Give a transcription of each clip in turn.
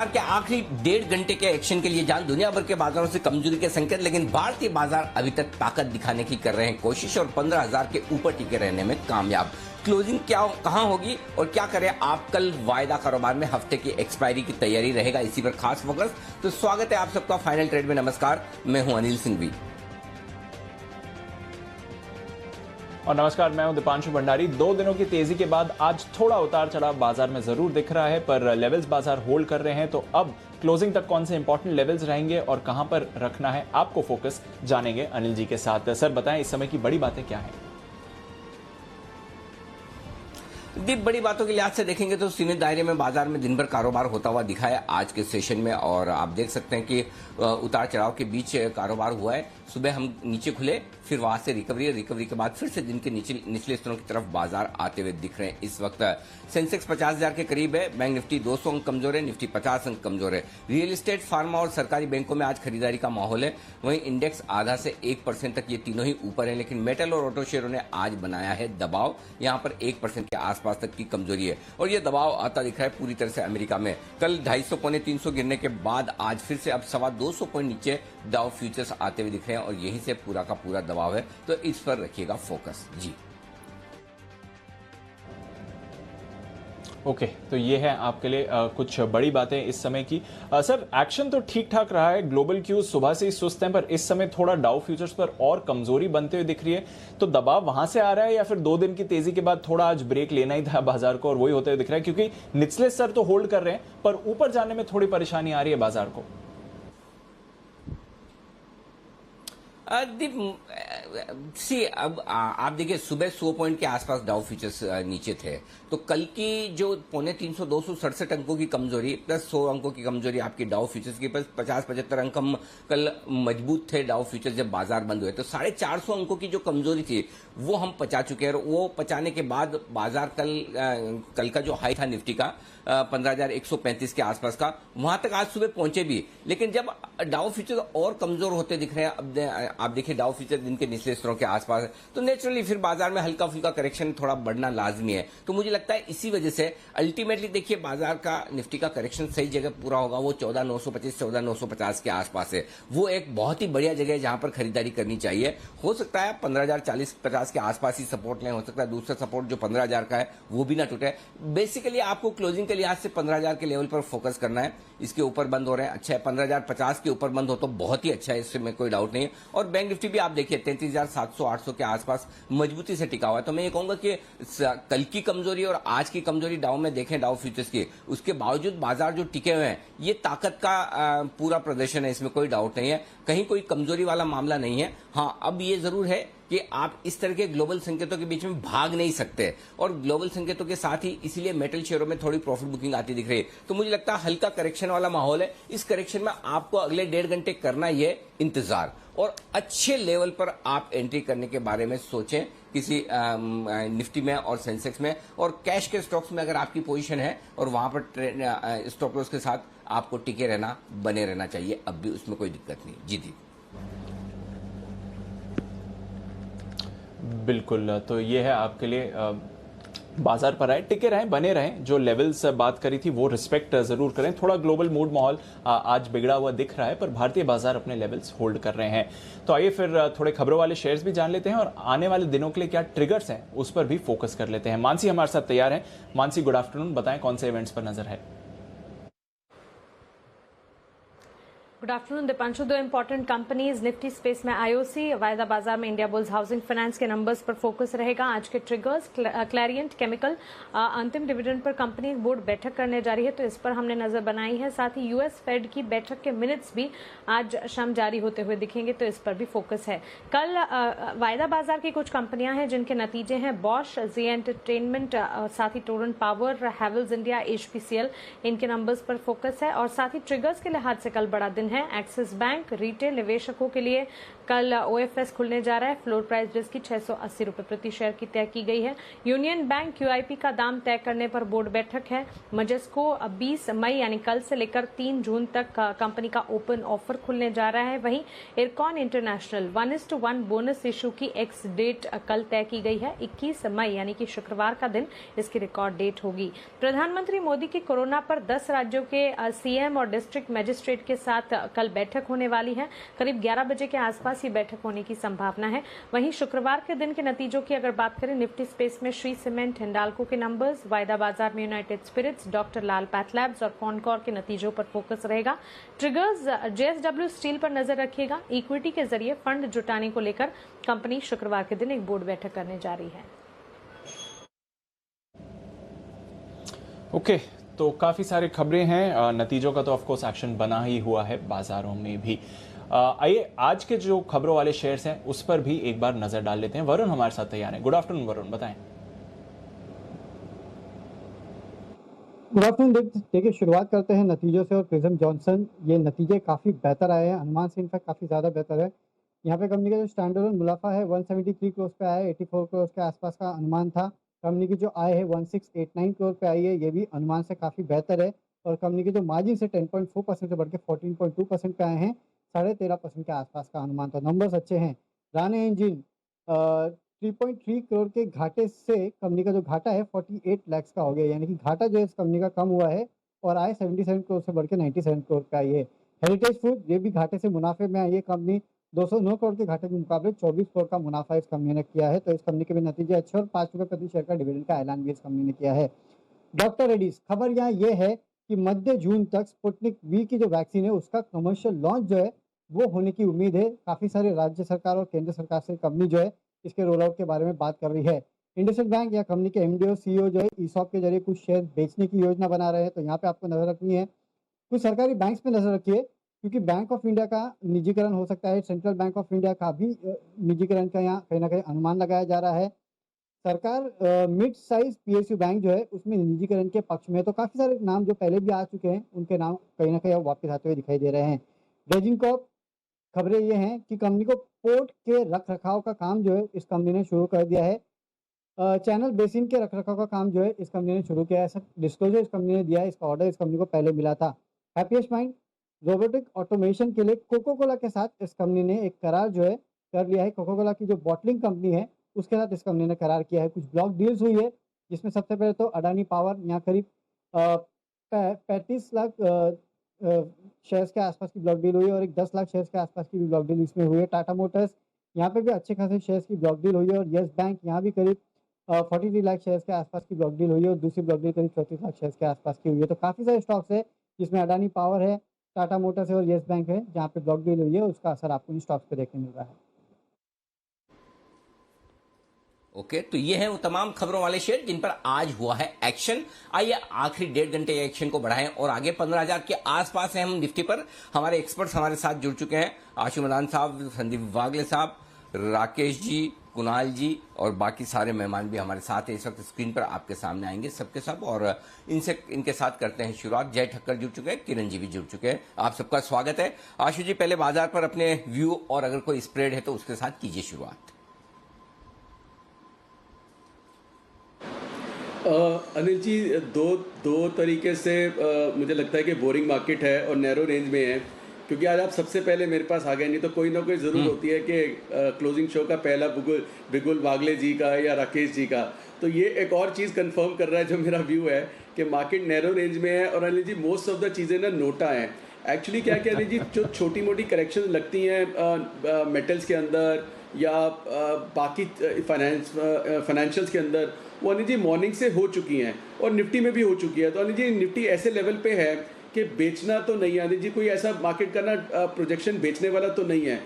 के आखिरी 1.5 घंटे के एक्शन के लिए जान दुनिया भर के बाजारों से कमजोरी के संकेत, लेकिन भारतीय बाजार अभी तक ताकत दिखाने की कर रहे हैं कोशिश और 15,000 के ऊपर टिके रहने में कामयाब। क्लोजिंग क्या कहां होगी और क्या करें आप कल वायदा कारोबार में हफ्ते की एक्सपायरी की तैयारी रहेगा, इसी पर खास फोकस। तो स्वागत है आप सबका फाइनल ट्रेड में। नमस्कार, मैं हूं अनिल सिंघवी और नमस्कार, मैं हूं दीपांशु भंडारी। 2 दिनों की तेजी के बाद आज थोड़ा उतार चढ़ाव बाजार में जरूर दिख रहा है, पर लेवल्स बाजार होल्ड कर रहे हैं। तो अब क्लोजिंग तक कौन से इंपॉर्टेंट लेवल्स रहेंगे और कहां पर रखना है, आपको फोकस जानेंगे अनिल जी के साथ। सर बताएं, इस समय की बड़ी बातें क्या हैं? दीप, बड़ी बातों के लिहाज से देखेंगे तो सीमित दायरे में बाजार में दिन भर कारोबार होता हुआ दिखा है आज के सेशन में, और आप देख सकते हैं कि उतार चढ़ाव के बीच कारोबार हुआ है। सुबह हम नीचे खुले, फिर वहां से रिकवरी के बाद फिर से दिन के निचले स्तरों की तरफ बाजार आते हुए दिख रहे हैं। इस वक्त सेंसेक्स 50,000 के करीब है, बैंक निफ्टी 200 अंक कमजोर है, निफ्टी 50 अंक कमजोर है। रियल एस्टेट, फार्मा और सरकारी बैंकों में आज खरीदारी का माहौल है। वहीं इंडेक्स आधा से 1% तक ये तीनों ही ऊपर है, लेकिन मेटल और ऑटो शेयरों ने आज बनाया है दबाव। यहां पर 1% के आसपास तक की कमजोरी है और ये दबाव आता दिख रहा है पूरी तरह से अमेरिका में। कल 250 पौने 300 गिरने के बाद आज फिर से अब 225 पॉइंट नीचे डाउ फ्यूचर्स आते हुए दिख रहे हैं और यहीं से पूरा का पूरा दबाव है, तो इस पर रखिएगा फोकस जी। ओके, तो ये है आपके लिए कुछ बड़ी बातें इस समय की। सर, एक्शन तो ठीक ठाक रहा है, ग्लोबल क्यूज सुबह से ही सुस्त हैं, पर इस समय थोड़ा डाउ फ्यूचर्स पर और कमजोरी बनते हुए दिख रही है। तो दबाव वहां से आ रहा है या फिर 2 दिन की तेजी के बाद थोड़ा आज ब्रेक लेना ही था बाजार को और वही होते हुए दिख रहा है? क्योंकि निचले स्तर तो होल्ड कर रहे हैं, पर ऊपर जाने में थोड़ी परेशानी आ रही है बाजार को। अब आप देखिए, सुबह 100 पॉइंट के आसपास डाउ फ्यूचर्स नीचे थे, तो कल की जो पौने 300 267 अंकों की कमजोरी प्लस 100 अंकों की कमजोरी आपकी डाउ फ्यूचर्स की, प्लस 50-75 अंक हम कल मजबूत थे डाउ फ्यूचर्स जब बाजार बंद हुए, तो 450 अंकों की जो कमजोरी थी वो हम पचा चुके हैं। और वो पचाने के बाद बाजार कल का जो हाई था निफ्टी का 15,135 के आसपास का, वहां तक आज सुबह पहुंचे भी, लेकिन जब डाउ फ्यूचर और कमजोर होते दिख रहे हैं, अब आप देखिए डाउ फ्यूचर दिन के निचले स्तरों के आसपास है, तो नेचुरली फिर बाजार में हल्का फुल्का करेक्शन थोड़ा बढ़ना लाजमी है। तो मुझे लगता है इसी वजह से अल्टीमेटली देखिए बाजार का निफ्टी का करेक्शन सही जगह पूरा होगा, वो 14,925 14,950 के आसपास है। वो एक बहुत ही बढ़िया जगह है जहां पर खरीदारी करनी चाहिए। हो सकता है 15,040-50 के आसपास ही सपोर्ट लें, हो सकता है दूसरा सपोर्ट जो 15,000 का है वो भी ना टूटे। बेसिकली आपको क्लोजिंग के लिहाज से 15,000 के लेवल पर फोकस करना है। इसके ऊपर बंद हो रहे हैं, अच्छा है। 15,050 के ऊपर बंद हो तो बहुत ही अच्छा है, इसमें कोई डाउट नहीं है। और बैंक निफ्टी भी आप देखिए 33,700-800 के आसपास मजबूती से टिका हुआ है। तो मैं ये कहूंगा कि कल की कमजोरी और आज की कमजोरी डाउ में देखें, डाउ फ्यूचर्स की, उसके बावजूद बाजार जो टिके हुए हैं ये ताकत का पूरा प्रदर्शन है, इसमें कोई डाउट नहीं है, कहीं कोई कमजोरी वाला मामला नहीं है। हाँ, अब ये जरूर है कि आप इस तरह के ग्लोबल संकेतों के बीच में भाग नहीं सकते, और ग्लोबल संकेतों के साथ ही इसीलिए मेटल शेयरों में थोड़ी प्रॉफिट बुकिंग आती दिख रही है। तो मुझे लगता है हल्का करेक्शन वाला माहौल है। इस करेक्शन में आपको अगले 1.5 घंटे करना ही है इंतजार, और अच्छे लेवल पर आप एंट्री करने के बारे में सोचें किसी निफ्टी में और सेंसेक्स में, और कैश के स्टॉक्स में अगर आपकी पोजीशन है और वहां पर स्टॉप लॉस के साथ आपको टिके रहना, बने रहना चाहिए, अब भी उसमें कोई दिक्कत नहीं। जी दी, बिल्कुल। तो ये है आपके लिए बाजार पर आए, टिके रहें, बने रहें, जो लेवल्स बात करी थी वो रिस्पेक्ट जरूर करें। थोड़ा ग्लोबल मूड माहौल आज बिगड़ा हुआ दिख रहा है, पर भारतीय बाजार अपने लेवल्स होल्ड कर रहे हैं। तो आइए फिर थोड़े खबरों वाले शेयर्स भी जान लेते हैं और आने वाले दिनों के लिए क्या ट्रिगर्स हैं उस पर भी फोकस कर लेते हैं। मानसी हमारे साथ तैयार हैं। मानसी, गुड आफ्टरनून, बताएं कौन से इवेंट्स पर नजर है? Good afternoon Deepanshu. 2 important companies Nifty space में आईओसी, वायदा बाजार में इंडिया बुल्स हाउसिंग फाइनेंस के नंबर्स पर फोकस रहेगा। आज के ट्रिगर्स, क्लैरियंट केमिकल अंतिम डिविडेंड पर कंपनी बोर्ड बैठक करने जा रही है, तो इस पर हमने नजर बनाई है। साथ ही यूएस फेड की बैठक के मिनट्स भी आज शाम जारी होते हुए दिखेंगे, तो इस पर भी फोकस है। कल वायदा बाजार की कुछ कंपनियां हैं जिनके नतीजे हैं बॉश, जी एंटरटेनमेंट, साथ ही टोरेंट पावर, हैवेल्स इंडिया, एचपीसीएल, इनके नंबर्स पर फोकस है। और साथ ही ट्रिगर्स के लिहाज से कल बड़ा दिन है। एक्सिस बैंक रिटेल निवेशकों के लिए कल ओएफएस खुलने जा रहा है। फ्लोर प्राइस जिसकी 680 रुपए प्रति शेयर की तय की गई है। यूनियन बैंक क्यूआईपी का दाम तय करने पर बोर्ड बैठक है। मजेस्को 20 मई यानी कल से लेकर 3 जून तक कंपनी का ओपन ऑफर खुलने जा रहा है। वहीं इरकॉन इंटरनेशनल 1:1 बोनस इशू की एक्स डेट कल तय की गई है। 21 मई यानी कि शुक्रवार का दिन इसकी रिकॉर्ड डेट होगी। प्रधानमंत्री मोदी की कोरोना पर 10 राज्यों के सीएम और डिस्ट्रिक्ट मजिस्ट्रेट के साथ कल बैठक होने वाली है। करीब 11 बजे के आसपास ये बैठक होने की संभावना है। वहीं शुक्रवार के दिन के नतीजों की अगर बात करें, निफ्टी स्पेस में श्री सीमेंट, हिंडाल्को के नंबर्स, वायदा बाजार में यूनाइटेड स्पिरिट्स, डॉक्टर लाल पैथलैब्स और कॉनकॉर के नतीजों पर फोकस रहेगा। ट्रिगर्स जेएसडब्ल्यू स्टील पर नजर रखिएगा। इक्विटी के जरिए फंड जुटाने को लेकर कंपनी शुक्रवार के दिन एक बोर्ड बैठक करने जा रही है। ओके, तो काफ़ी सारी खबरें हैं। नतीजों का तो ऑफकोर्स एक्शन बना ही हुआ है बाजारों में भी। आइए आज के जो खबरों वाले शेयर्स हैं उस पर भी एक बार नजर डाल लेते हैं। वरुण हमारे साथ तैयार हैं। गुड आफ्टरनून वरुण, बताएं। Good afternoon. देखिए, शुरुआत करते हैं नतीजों से और प्रिज्म जॉनसन ये नतीजे काफ़ी बेहतर आए हैं, अनुमान से इनफैक्ट काफ़ी ज़्यादा बेहतर है। यहाँ पे कंपनी का जो स्टैंडर्ड मुनाफा है 173 करोड़ पे आया है, 84 करोड़ के आसपास का अनुमान था। कंपनी की जो आय है 1689 करोड़ पे आई है, ये भी अनुमान से काफ़ी बेहतर है। और कंपनी की जो मार्जिन से 10.4% से बढ़ के 14.2% पे आए हैं, 13.5% के आसपास का अनुमान था। नंबर्स अच्छे हैं। राणे इंजिन 3.3 करोड़ के घाटे से कंपनी का जो घाटा है 48 लाख का हो गया, यानी कि घाटा जो है इस कंपनी का कम हुआ है और आय 77 करोड़ से बढ़ के 97 करोड़ पे आई है। हेरिटेज फूड ये भी घाटे से मुनाफे में आई है। कंपनी 209 करोड़ के घाटे के मुकाबले 24 करोड़ का मुनाफा इस कंपनी ने किया है। तो इस कंपनी के भी नतीजे अच्छे और 5 रुपये प्रति शेयर का डिविडेंड का ऐलान भी इस कंपनी ने किया है। डॉक्टर रेड्डीज, खबर यहाँ ये है कि मध्य जून तक स्पुतनिक वी की जो वैक्सीन है उसका कमर्शियल लॉन्च जो है वो होने की उम्मीद है। काफ़ी सारे राज्य सरकार और केंद्र सरकार से कंपनी जो है इसके रोल आउट के बारे में बात कर रही है। इंडसइंड बैंक या कंपनी के एमडी और सीईओ जो है ईसॉप के जरिए कुछ शेयर बेचने की योजना बना रहे हैं। तो यहाँ पे आपको नजर रखनी है। कुछ सरकारी बैंक्स पे नजर रखिए, क्योंकि बैंक ऑफ इंडिया का निजीकरण हो सकता है। सेंट्रल बैंक ऑफ इंडिया का भी निजीकरण का यहाँ कहीं ना कहीं अनुमान लगाया जा रहा है। सरकार मिड साइज पीएसयू बैंक जो है उसमें निजीकरण के पक्ष में। तो काफ़ी सारे नाम जो पहले भी आ चुके हैं उनके नाम कहीं ना कहीं अब वापस आते हुए दिखाई दे रहे हैं। ड्रेजिंग कॉर्प, खबरें ये हैं कि कंपनी को पोर्ट के रख रखाव का काम जो है इस कंपनी ने शुरू कर दिया है। चैनल बेसिन के रख रखाव का काम जो है इस कंपनी ने शुरू किया है। ऐसा डिस्क्लोजर इस कंपनी ने दिया है। इसका ऑर्डर इस कंपनी को पहले मिला था। हैप्पीएस्ट माइंड, रोबोटिक ऑटोमेशन के लिए कोको कोला के साथ इस कंपनी ने एक करार जो है कर लिया है। कोको कोला की जो बॉटलिंग कंपनी है उसके साथ इस कंपनी ने करार किया है। कुछ ब्लॉक डील्स हुई है, जिसमें सबसे पहले तो अडानी पावर यहाँ करीब 35 लाख शेयर्स के आसपास की ब्लॉक डील हुई है और एक 10 लाख शेयर्स के आसपास की भी ब्लॉक डील इसमें हुई है। टाटा मोटर्स, यहाँ पे भी अच्छे खासे शेयर्स की ब्लॉक डील हुई है। और येस बैंक, यहाँ भी करीब 43 लाख शेयर्स के आसपास की ब्लॉक डील हुई है और दूसरी ब्लॉक डील करीब 34 लाख शेयर्स के आसपास की हुई है। तो काफ़ी सारे स्टॉक्स है जिसमें अडानी पावर है, टाटा मोटर्स है और येस बैंक है, जहाँ पे ब्लॉक डील हुई है। उसका असर आपको इन स्टॉक्स पे देखने मिल रहा है। ओके, तो ये हैं वो तमाम खबरों वाले शेयर जिन पर आज हुआ है एक्शन। आइए आखिरी 1.5 घंटे एक्शन को बढ़ाएं और आगे 15,000 के आसपास हैं हम निफ्टी पर। हमारे एक्सपर्ट्स हमारे साथ जुड़ चुके हैं, आशु मदान साहब, संदीप वागले साहब, राकेश जी, कुणाल जी और बाकी सारे मेहमान भी हमारे साथ हैं। इस वक्त स्क्रीन पर आपके सामने आएंगे सबके सब और इनके साथ करते हैं शुरुआत। जय ठक्कर जुड़ चुके हैं, किरण जी भी जुड़ चुके हैं, आप सबका स्वागत है। आशु जी, पहले बाजार पर अपने व्यू और अगर कोई स्प्रेड है तो उसके साथ कीजिए शुरुआत। अनिल जी, दो तरीके से मुझे लगता है कि बोरिंग मार्केट है और नैरो रेंज में है, क्योंकि आज आप सबसे पहले मेरे पास आ गए। नहीं तो कोई ना कोई ज़रूर होती है कि क्लोजिंग शो का पहला बिगुल वागले जी का या राकेश जी का। तो ये एक और चीज़ कंफर्म कर रहा है जो मेरा व्यू है कि मार्केट नैरो रेंज में है। और Anil ji, most of the चीज़ें ना नोटा हैं। एक्चुअली क्या क्या अनिल जी, जो छोटी मोटी करेक्शन लगती हैं मेटल्स के अंदर या बाकी फाइनेंशियल्स के अंदर, वो अनिल जी मॉर्निंग से हो चुकी हैं और निफ्टी में भी हो चुकी है। तो अनिल जी, निफ्टी ऐसे लेवल पे है कि बेचना तो नहीं है अनिल जी, कोई ऐसा मार्केट का ना प्रोजेक्शन बेचने वाला तो नहीं है।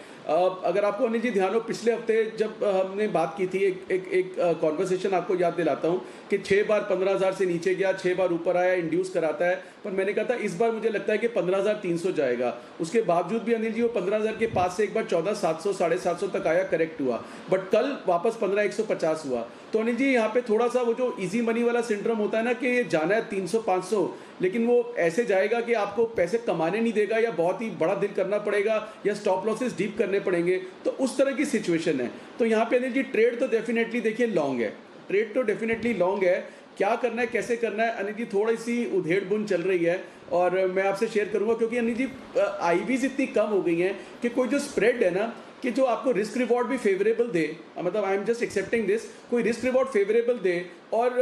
अगर आपको अनिल जी ध्यान हो, पिछले हफ्ते जब हमने बात की थी, एक कॉन्वर्सेशन आपको याद दिलाता हूँ कि 6 बार 15,000 से नीचे गया, 6 बार ऊपर आया, इंड्यूस कराता है, पर मैंने कहा था इस बार मुझे लगता है कि 15,300 जाएगा। उसके बावजूद भी अनिल जी वो 15,000 के पास से एक बार 14,700 750 तक आया, करेक्ट हुआ, बट कल वापस 15,150 हुआ। तो अनिल जी यहाँ पे थोड़ा सा वो जो इजी मनी वाला सिंड्रोम होता है ना कि ये जाना है 300-500, लेकिन वो ऐसे जाएगा कि आपको पैसे कमाने नहीं देगा या बहुत ही बड़ा दिल करना पड़ेगा या स्टॉप लॉसेस डीप करने पड़ेंगे, तो उस तरह की सिचुएशन है। तो यहाँ पे अनिल जी ट्रेड तो डेफिनेटली देखिए लॉन्ग है, ट्रेड तो डेफिनेटली लॉन्ग है। क्या करना है, कैसे करना है, अनिल जी थोड़ी सी उधेड़ बुन चल रही है और मैं आपसे शेयर करूंगा, क्योंकि अनिल जी आईवीज इतनी कम हो गई हैं कि कोई जो स्प्रेड है ना कि जो आपको रिस्क रिवॉर्ड भी फेवरेबल दे, मतलब I am just accepting this, कोई रिस्क रिवॉर्ड फेवरेबल दे और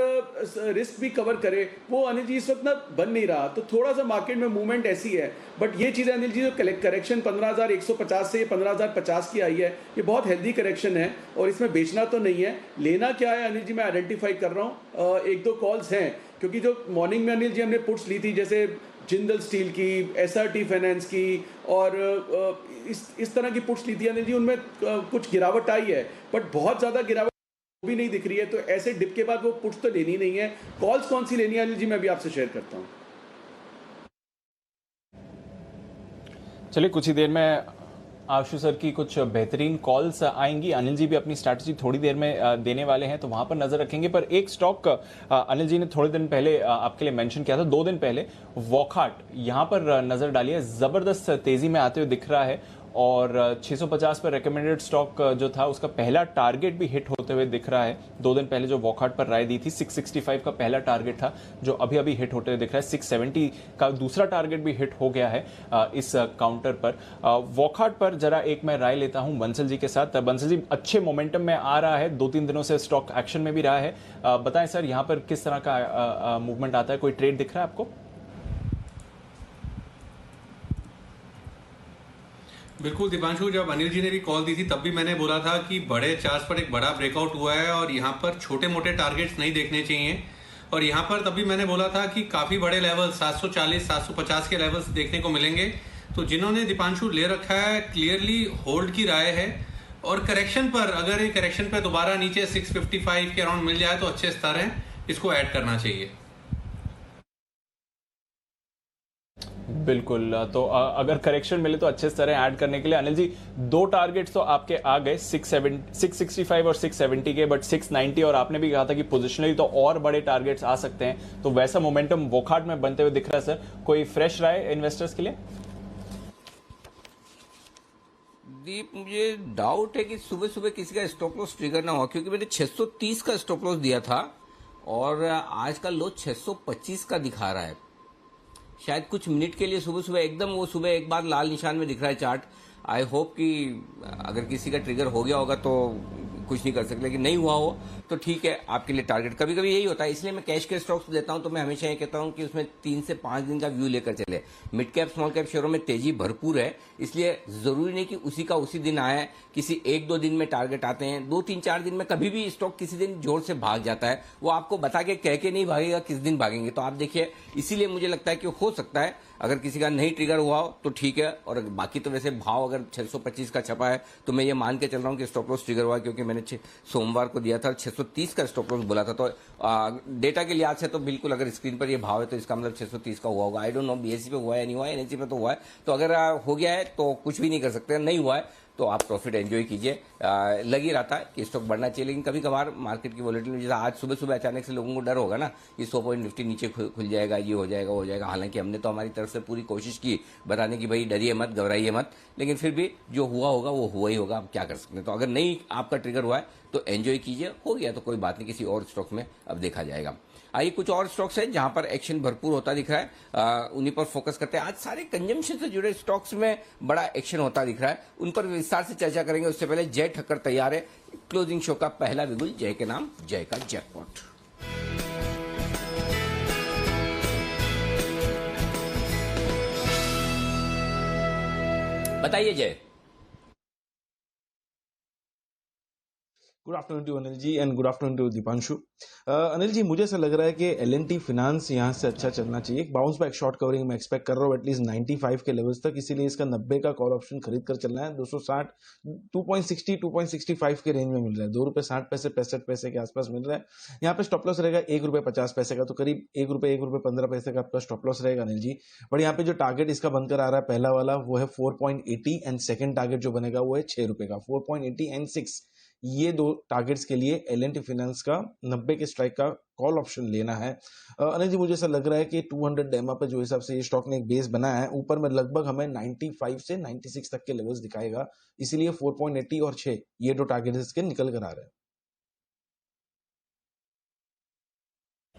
रिस्क भी कवर करे, वो अनिल जी इस वक्त ना बन नहीं रहा। तो थोड़ा सा मार्केट में मूवमेंट ऐसी है, बट ये चीज़ अनिल जी जो करेक्शन 15,150 से 15,050 की आई है, ये बहुत हेल्दी करेक्शन है और इसमें बेचना तो नहीं है। लेना क्या है अनिल जी, मैं आइडेंटिफाई कर रहा हूँ, एक दो कॉल्स हैं, क्योंकि जो मॉर्निंग में अनिल जी हमने पुट्स ली थी, जैसे जिंदल स्टील की, एसआरटी फाइनेंस की और इस तरह की पुट्स ली थी अनिल जी, उनमें कुछ गिरावट आई है, बट बहुत ज़्यादा गिरावट भी नहीं दिख रही है। तो ऐसे डिप के बाद वो पुट्स तो लेनी नहीं है। कॉल्स कौन सी लेनी है अनिल जी, मैं भी आपसे शेयर करता हूँ। चलिए कुछ ही देर में आशु सर की कुछ बेहतरीन कॉल्स आएंगी। अनिल जी भी अपनी स्ट्रैटेजी थोड़ी देर में देने वाले हैं, तो वहां पर नजर रखेंगे। पर एक स्टॉक अनिल जी ने थोड़े दिन पहले आपके लिए मेंशन किया था, 2 दिन पहले, वॉकहार्ट, यहां पर नजर डालिए, जबरदस्त तेजी में आते हुए दिख रहा है और 650 पर रिकमेंडेड स्टॉक जो था उसका पहला टारगेट भी हिट होते हुए दिख रहा है। 2 दिन पहले जो वॉकहार्ट पर राय दी थी 665 का पहला टारगेट था, जो अभी अभी हिट होते हुए दिख रहा है। 670 का दूसरा टारगेट भी हिट हो गया है इस काउंटर पर। वॉकहार्ट पर जरा एक मैं राय लेता हूं बंसल जी के साथ। बंसल जी, अच्छे मोमेंटम में आ रहा है, 2-3 दिनों से स्टॉक एक्शन में भी रहा है। बताएं सर, यहां पर किस तरह का मूवमेंट आता है, कोई ट्रेड दिख रहा है आपको? बिल्कुल दीपांशु, जब अनिल जी ने भी कॉल दी थी तब भी मैंने बोला था कि बड़े चार्ज पर एक बड़ा ब्रेकआउट हुआ है और यहाँ पर छोटे मोटे टारगेट्स नहीं देखने चाहिए। और यहाँ पर तभी मैंने बोला था कि काफ़ी बड़े लेवल 740 750 के लेवल्स देखने को मिलेंगे। तो जिन्होंने दीपांशु ले रखा है, क्लियरली होल्ड की राय है। और करेक्शन पर, अगर ये करेक्शन पर दोबारा नीचे 655 के अराउंड मिल जाए तो अच्छे स्तर हैं, इसको ऐड करना चाहिए। बिल्कुल, तो अगर करेक्शन मिले तो अच्छे तरह ऐड करने के लिए। अनिल जी, 2 टारगेट्स तो आपके आ गए, 665 और 670 के, बट 690 और आपने भी कहा था कि पोजिशनली तो और बड़े टारगेट्स आ सकते हैं, तो वैसा मोमेंटम वॉकहार्ट में बनते हुए दिख रहा है। सर, कोई फ्रेश राय इन्वेस्टर्स के लिए? दीप, मुझे डाउट है कि सुबह सुबह किसी का स्टॉप लॉस ट्रिगर ना हो, क्योंकि मैंने 630 का स्टॉप लॉस दिया था और आज का लो 625 का दिखा रहा है। शायद कुछ मिनट के लिए सुबह सुबह एकदम वो सुबह एक बार लाल निशान में दिख रहा है चार्ट। आई होप कि अगर किसी का ट्रिगर हो गया होगा तो कुछ नहीं कर सकते, लेकिन नहीं हुआ हो तो ठीक है, आपके लिए टारगेट कभी कभी यही होता है। इसलिए मैं कैश के स्टॉक्स देता हूं तो मैं हमेशा ये कहता हूं कि उसमें 3 से 5 दिन का व्यू लेकर चले। मिड कैप स्मॉल कैप शेयरों में तेजी भरपूर है, इसलिए जरूरी नहीं कि उसी का उसी दिन आए। किसी 1-2 दिन में टारगेट आते हैं, 2-3-4 दिन में कभी भी स्टॉक किसी दिन जोर से भाग जाता है। वो आपको बता के कह के नहीं भागेगा किस दिन भागेंगे, तो आप देखिए। इसीलिए मुझे लगता है कि हो सकता है अगर किसी का नहीं ट्रिगर हुआ हो तो ठीक है, और बाकी तो वैसे भाव अगर 625 का छपा है तो मैं ये मान के चल रहा हूँ कि स्टॉप लॉस ट्रिगर हुआ, क्योंकि मैंने सोमवार को दिया था 630 का स्टॉप लॉस बोला था। तो डेटा के लिहाज से तो बिल्कुल अगर स्क्रीन पर ये भाव है तो इसका मतलब 630 का हुआ होगा। आई डोंट नो बीएससी पे हुआ है नहीं हुआ है, एनएससी पे तो हुआ है। तो अगर हो गया है तो कुछ भी नहीं कर सकते, नहीं हुआ है तो आप प्रॉफिट एंजॉय कीजिए। लग ही रहा था कि स्टॉक बढ़ना चाहिए, लेकिन कभी कभार मार्केट की वॉलेटिलिटी, जैसा आज सुबह सुबह अचानक से लोगों को डर होगा ना कि 100 पॉइंट निफ्टी नीचे खुल जाएगा, ये हो जाएगा वो हो जाएगा। हालांकि हमने तो हमारी तरफ से पूरी कोशिश की बताने की भाई डरिए मत, घबराइए मत, लेकिन फिर भी जो हुआ होगा वो हुआ ही होगा, आप क्या कर सकते हैं। तो अगर नहीं आपका ट्रिगर हुआ है तो एंजॉय कीजिए, हो गया तो कोई बात नहीं, किसी और स्टॉक में अब देखा जाएगा। आइए कुछ और स्टॉक्स हैं जहां पर एक्शन भरपूर होता दिख रहा है, उन्हीं पर फोकस करते हैं। आज सारे कंजम्पशन से जुड़े स्टॉक्स में बड़ा एक्शन होता दिख रहा है, उन पर विस्तार से चर्चा करेंगे। उससे पहले जय ठक्कर तैयार है, क्लोजिंग शो का पहला बिगुल, जय के नाम, जय का जैकपॉट। बताइए जय। Good afternoon to Anil ji and good afternoon to Dipanshu. Anil ji, मुझे ऐसा लग रहा है कि L&T फाइनेंस यहाँ से अच्छा चलना चाहिए। एक बाउंस बैक शॉर्ट कवरिंग मैं एक्सपेक्ट कर रहा हूँ एटलीस्ट 95 के लेवल्स तक, इसीलिए इसका 90 का कॉल ऑप्शन खरीद कर चलना है। 260 2.60 2.65 के रेंज में मिल रहा है, ₹2.60 65 के आसपास मिल रहा है। यहाँ पे स्टॉप लॉस रहेगा ₹1.50 का, तो करीब ₹1.15 का आपका स्टॉप लॉस रहेगा अनिल जी। बट यहाँ पे जो टारगेट इसका बनकर आ रहा है पहला वाला वो है 4.80 एंड सेकंड टारगेट जो बनेगा वो है ₹6 का, 4.80 एंड 6। ये दो टारगेट्स के लिए L&T फाइनेंस का 90 के स्ट्राइक का कॉल ऑप्शन लेना है। अनिल जी, मुझे ऐसा लग रहा है कि 200 डेमा पे जो हिसाब से ये स्टॉक ने एक बेस बनाया है, ऊपर में लगभग हमें 95 से 96 तक के लेवल्स दिखाएगा, इसीलिए 4.80 और 6 ये दो टारगेट्स इसके निकल कर आ रहे हैं।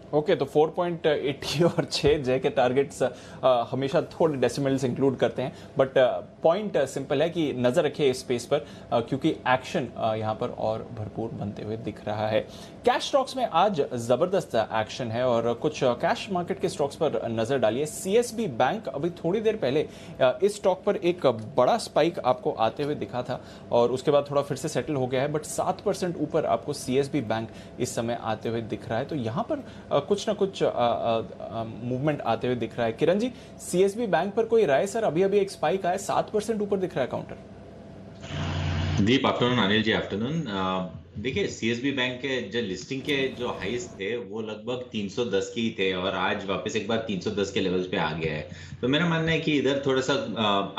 ओके, तो 4.80 और 6 जय के टारगेट्स हमेशा थोड़े डेसिमल्स इंक्लूड करते हैं, बट पॉइंट सिंपल है कि नजर रखिए इस स्पेस पर, क्योंकि एक्शन यहाँ पर और भरपूर बनते हुए दिख रहा है। कैश स्टॉक्स में आज जबरदस्त एक्शन है और कुछ कैश मार्केट के स्टॉक्स पर नजर डालिए। सीएसबी बैंक अभी थोड़ी देर पहले इस स्टॉक पर एक बड़ा स्पाइक आपको आते हुए दिखा था और उसके बाद थोड़ा फिर से सेटल हो गया है, बट 7% ऊपर आपको सीएसबी बैंक इस समय आते हुए दिख रहा है। तो यहाँ पर कुछ ना कुछ मूवमेंट आते हुए दिख रहा है। किरण जी, सीएसबी बैंक पर कोई राय सर? अभी अभी एक स्पाइक आया, 7% ऊपर दिख रहा है काउंटर। दीप आफ्टरनून, अनिल जी आफ्टरनून। देखिए, सीएसबी बैंक के जो लिस्टिंग के जो हाईज थे वो लगभग 310 के ही थे और आज वापस एक बार 310 के लेवल्स पे आ गया है। तो मेरा मानना है कि इधर थोड़ा सा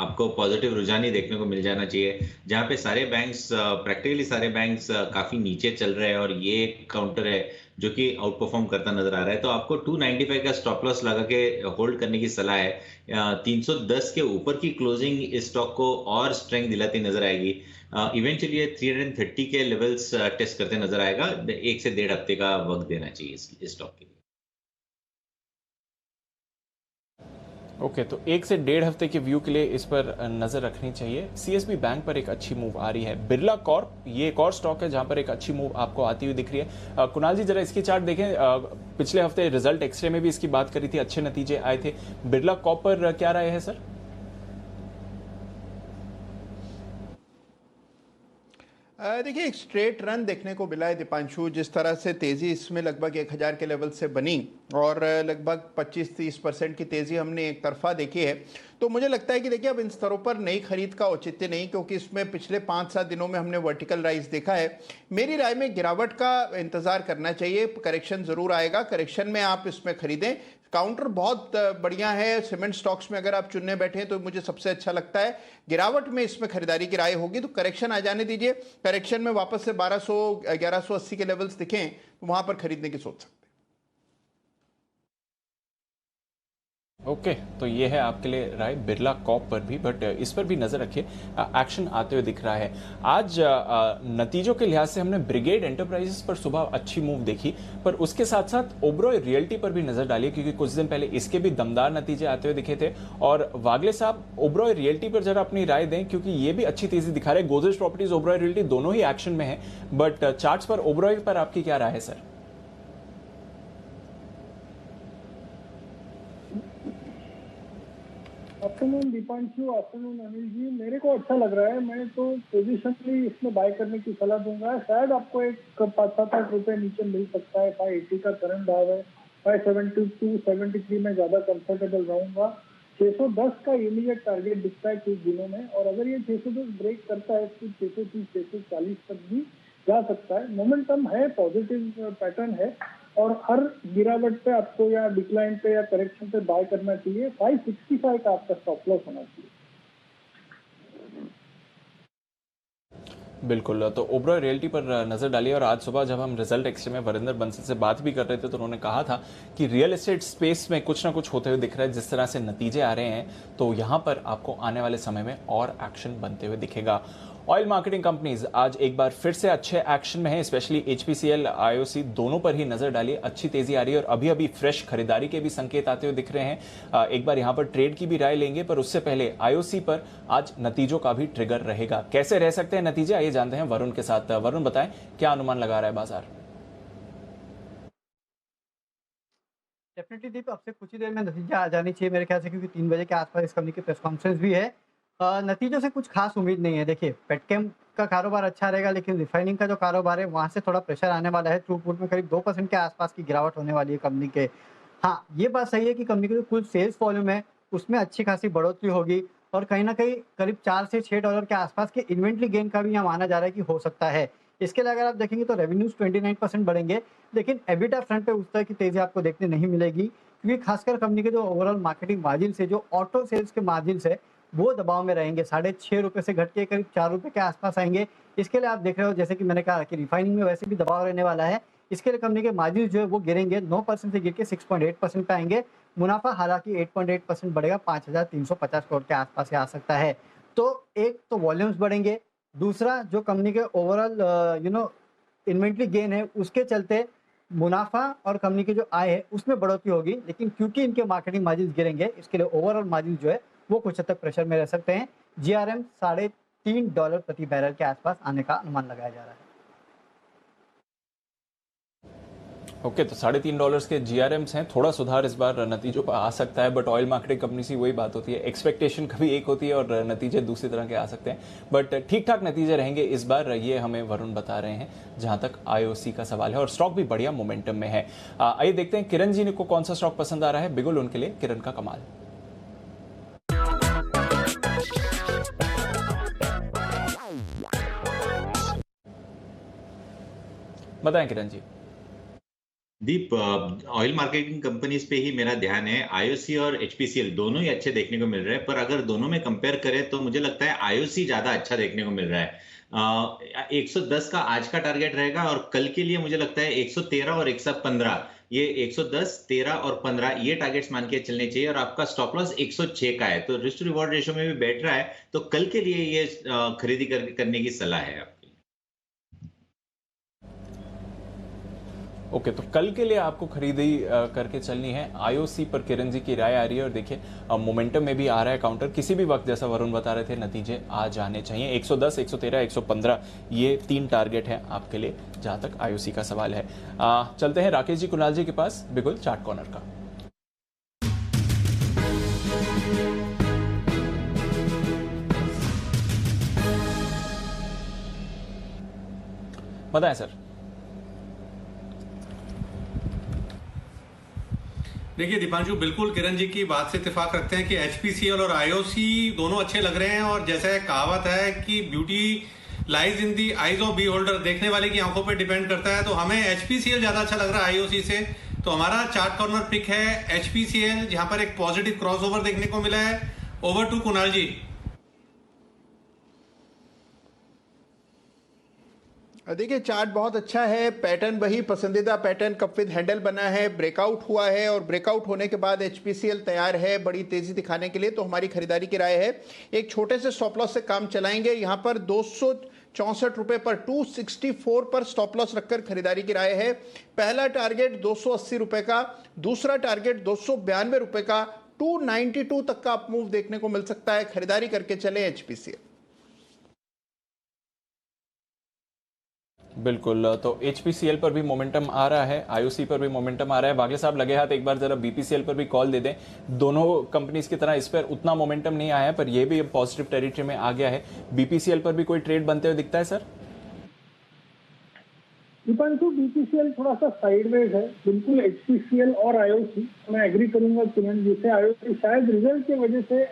आपको पॉजिटिव रुझान ही देखने को मिल जाना चाहिए, जहाँ पे सारे बैंक्स प्रैक्टिकली सारे बैंक्स काफी नीचे चल रहे हैं और ये एक काउंटर है जो कि आउट परफॉर्म करता नजर आ रहा है। तो आपको 295 का स्टॉप लॉस लगा के होल्ड करने की सलाह है। 310 के ऊपर की क्लोजिंग इस स्टॉक को और स्ट्रेंथ दिलाती नजर आएगी। इवेंचुअली ये 330 के लेवल्स टेस्ट करते नजर आएगा। 1 से 1.5 हफ्ते का वक्त देना चाहिए इस स्टॉक के लिए। ओके, तो 1 से 1.5 हफ्ते के व्यू के लिए इस पर नजर रखनी चाहिए। सीएसबी बैंक पर एक अच्छी मूव आ रही है। बिरला कॉर्प, ये एक और स्टॉक है जहां पर एक अच्छी मूव आपको आती हुई दिख रही है। कुणाल जी, जरा इसकी चार्ट देखें। पिछले हफ्ते रिजल्ट एक्सरे में भी इसकी बात करी थी, अच्छे नतीजे आए थे। बिरला कॉर्प पर क्या राय है सर? देखिए, एक स्ट्रेट रन देखने को मिला है दीपांशु। जिस तरह से तेजी इसमें लगभग 1000 के लेवल से बनी और लगभग 25-30% की तेजी हमने एक तरफा देखी है, तो मुझे लगता है कि देखिए अब इन स्तरों पर नई खरीद का औचित्य नहीं, क्योंकि इसमें पिछले 5-7 दिनों में हमने वर्टिकल राइज देखा है। मेरी राय में गिरावट का इंतजार करना चाहिए, करेक्शन जरूर आएगा, करेक्शन में आप इसमें खरीदें। काउंटर बहुत बढ़िया है। सीमेंट स्टॉक्स में अगर आप चुनने बैठे हैं तो मुझे सबसे अच्छा लगता है। गिरावट में इसमें खरीदारी की राय होगी, तो करेक्शन आ जाने दीजिए। करेक्शन में वापस से 1200 1180 के लेवल्स दिखें तो वहां पर खरीदने की सोच सकते हैं। ओके, तो ये है आपके लिए राय बिरला कॉर्प पर भी, बट इस पर भी नजर रखिए, एक्शन आते हुए दिख रहा है। आज नतीजों के लिहाज से हमने ब्रिगेड एंटरप्राइजेस पर सुबह अच्छी मूव देखी, पर उसके साथ साथ ओबरॉय रियल्टी पर भी नजर डालिए, क्योंकि कुछ दिन पहले इसके भी दमदार नतीजे आते हुए दिखे थे। और वागले साहब, ओबरॉय रियल्टी पर जरा अपनी राय दें, क्योंकि ये भी अच्छी तेजी दिखा रहे हैं। गोदरेज प्रॉपर्टीज, ओबरॉय रियल्टी दोनों ही एक्शन में है, बट चार्ट्स पर ओबरॉय पर आपकी क्या राय है sir? Afternoon Deepanshu, afternoon Anil ji. मेरे को अच्छा लग रहा है, मैं तो पोजिशनली इसमें बाय करने की सलाह दूंगा। शायद आपको एक 5-7 रुपए नीचे मिल सकता है। 580 का करंट भाव है, 572 73 में ज्यादा कंफर्टेबल रहूंगा। 610 का इमीडिएट टारगेट दिखता है कुछ दिनों में, और अगर ये 610 ब्रेक करता है तो 630 640 तक भी जा सकता है। मोमेंटम है, पॉजिटिव पैटर्न है, और हर गिरावट पे आपको या डिक्लाइन पे या करेक्शन पे बाय करना चाहिए। 565 का आपका स्टॉप लॉस होना चाहिए। बिल्कुल, तो ओबरॉय रियल्टी पर नजर डालिए। और आज सुबह जब हम रिजल्ट एक्सचे में वरिंदर बंसल से बात भी कर रहे थे तो उन्होंने कहा था कि रियल एस्टेट स्पेस में कुछ ना कुछ होते हुए दिख रहा है। जिस तरह से नतीजे आ रहे हैं तो यहां पर आपको आने वाले समय में और एक्शन बनते हुए दिखेगा। ऑयल मार्केटिंग कंपनीज आज एक बार फिर से अच्छे एक्शन में है, स्पेशली एचपीसीएल, आईओसी दोनों पर ही नजर डालिए, अच्छी तेजी आ रही है और अभी अभी फ्रेश खरीदारी के भी संकेत आते हुए दिख रहे हैं। एक बार यहां पर ट्रेड की भी राय लेंगे, पर उससे पहले आईओसी पर आज नतीजों का भी ट्रिगर रहेगा। कैसे रह सकते हैं नतीजे, आइए जानते हैं वरुण के साथ। वरुण, बताएं क्या अनुमान लगा रहा है बाजार? डेफिनेटली दीप, अब से कुछ ही देर में नतीजा आ जानी चाहिए मेरे ख्याल से, क्योंकि 3 बजे के आसपास इस कंपनी की प्रेस कॉन्फ्रेंस भी है। नतीजों से कुछ खास उम्मीद नहीं है। देखिए, पेटकेम का कारोबार अच्छा रहेगा, लेकिन रिफाइनिंग का जो कारोबार है, वहाँ से थोड़ा प्रेशर आने वाला है। थ्रूपुट में करीब 2% के आसपास की गिरावट होने वाली है कंपनी के। हाँ, ये बात सही है कि कंपनी की जो कुल सेल्स वॉल्यूम है, उसमें अच्छी खासी बढ़ोतरी होगी और कहीं न कहीं करीब $4 से $6 के आसपास के इन्वेंट्री गेन का भी यहाँ माना जा रहा है कि हो सकता है। इसके लिए अगर आप देखेंगे तो रेवेन्यूज़ 29% बढ़ेंगे, लेकिन एबिटा फ्रंट पे उस तरह की तेज़ी आपको देखने नहीं मिलेगी, क्योंकि खासकर कंपनी के जो ओवरऑल मार्केटिंग मार्जिन्स है, जो ऑटो सेल्स के मार्जिन्स है, वो दबाव में रहेंगे। ₹6.5 से घट के करीब ₹4 के आसपास आएँगे। इसके लिए आप देख रहे हो, जैसे कि मैंने कहा कि रिफाइनिंग में वैसे भी दबाव रहने वाला है। इसके लिए कंपनी के मार्जिन जो है वो गिरेंगे, 9% से गिर के 6.8% पे आएँगे। मुनाफा हालाँकि 8.8% बढ़ेगा, 5,350 करोड़ के आसपास ही आ सकता है। तो एक तो वॉल्यूम्स बढ़ेंगे, दूसरा जो कंपनी के ओवरऑल इन्वेंट्री गेन है, उसके चलते मुनाफा और कंपनी की जो आय है उसमें बढ़ोतरी होगी। लेकिन क्योंकि इनके मार्केटिंग मार्जिन्स गिरेंगे, इसके लिए ओवरऑल मार्जिन जो है वो कुछ हद तक प्रेशर में रह सकते हैं। जीआरएम $3.5 प्रति बैरल के आसपास आने का अनुमान लगाया जा रहा है। ओके, तो $3.5 के जीआरएम्स हैं। थोड़ा सुधार इस बार नतीजों पर आ सकता है, बट ऑयल मार्केटिंग कंपनी से वही बात होती है, एक्सपेक्टेशन कभी एक होती है और नतीजे दूसरी तरह के आ सकते हैं। बट ठीक ठाक नतीजे रहेंगे इस बार, ये हमें वरुण बता रहे हैं जहां तक आईओसी का सवाल है, और स्टॉक भी बढ़िया मोमेंटम में है। आइए देखते हैं किरण जी को कौन सा स्टॉक पसंद आ रहा है। बिगुल उनके लिए किरण का कमाल। बताएं किरण जी। दीप, ऑयल मार्केटिंग कंपनीज पे ही मेरा ध्यान है। आईओसी और एचपीसीएल दोनों ही अच्छे देखने को मिल रहे हैं, पर अगर दोनों में कंपेयर करें तो मुझे लगता है आईओसी ज्यादा अच्छा देखने को मिल रहा है। 110 का आज का टारगेट रहेगा और कल के लिए मुझे लगता है 113 और 115, ये 110, 13 और 15 ये टारगेट्स मान के चलने चाहिए, और आपका स्टॉप लॉस 106 का है, तो रिस्क टू रिवॉर्ड रेशियो में भी बैठ रहा है, तो कल के लिए ये खरीदी करने की सलाह है आपकी। ओके, तो कल के लिए आपको खरीदी करके चलनी है। आईओसी पर किरण जी की राय आ रही है, और देखिए मोमेंटम में भी आ रहा है काउंटर, किसी भी वक्त जैसा वरुण बता रहे थे नतीजे आ जाने चाहिए। 110, 113, 115 ये 3 टारगेट हैं आपके लिए जहां तक आईओसी का सवाल है। चलते हैं राकेश जी कुणाल जी के पास, बिगुल चार्ट कॉर्नर का। बताएं सर। देखिए दीपांशु, बिल्कुल किरण जी की बात से इत्तेफाक रखते हैं कि एचपीसीएल और आईओसी दोनों अच्छे लग रहे हैं, और जैसे कहावत है कि beauty lies in the eyes of beholder, देखने वाले की आंखों पे डिपेंड करता है, तो हमें एचपीसीएल ज्यादा अच्छा लग रहा है आईओसी से। तो हमारा चार्ट कॉर्नर पिक है एचपीसीएल, जहां पर एक पॉजिटिव क्रॉसओवर देखने को मिला है। ओवर टू कुणाल जी। देखिए, चार्ट बहुत अच्छा है, पैटर्न वही पसंदीदा पैटर्न कप विद हैंडल बना है, ब्रेकआउट हुआ है, और ब्रेकआउट होने के बाद एचपीसीएल तैयार है बड़ी तेजी दिखाने के लिए। तो हमारी खरीदारी की राय है, एक छोटे से स्टॉप लॉस से काम चलाएंगे। यहाँ पर 264 रुपए पर 264 पर स्टॉप लॉस रखकर खरीदारी की राय है। पहला टारगेट 280 रुपए का, दूसरा टारगेट 292 रुपए का, 292 तक का अप मूव देखने को मिल सकता है। खरीदारी करके चले एचपीसीएल। बिल्कुल, तो एचपीसीएल पर भी मोमेंटम आ रहा है, आईओसी पर भी मोमेंटम आ रहा है। बागे साहब लगे हाथ, एक बार जरा बीपीसीएल पर भी कॉल दे दें। दोनों कंपनीज की तरह इस पर उतना मोमेंटम नहीं आया है, पर यह भी पॉजिटिव टेरिटरी में आ गया है। बीपीसीएल पर भी कोई ट्रेड बनते हुए दिखता है सर? दीपांशु, बीपीसीएल थोड़ा सा साइडवेज है, बिल्कुल एचपीसीएल और आईओसी मैं एग्री करूंगा किरण जी से। आईओसी शायद रिजल्ट की वजह से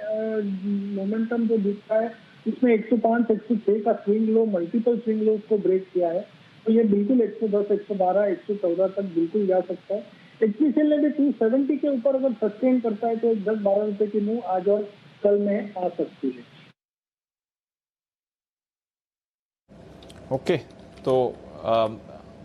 मोमेंटम जो दिख रहा है, इसमें 105, 106 का swing low, multiple swing low को ब्रेक किया है, तो ये बिल्कुल 110, 112, 114 तक बिल्कुल जा सकता है। एचपीसीएल ने भी 270 के ऊपर अगर सस्टेन करता है तो 10-12 रुपए की मूव आज और कल में आ सकती है। ओके, तो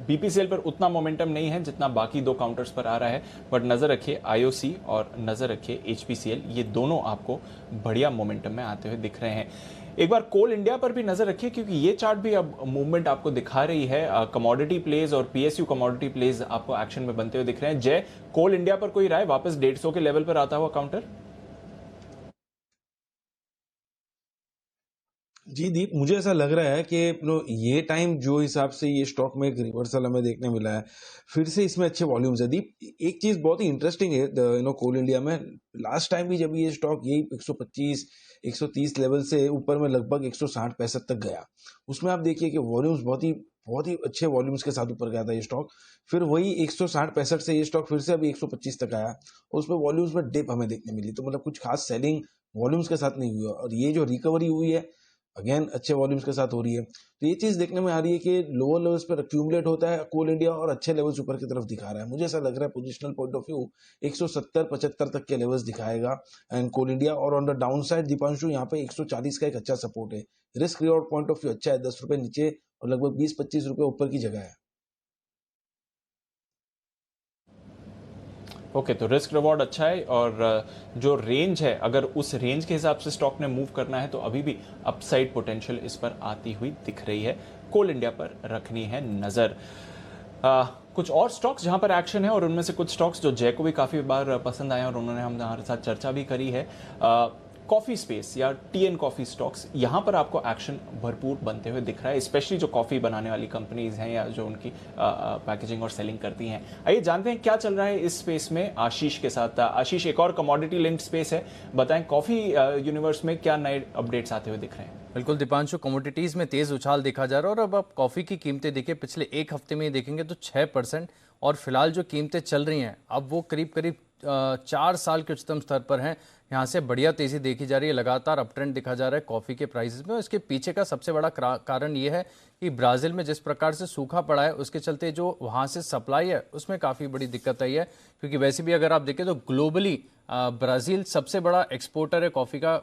बीपीसीएल पर उतना मोमेंटम नहीं है जितना बाकी दो काउंटर्स पर आ रहा है, बट नजर रखिए आईओसी और नजर रखिए एचपीसीएल, ये दोनों आपको बढ़िया मोमेंटम में आते हुए दिख रहे हैं। एक बार कोल इंडिया पर भी नजर रखिए, क्योंकि ये चार्ट भी अब मूवमेंट आपको दिखा रही है। कमोडिटी प्लेज और पीएसयू कमोडिटी प्लेज आपको एक्शन में बनते हुए दिख रहे हैं। जय, कोल इंडिया पर कोई राय? वापस 150 के लेवल पर आता हुआ काउंटर? जी दीप, मुझे ऐसा लग रहा है कि ये टाइम जो हिसाब से ये स्टॉक में एक रिवर्सल हमें देखने मिला है, फिर से इसमें अच्छे वॉल्यूम्स है। दीप, एक चीज बहुत ही इंटरेस्टिंग है कोल इंडिया में, लास्ट टाइम भी जब ये स्टॉक यही 125 130 लेवल से ऊपर में लगभग 160-65 तक गया। उसमें आप देखिए कि वॉल्यूम्स बहुत ही अच्छे वॉल्यूम्स के साथ ऊपर गया था ये स्टॉक। फिर वही 160-65 से ये स्टॉक फिर से अभी 125 तक आया और उसमें वॉल्यूम्स में डिप हमें देखने मिली। तो मतलब कुछ खास सेलिंग वॉल्यूम्स के साथ नहीं हुई और ये जो रिकवरी हुई है अगेन अच्छे वॉल्यूम्स के साथ हो रही है। तो ये चीज देखने में आ रही है कि लोअर लेवल्स पर एक्यूमुलेट होता है कोल इंडिया और अच्छे लेवल्स ऊपर की तरफ दिखा रहा है। मुझे ऐसा लग रहा है पोजिशनल पॉइंट ऑफ व्यू 170-75 तक के लेवल्स दिखाएगा एंड कोल इंडिया। और on the down side Deepanshu यहाँ पे 140 का एक अच्छा सपोर्ट है। Risk reward point of view अच्छा है, 10 रुपए नीचे और लगभग 20-25 रुपए ऊपर की जगह है। ओके, तो रिस्क रिवॉर्ड अच्छा है और जो रेंज है अगर उस रेंज के हिसाब से स्टॉक ने मूव करना है तो अभी भी अपसाइड पोटेंशियल इस पर आती हुई दिख रही है। कोल इंडिया पर रखनी है नजर। कुछ और स्टॉक्स जहां पर एक्शन है और उनमें से कुछ स्टॉक्स जो जय को भी काफी बार पसंद आए और उन्होंने हमारे साथ चर्चा भी करी है। कॉफी स्पेस या टी एंड कॉफी स्टॉक्स, यहां पर आपको एक्शन भरपूर बनते हुए दिख रहा है, स्पेशली जो कॉफी बनाने वाली कंपनीज हैं या जो उनकी पैकेजिंग और सेलिंग करती हैं। आइए जानते हैं क्या चल रहा है इस स्पेस में आशीष के साथ। आशीष, एक और कमोडिटी लिंक्ड स्पेस है, बताएं कॉफी यूनिवर्स में क्या नए अपडेट्स आते हुए दिख रहे हैं। बिल्कुल दीपांशु, कमोडिटीज में तेज उछाल देखा जा रहा है और अब आप कॉफी की कीमतें देखिए, पिछले एक हफ्ते में देखेंगे तो 6% और फिलहाल जो कीमतें चल रही हैं अब वो करीब करीब 4 साल के उच्चतम स्तर पर हैं। यहाँ से बढ़िया तेजी देखी जा रही है, लगातार अप ट्रेंड दिखा जा रहा है कॉफ़ी के प्राइसेस में। और इसके पीछे का सबसे बड़ा कारण ये है कि ब्राज़ील में जिस प्रकार से सूखा पड़ा है उसके चलते जो वहाँ से सप्लाई है उसमें काफ़ी बड़ी दिक्कत आई है। क्योंकि वैसे भी अगर आप देखें तो ग्लोबली ब्राज़ील सबसे बड़ा एक्सपोर्टर है कॉफ़ी का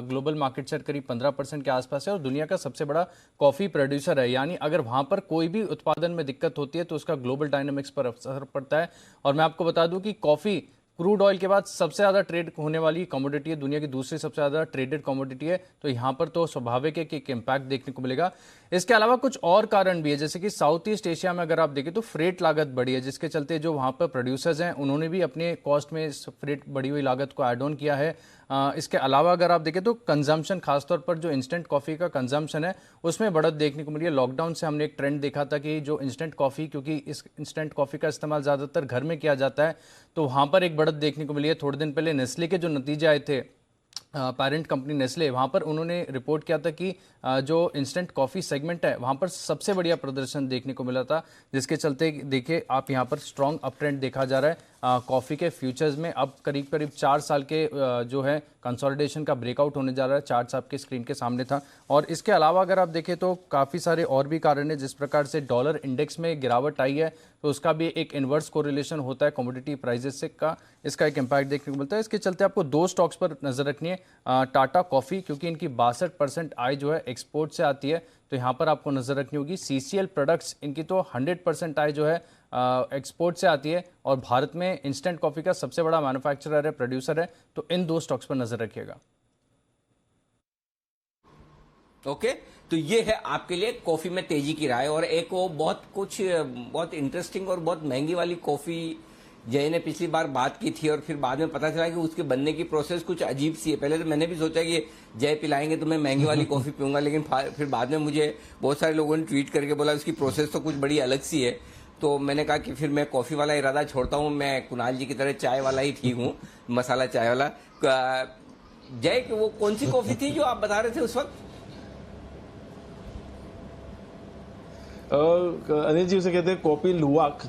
ग्लोबल मार्केट शेयर करीब 15% के आसपास है और दुनिया का सबसे बड़ा कॉफ़ी प्रोड्यूसर है। यानी अगर वहाँ पर कोई भी उत्पादन में दिक्कत होती है तो उसका ग्लोबल डायनामिक्स पर असर पड़ता है। और मैं आपको बता दूं कि कॉफ़ी क्रूड ऑयल के बाद सबसे ज़्यादा ट्रेड होने वाली कमोडिटी है, दुनिया की दूसरी सबसे ज़्यादा ट्रेडेड कमोडिटी है। तो यहाँ पर तो स्वाभाविक है कि एक इम्पैक्ट देखने को मिलेगा। इसके अलावा कुछ और कारण भी है, जैसे कि साउथ ईस्ट एशिया में अगर आप देखें तो फ्रेट लागत बढ़ी है, जिसके चलते जो वहाँ पर प्रोड्यूसर्स हैं उन्होंने भी अपने कॉस्ट में इस फ्रेट बढ़ी हुई लागत को ऐड ऑन किया है। इसके अलावा अगर आप देखें तो कंजम्पशन, खासतौर पर जो इंस्टेंट कॉफ़ी का कंजम्पशन है उसमें बढ़त देखने को मिली है। लॉकडाउन से हमने एक ट्रेंड देखा था कि जो इंस्टेंट कॉफ़ी, क्योंकि इस इंस्टेंट कॉफ़ी का इस्तेमाल ज़्यादातर घर में किया जाता है, तो वहाँ पर एक बढ़त देखने को मिली है। थोड़े दिन पहले नेस्ले के जो नतीजे आए थे, पेरेंट कंपनी नेस्ले, वहाँ पर उन्होंने रिपोर्ट किया था कि जो इंस्टेंट कॉफ़ी सेगमेंट है वहाँ पर सबसे बढ़िया प्रदर्शन देखने को मिला था, जिसके चलते देखिए आप यहाँ पर स्ट्रॉन्ग अप ट्रेंड देखा जा रहा है कॉफ़ी के फ्यूचर्स में। अब करीब करीब 4 साल के जो है कंसोलिडेशन का ब्रेकआउट होने जा रहा है, चार्ट्स आपके स्क्रीन के सामने था। और इसके अलावा अगर आप देखें तो काफ़ी सारे और भी कारण हैं, जिस प्रकार से डॉलर इंडेक्स में गिरावट आई है तो उसका भी एक इन्वर्स कोरिलेशन होता है कमोडिटी प्राइजेस से का, इसका एक इम्पैक्ट देखने को मिलता है। इसके चलते आपको 2 स्टॉक्स पर नजर रखनी है। टाटा कॉफ़ी, क्योंकि इनकी 62% आय जो है एक्सपोर्ट से आती है, तो यहाँ पर आपको नजर रखनी होगी। CCL प्रोडक्ट्स, इनकी तो 100% आय जो है एक्सपोर्ट से आती है और भारत में इंस्टेंट कॉफ़ी का सबसे बड़ा मैन्युफैक्चरर है, प्रोड्यूसर है, तो इन 2 स्टॉक्स पर नजर रखिएगा। ओके, तो ये है आपके लिए कॉफी में तेजी की राय। और एक वो बहुत इंटरेस्टिंग और बहुत महंगी वाली कॉफी जय ने पिछली बार बात की थी और फिर बाद में पता चला कि उसके बनने की प्रोसेस कुछ अजीब सी है। पहले तो मैंने भी सोचा कि जय पिलाएंगे तो मैं महंगी वाली कॉफी पीऊंगा, लेकिन फिर बाद में मुझे बहुत सारे लोगों ने ट्वीट करके बोला उसकी प्रोसेस तो कुछ बड़ी अलग सी है। तो मैंने कहा कि फिर मैं कॉफी वाला इरादा छोड़ता हूँ, मैं कुणाल जी की तरह चाय वाला ही ठीक हूँ, मसाला चाय वाला। जय, वो कौन सी कॉफी थी जो आप बता रहे थे उस वक्त? अनिल जी उसे कहते हैं कॉफी लुवाक,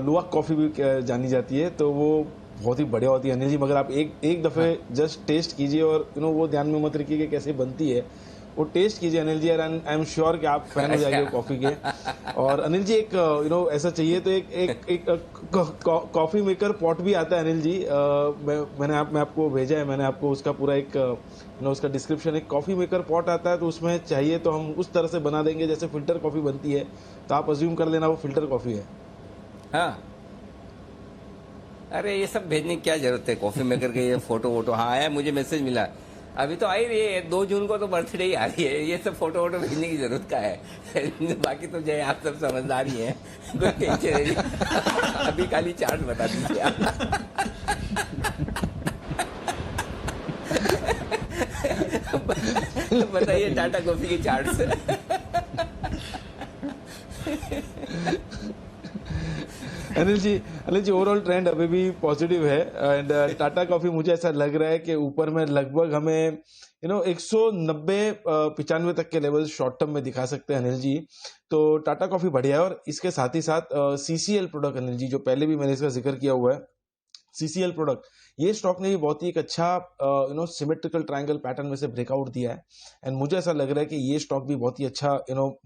लुवाक कॉफी भी जानी जाती है। तो वो बहुत ही बढ़िया होती है अनिल जी, मगर आप एक दफे जस्ट टेस्ट कीजिए और वो ध्यान में मत रखिए कि कैसे बनती है, वो टेस्ट कीजिए अनिल जी, और आई एम श्योर कि आप फैन हो जाएंगे कॉफी के। और अनिल जी एक ऐसा चाहिए तो एक कॉफी मेकर पॉट भी आता है अनिल जी, मैं आपको भेजा है, मैंने आपको उसका पूरा एक उसका डिस्क्रिप्शन, एक कॉफी मेकर पॉट आता है, तो उसमें चाहिए तो हम उस तरह से बना देंगे जैसे फिल्टर कॉफी बनती है, तो आप अज्यूम कर लेना वो फिल्टर कॉफी है। हाँ, अरे ये सब भेजने की क्या जरूरत है कॉफी मेकर के, ये फोटो वोटो। हाँ आया, मुझे मैसेज मिला, अभी तो आई रही है, 2 जून को तो बर्थडे ही आ रही है, ये सब फोटो वोटो भेजने की जरूरत का है। बाकी तो जय आप सब समझदार ही हैं, कोई टेंशन नहीं। अभी खाली चार्ट बता दीजिए आप। बताइए टाटा कॉफी के charts. Anil ji overall trend अभी भी पॉजिटिव है एंड टाटा कॉफी मुझे ऐसा लग रहा है कि ऊपर में लगभग हमें 190-95 तक के लेवल शॉर्ट टर्म में दिखा सकते हैं अनिल जी। तो टाटा कॉफी बढ़िया है, और इसके साथ ही साथ सीसीएल प्रोडक्ट अनिल जी, जो पहले भी मैंने इसका जिक्र किया हुआ है, सीसीएल प्रोडक्ट, ये स्टॉक ने भी बहुत ही एक अच्छा सिमेट्रिकल ट्रायंगल पैटर्न में से ब्रेकआउट दिया है, एंड मुझे ऐसा लग रहा है कि ये स्टॉक भी बहुत ही अच्छा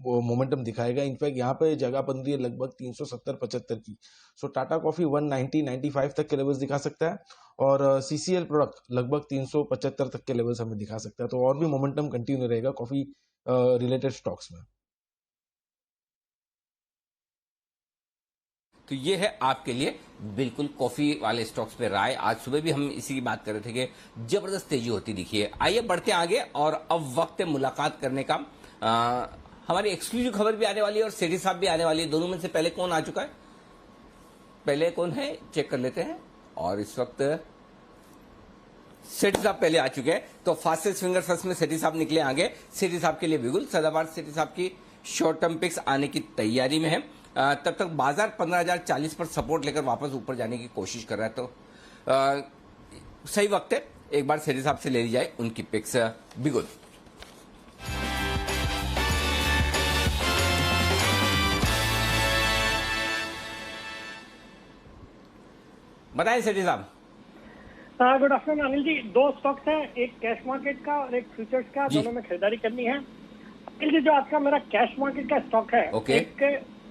मोमेंटम दिखाएगा। इनफैक्ट यहाँ पे जगह बन रही है लगभग 370-75 की। सो टाटा कॉफी 190-95 तक के लेवल्स दिखा सकता है, और सीसीएल प्रोडक्ट लगभग 375 तक के लेवल्स हमें दिखा सकता है। तो और भी मोमेंटम कंटिन्यू रहेगा कॉफी रिलेटेड स्टॉक्स में। तो ये है आपके लिए बिल्कुल कॉफी वाले स्टॉक्स पे राय। आज सुबह भी हम इसी की बात कर रहे थे कि जबरदस्त तेजी होती दिखी है। आइए बढ़ते आगे, और अब वक्त है मुलाकात करने का। हमारी एक्सक्लूसिव खबर भी आने वाली है और सेठी साहब भी आने वाली है। दोनों में से पहले कौन आ चुका है, पहले कौन है चेक कर लेते हैं। और इस वक्त सेठी साहब पहले आ चुके हैं, तो फास्टेस्ट फिंगर फर्स्ट में सेठी साहब निकले आगे। सेठी साहब के लिए बिल्कुल सदाबहार सेठी साहब की शॉर्ट टर्म पिक्स आने की तैयारी में है। तब तक बाजार 15,040 पर सपोर्ट लेकर वापस ऊपर जाने की कोशिश कर रहा है, तो सही वक्त है एक बार सेठी साहब से ले ली जाए उनकी पिक्स। बिगुल बताएं सेठी साहब। गुड आफ्टरनून अनिल जी। दो स्टॉक्स हैं, एक कैश मार्केट का और एक फ्यूचर्स का, दोनों में खरीदारी करनी है। अनिल जी, जो आज का मेरा कैश मार्केट का स्टॉक है, एक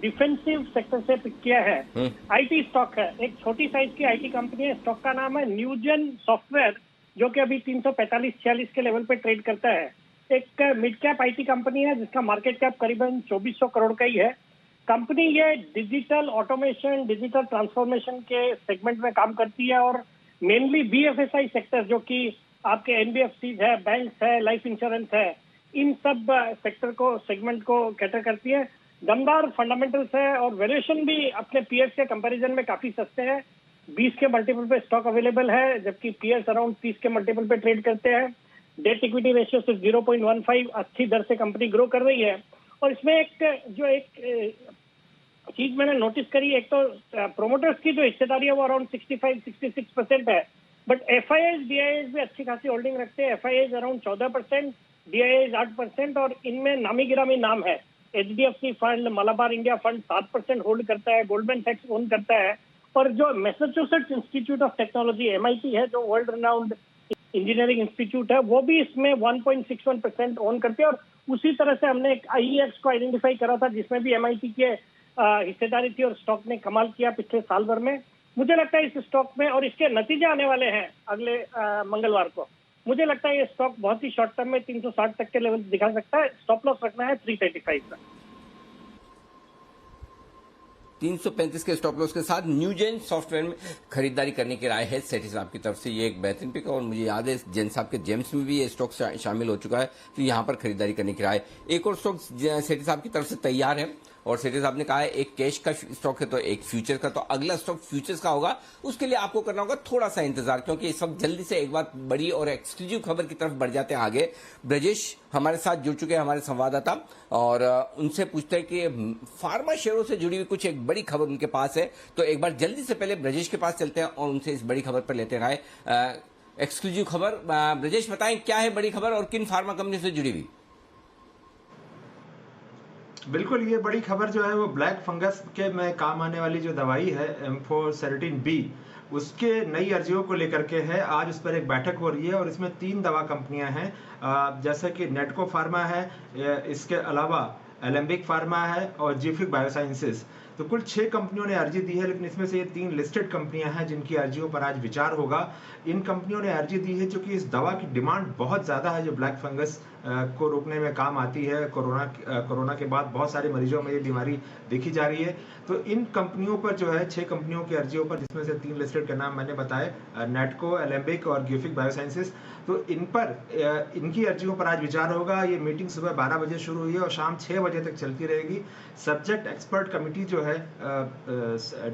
डिफेंसिव सेक्टर से पिक किया है। आईटी स्टॉक है, एक छोटी साइज की आईटी कंपनी है। स्टॉक का नाम है न्यूजेन सॉफ्टवेयर, जो कि अभी 345-46 के लेवल पे ट्रेड करता है। एक मिड कैप आईटी कंपनी है जिसका मार्केट कैप करीबन 2400 करोड़ का ही है। कंपनी ये डिजिटल ऑटोमेशन, डिजिटल ट्रांसफॉर्मेशन के सेगमेंट में काम करती है, और मेनली बीएफएसआई सेक्टर, जो कि आपके एनबीएफसी है, बैंक्स है, लाइफ इंश्योरेंस है, इन सब सेक्टर को, सेगमेंट को कैटर करती है। दमदार फंडामेंटल्स है, और वैल्यूएशन भी अपने पीएस के कंपैरिजन में काफी सस्ते हैं। 20 के मल्टीपल पे स्टॉक अवेलेबल है, जबकि पीएस अराउंड 30 के मल्टीपल पे ट्रेड करते हैं। डेट इक्विटी रेशियो सिर्फ 0.15, अच्छी दर से कंपनी ग्रो कर रही है। और इसमें एक चीज मैंने नोटिस करी, एक तो प्रोमोटर्स की जो हिस्सेदारी है वो अराउंड 65-66% है, बट एफआईआईज डीआईआईज भी अच्छी खासी होल्डिंग रखते हैं। एफआईआईज अराउंड 14%, डीआईआईज 8%, और इनमें नामी गिरामी नाम है। HDFC fund, Malabar India fund 7% hold करता है, गोल्डमैन सैक्स ओन करता है, और जो Massachusetts institute of technology MIT है, जो वर्ल्ड रिनाउंड इंजीनियरिंग इंस्टीट्यूट है, वो भी इसमें 1.61% ओन करते हैं। और उसी तरह से हमने एक आईईएक्स को आइडेंटिफाई करा था जिसमें भी एमआईटी के हिस्सेदारी थी, और स्टॉक ने कमाल किया पिछले साल भर में। मुझे लगता है इस स्टॉक में, और इसके नतीजे आने वाले हैं अगले मंगलवार को, मुझे लगता है ये स्टॉक बहुत ही शॉर्ट टर्म में 360 तक के लेवल दिखा सकता है। स्टॉप लॉस रखना है 335 का। 335 के स्टॉप लॉस के साथ न्यूजेन सॉफ्टवेयर में खरीदारी करने की राय है सेठी साहब की तरफ से। ये एक बेहतरीन पिक है, और मुझे याद है जैन साहब के जेम्स में भी ये स्टॉक शामिल हो चुका है, तो यहां पर खरीदारी करने की राय। एक और स्टॉक सेठी साहब की तरफ से तैयार है, और सेठी साहब ने कहा है एक कैश का स्टॉक है तो एक फ्यूचर का, तो अगला स्टॉक फ्यूचर्स का होगा। उसके लिए आपको करना होगा थोड़ा सा इंतजार, क्योंकि इस वक्त जल्दी से एक बार बड़ी और एक्सक्लूसिव खबर की तरफ बढ़ जाते हैं आगे। ब्रजेश हमारे साथ जुड़ चुके हैं, हमारे संवाददाता, और उनसे पूछते हैं कि फार्मा शेयरों से जुड़ी हुई कुछ एक बड़ी खबर उनके पास है। तो एक बार जल्दी से पहले ब्रजेश के पास चलते हैं और उनसे इस बड़ी खबर पर लेते हैं एक्सक्लूसिव खबर। ब्रजेश बताएं क्या है बड़ी खबर और किन फार्मा कंपनी से जुड़ी हुई? बिल्कुल, ये बड़ी खबर जो है वो ब्लैक फंगस के में काम आने वाली जो दवाई है एम्फोसेरेटिन बी, उसके नई अर्जियों को लेकर के है। आज उस पर एक बैठक हो रही है, और इसमें 3 दवा कंपनियां हैं, जैसे कि नेटको फार्मा है, इसके अलावा एलेम्बिक फार्मा है, और जीफिक बायोसाइंसेस। तो कुल 6 कंपनियों ने अर्जी दी है, लेकिन इसमें से ये 3 लिस्टेड कंपनियां हैं जिनकी अर्जियों पर आज विचार होगा। इन कंपनियों ने अर्जी दी है क्योंकि इस दवा की डिमांड बहुत ज़्यादा है, जो ब्लैक फंगस को रोकने में काम आती है। कोरोना के बाद बहुत सारे मरीजों में ये बीमारी देखी जा रही है। तो इन कंपनियों पर जो है 6 कंपनियों की अर्जियों पर, जिसमें से 3 लिस्टेड का नाम मैंने बताए, नेटको, एलेम्बिक और गिफिक बायोसाइंसेस, तो इन पर इनकी अर्जियों पर आज विचार होगा। ये मीटिंग सुबह 12 बजे शुरू हुई है और शाम 6 बजे तक चलती रहेगी। सब्जेक्ट एक्सपर्ट कमेटी जो है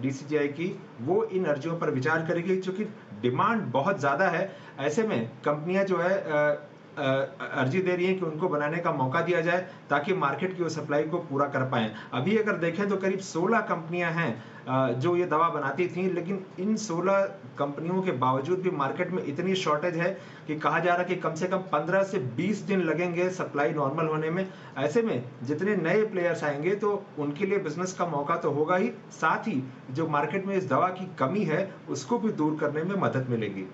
डीसीजीआई की, वो इन अर्जियों पर विचार करेगी, क्योंकि डिमांड बहुत ज़्यादा है। ऐसे में कंपनियां जो है अर्जी दे रही हैं कि उनको बनाने का मौका दिया जाए ताकि मार्केट की वो सप्लाई को पूरा कर पाएं। अभी अगर देखें तो करीब 16 कंपनियां हैं जो ये दवा बनाती थी, लेकिन इन 16 कंपनियों के बावजूद भी मार्केट में इतनी शॉर्टेज है कि कहा जा रहा है कि कम से कम 15 से 20 दिन लगेंगे सप्लाई नॉर्मल होने में। ऐसे में जितने नए प्लेयर्स आएंगे तो उनके लिए बिजनेस का मौका तो होगा ही, साथ ही जो मार्केट में इस दवा की कमी है उसको भी दूर करने में मदद मिलेगी।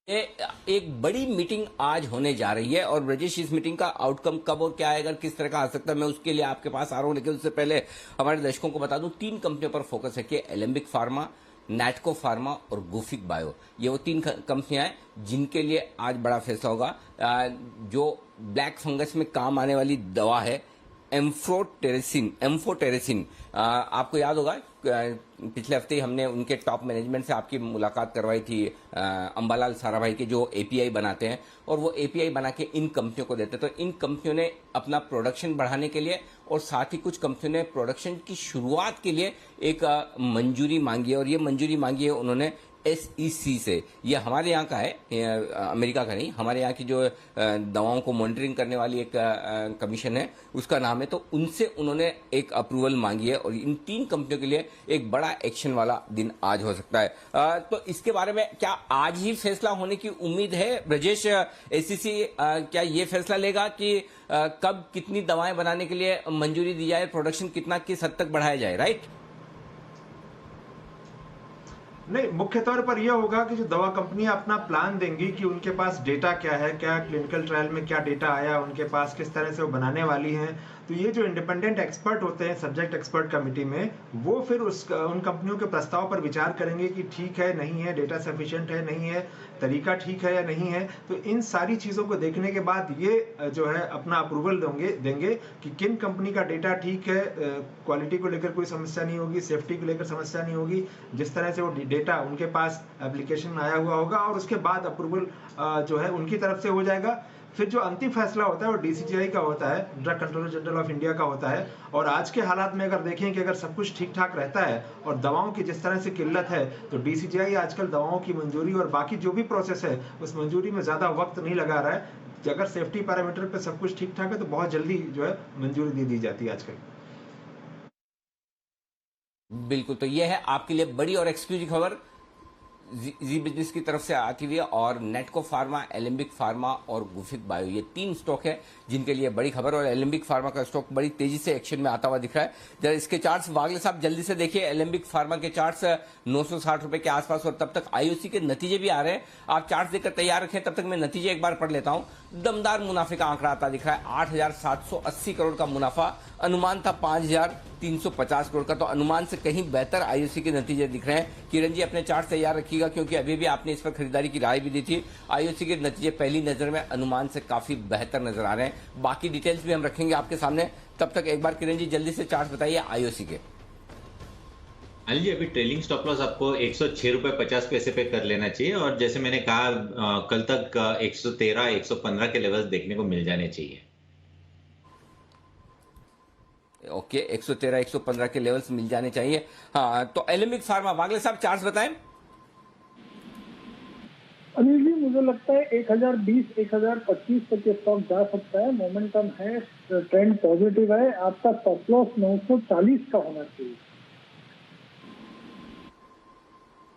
एक बड़ी मीटिंग आज होने जा रही है और ब्रजेश, इस मीटिंग का आउटकम कब और क्या आएगा, किस तरह का आ सकता है, मैं उसके लिए आपके पास आ रहा हूं। लेकिन उससे पहले हमारे दर्शकों को बता दूं, 3 कंपनियों पर फोकस है कि एलेम्बिक फार्मा, नैटको फार्मा और गुफिक बायो, ये वो 3 कंपनियां हैं जिनके लिए आज बड़ा फैसला होगा। जो ब्लैक फंगस में काम आने वाली दवा है एम्फोटेरेसिन, आपको याद होगा पिछले हफ्ते ही हमने उनके टॉप मैनेजमेंट से आपकी मुलाकात करवाई थी, अंबालाल साराभाई के जो एपीआई बनाते हैं और वो एपीआई बना के इन कंपनियों को देते हैं। तो इन कंपनियों ने अपना प्रोडक्शन बढ़ाने के लिए और साथ ही कुछ कंपनियों ने प्रोडक्शन की शुरुआत के लिए एक मंजूरी मांगी है और ये मंजूरी मांगी है उन्होंने SEC से। ये हमारे यहाँ का है, अमेरिका का नहीं, हमारे यहाँ की जो दवाओं को मॉनिटरिंग करने वाली एक कमीशन है उसका नाम है। तो उनसे उन्होंने एक अप्रूवल मांगी है और इन 3 कंपनियों के लिए एक बड़ा एक्शन वाला दिन आज हो सकता है। तो इसके बारे में क्या आज ही फैसला होने की उम्मीद है ब्रजेश? SEC क्या ये फैसला लेगा कि कब कितनी दवाएं बनाने के लिए मंजूरी दी जाए, प्रोडक्शन कितना किस हद तक बढ़ाया जाए, राइट? नहीं, मुख्य तौर पर यह होगा कि जो दवा कंपनियां अपना प्लान देंगी कि उनके पास डेटा क्या है, क्या क्लिनिकल ट्रायल में क्या डेटा आया उनके पास, किस तरह से वो बनाने वाली हैं। तो ये जो इंडिपेंडेंट एक्सपर्ट होते हैं सब्जेक्ट एक्सपर्ट कमेटी में, वो फिर उन कंपनियों के प्रस्ताव पर विचार करेंगे कि ठीक है नहीं है, डेटा सफिशिएंट है नहीं है, तरीका ठीक है या नहीं है। तो इन सारी चीजों को देखने के बाद ये जो है अपना अप्रूवल देंगे कि किन कंपनी का डेटा ठीक है, क्वालिटी को लेकर कोई समस्या नहीं होगी, सेफ्टी को लेकर समस्या नहीं होगी, जिस तरह से वो डेटा उनके पास एप्लीकेशन में आया हुआ होगा और उसके बाद अप्रूवल जो है उनकी तरफ से हो जाएगा। फिर जो अंतिम फैसला होता है वो DCGI का होता है, drug controller general of India का होता है। और आज के हालात में अगर देखें कि अगर सब कुछ ठीक ठाक रहता है और दवाओं की जिस तरह से किल्लत है, तो DCGI आजकल दवाओं की मंजूरी और बाकी जो भी प्रोसेस है उस मंजूरी में ज्यादा वक्त नहीं लगा रहा है। अगर सेफ्टी पैरामीटर पे सब कुछ ठीक ठाक है तो बहुत जल्दी जो है मंजूरी दी जाती है आजकल। बिल्कुल, तो यह है आपके लिए बड़ी और एक्सक्लूसिव खबर जी बिजनेस की तरफ से आती हुई है। और नेटको फार्मा, एलेम्बिक फार्मा और गुफिक बायो, ये 3 स्टॉक है जिनके लिए बड़ी खबर। और एलेम्बिक फार्मा का स्टॉक बड़ी तेजी से एक्शन में आता हुआ दिख रहा है। जरा इसके चार्ट्स वागले साहब जल्दी से देखिए। एलेम्बिक फार्मा के चार्ट्स 960 रुपए के आसपास और तब तक IOC के नतीजे भी आ रहे हैं। आप चार्ट देखकर तैयार रखें, तब तक मैं नतीजे एक बार पढ़ लेता हूं। दमदार मुनाफे का आंकड़ा आता दिख रहा है, 8,780 करोड़ का मुनाफा, अनुमान था 5,350 करोड़ का, तो अनुमान से कहीं बेहतर IOC के नतीजे दिख रहे हैं। किरण जी अपने चार्ट तैयार रखिएगा क्योंकि अभी भी आपने इस पर खरीदारी की राय भी दी थी। IOC के नतीजे पहली नजर में अनुमान से काफी बेहतर नजर आ रहे हैं। बाकी डिटेल्स भी हम रखेंगे आपके सामने। तब तक एक बार किरण जी जल्दी से चार्ट बताइए IOC के। अनिल जी, अभी ट्रेलिंग स्टॉप लॉस आपको 106 रुपए 50 पैसे पे कर लेना चाहिए और जैसे मैंने कहा कल तक 113 115 के लेवल्स देखने को मिल जाने चाहिए। ओके, 113 115 के लेवल्स मिल जाने चाहिए। हाँ, तो एलेम्बिक फार्मा, वागले साहब चार्ट बताएं। अनिल जी, मुझे लगता है 1020 1025 तक के स्टॉक जा सकता है। मोमेंटम है, ट्रेंड पॉजिटिव है। आपका स्टॉप लॉस 940 का होना चाहिए।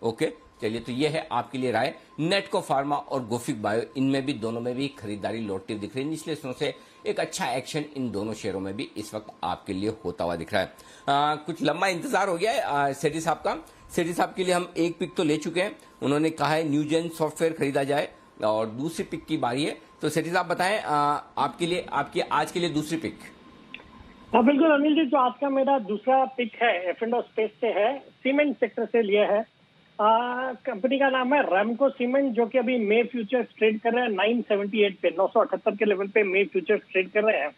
ओके, चलिए, तो ये है आपके लिए राय। नेटको फार्मा और गुफिक बायो, इनमें भी दोनों में भी खरीदारी लौटती दिख रही है। निचले हिस्सों से एक अच्छा एक्शन इन दोनों शेयरों में भी इस वक्त आपके लिए होता हुआ दिख रहा है। कुछ लंबा इंतजार हो गया है सेठी साहब का। सेठी साहब के लिए हम एक पिक तो ले चुके हैं, उन्होंने कहा है न्यूजेन सॉफ्टवेयर खरीदा जाए और दूसरी पिक की बारी है। तो सेठी साहब बताएं आपके लिए, आपकी आज के लिए दूसरी पिक। हाँ बिल्कुल अनिल जी, जो आज का मेरा दूसरा पिक है F&O स्पेस से है, सीमेंट सेक्टर से लिया है। कंपनी का नाम है रैमको सीमेंट, जो कि अभी मे फ्यूचर्स ट्रेड कर रहे हैं 978 पे, 978 के लेवल पे मे फ्यूचर्स ट्रेड कर रहे हैं।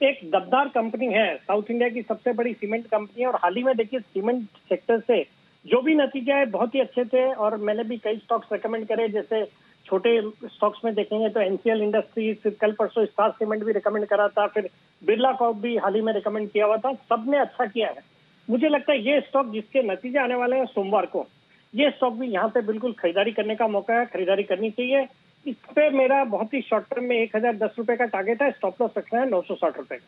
एक दबदार कंपनी है, साउथ इंडिया की सबसे बड़ी सीमेंट कंपनी है और हाल ही में देखिए सीमेंट सेक्टर से जो भी नतीजे आए बहुत ही अच्छे थे और मैंने भी कई स्टॉक्स रेकमेंड करे। जैसे छोटे स्टॉक्स में देखेंगे तो NCL इंडस्ट्रीज, फिर कल परसों स्टार सीमेंट भी रिकमेंड करा था, फिर बिरला कॉर्प भी हाल ही में रिकमेंड किया हुआ था, सबने अच्छा किया है। मुझे लगता है ये स्टॉक जिसके नतीजे आने वाले हैं सोमवार को, ये स्टॉक भी यहाँ पे बिल्कुल खरीदारी करने का मौका है, खरीदारी करनी चाहिए। इस पे मेरा बहुत ही शॉर्ट टर्म में 1010 रुपए का टारगेट है, स्टॉप लॉस रखना है 960 रुपए का।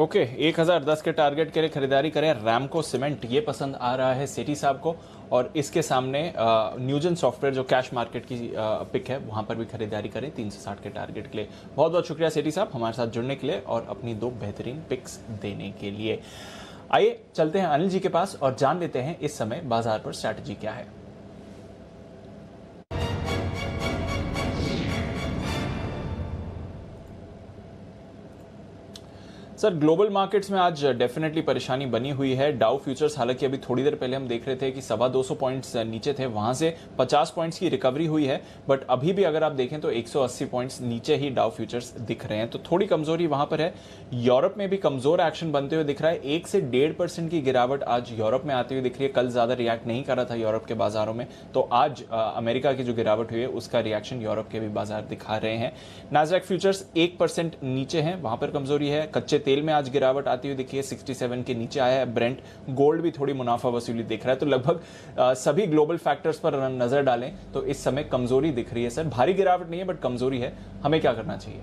ओके 1010 के टारगेट के लिए खरीदारी करें। रैमको सीमेंट ये पसंद आ रहा है सेठी साहब को, और इसके सामने न्यूजन सॉफ्टवेयर जो कैश मार्केट की पिक है वहां पर भी खरीदारी करें 360 के टारगेट के लिए। बहुत बहुत शुक्रिया सेठी साहब हमारे साथ जुड़ने के लिए और अपनी 2 बेहतरीन पिक्स देने के लिए। आइए चलते हैं अनिल जी के पास और जान लेते हैं इस समय बाजार पर स्ट्रैटेजी क्या है। सर ग्लोबल मार्केट्स में आज डेफिनेटली परेशानी बनी हुई है। डाउ फ्यूचर्स हालांकि अभी थोड़ी देर पहले हम देख रहे थे कि 250 पॉइंट्स नीचे थे, वहां से 50 पॉइंट्स की रिकवरी हुई है, बट अभी भी अगर आप देखें तो 180 पॉइंट्स नीचे ही डाउ फ्यूचर्स दिख रहे हैं, तो थोड़ी कमजोरी वहां पर है। यूरोप में भी कमजोर एक्शन बनते हुए दिख रहा है। 1 से 1.5% की गिरावट आज यूरोप में आती हुई दिख रही है। कल ज्यादा रिएक्ट नहीं कर रहा था यूरोप के बाजारों में, तो आज अमेरिका की जो गिरावट हुई है उसका रिएक्शन यूरोप के भी बाजार दिखा रहे हैं। नास्डैक फ्यूचर्स 1% नीचे हैं, वहां पर कमजोरी है। कच्चे तेल में आज गिरावट आती हुई दिखी है, 67 के नीचे आया है ब्रेंट। गोल्ड भी थोड़ी मुनाफा वसूली दिख रहा है। तो लगभग सभी ग्लोबल फैक्टर्स पर नजर डालें तो इस समय कमजोरी दिख रही है। सर भारी गिरावट नहीं है बट कमजोरी है, हमें क्या करना चाहिए?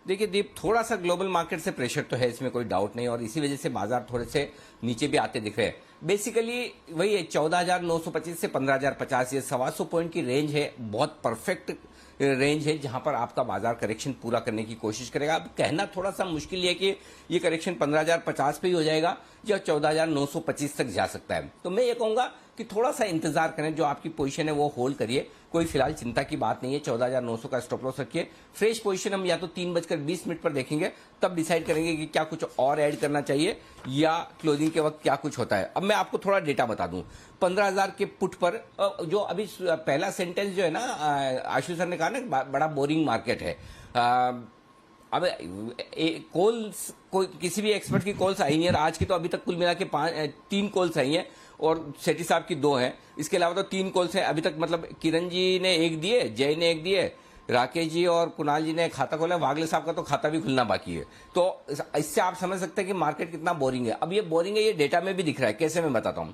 देखिए दीप, थोड़ा सा ग्लोबल मार्केट से प्रेशर तो है, इसमें कोई डाउट नहीं, और इसी वजह से बाजार थोड़े से नीचे भी आते दिख रहे हैं। बेसिकली वही है 14,925 से 15,050, ये 125 पॉइंट की रेंज है, बहुत परफेक्ट रेंज है जहां पर आपका बाजार करेक्शन पूरा करने की कोशिश करेगा। अब कहना थोड़ा सा मुश्किल है कि ये करेक्शन 15,050 पे ही हो जाएगा या 14,925 तक जा सकता है। तो मैं ये कहूंगा कि थोड़ा सा इंतजार करें, जो आपकी पोजीशन है वो होल्ड करिए, कोई फिलहाल चिंता की बात नहीं है। 14,900 का स्टॉप लॉस रखिए। फ्रेश पोजीशन हम या तो 3:20 पर देखेंगे, तब डिसाइड करेंगे कि क्या कुछ और ऐड करना चाहिए या क्लोजिंग के वक्त क्या कुछ होता है। अब मैं आपको थोड़ा डेटा बता दूं। 15,000 के पुट पर जो अभी पहला सेंटेंस जो है ना, आशु सर ने कहा ना बड़ा बोरिंग मार्केट है। अब कॉल्स कोई किसी भी एक्सपर्ट की कॉल्स आई नहीं है, आज की तो अभी तक कुल मिला के 3 कॉल्स आई हैं और सेठी साहब की 2 हैं। इसके अलावा तो 3 कॉल्स हैं अभी तक, मतलब किरण जी ने 1 दिए, जय ने 1 दिए, राकेश जी और कुणाल जी ने खाता खोला, वागले साहब का तो खाता भी खुलना बाकी है। तो इससे आप समझ सकते हैं कि मार्केट कितना बोरिंग है। अब ये बोरिंग है, ये डेटा में भी दिख रहा है। कैसे मैं बताता हूं।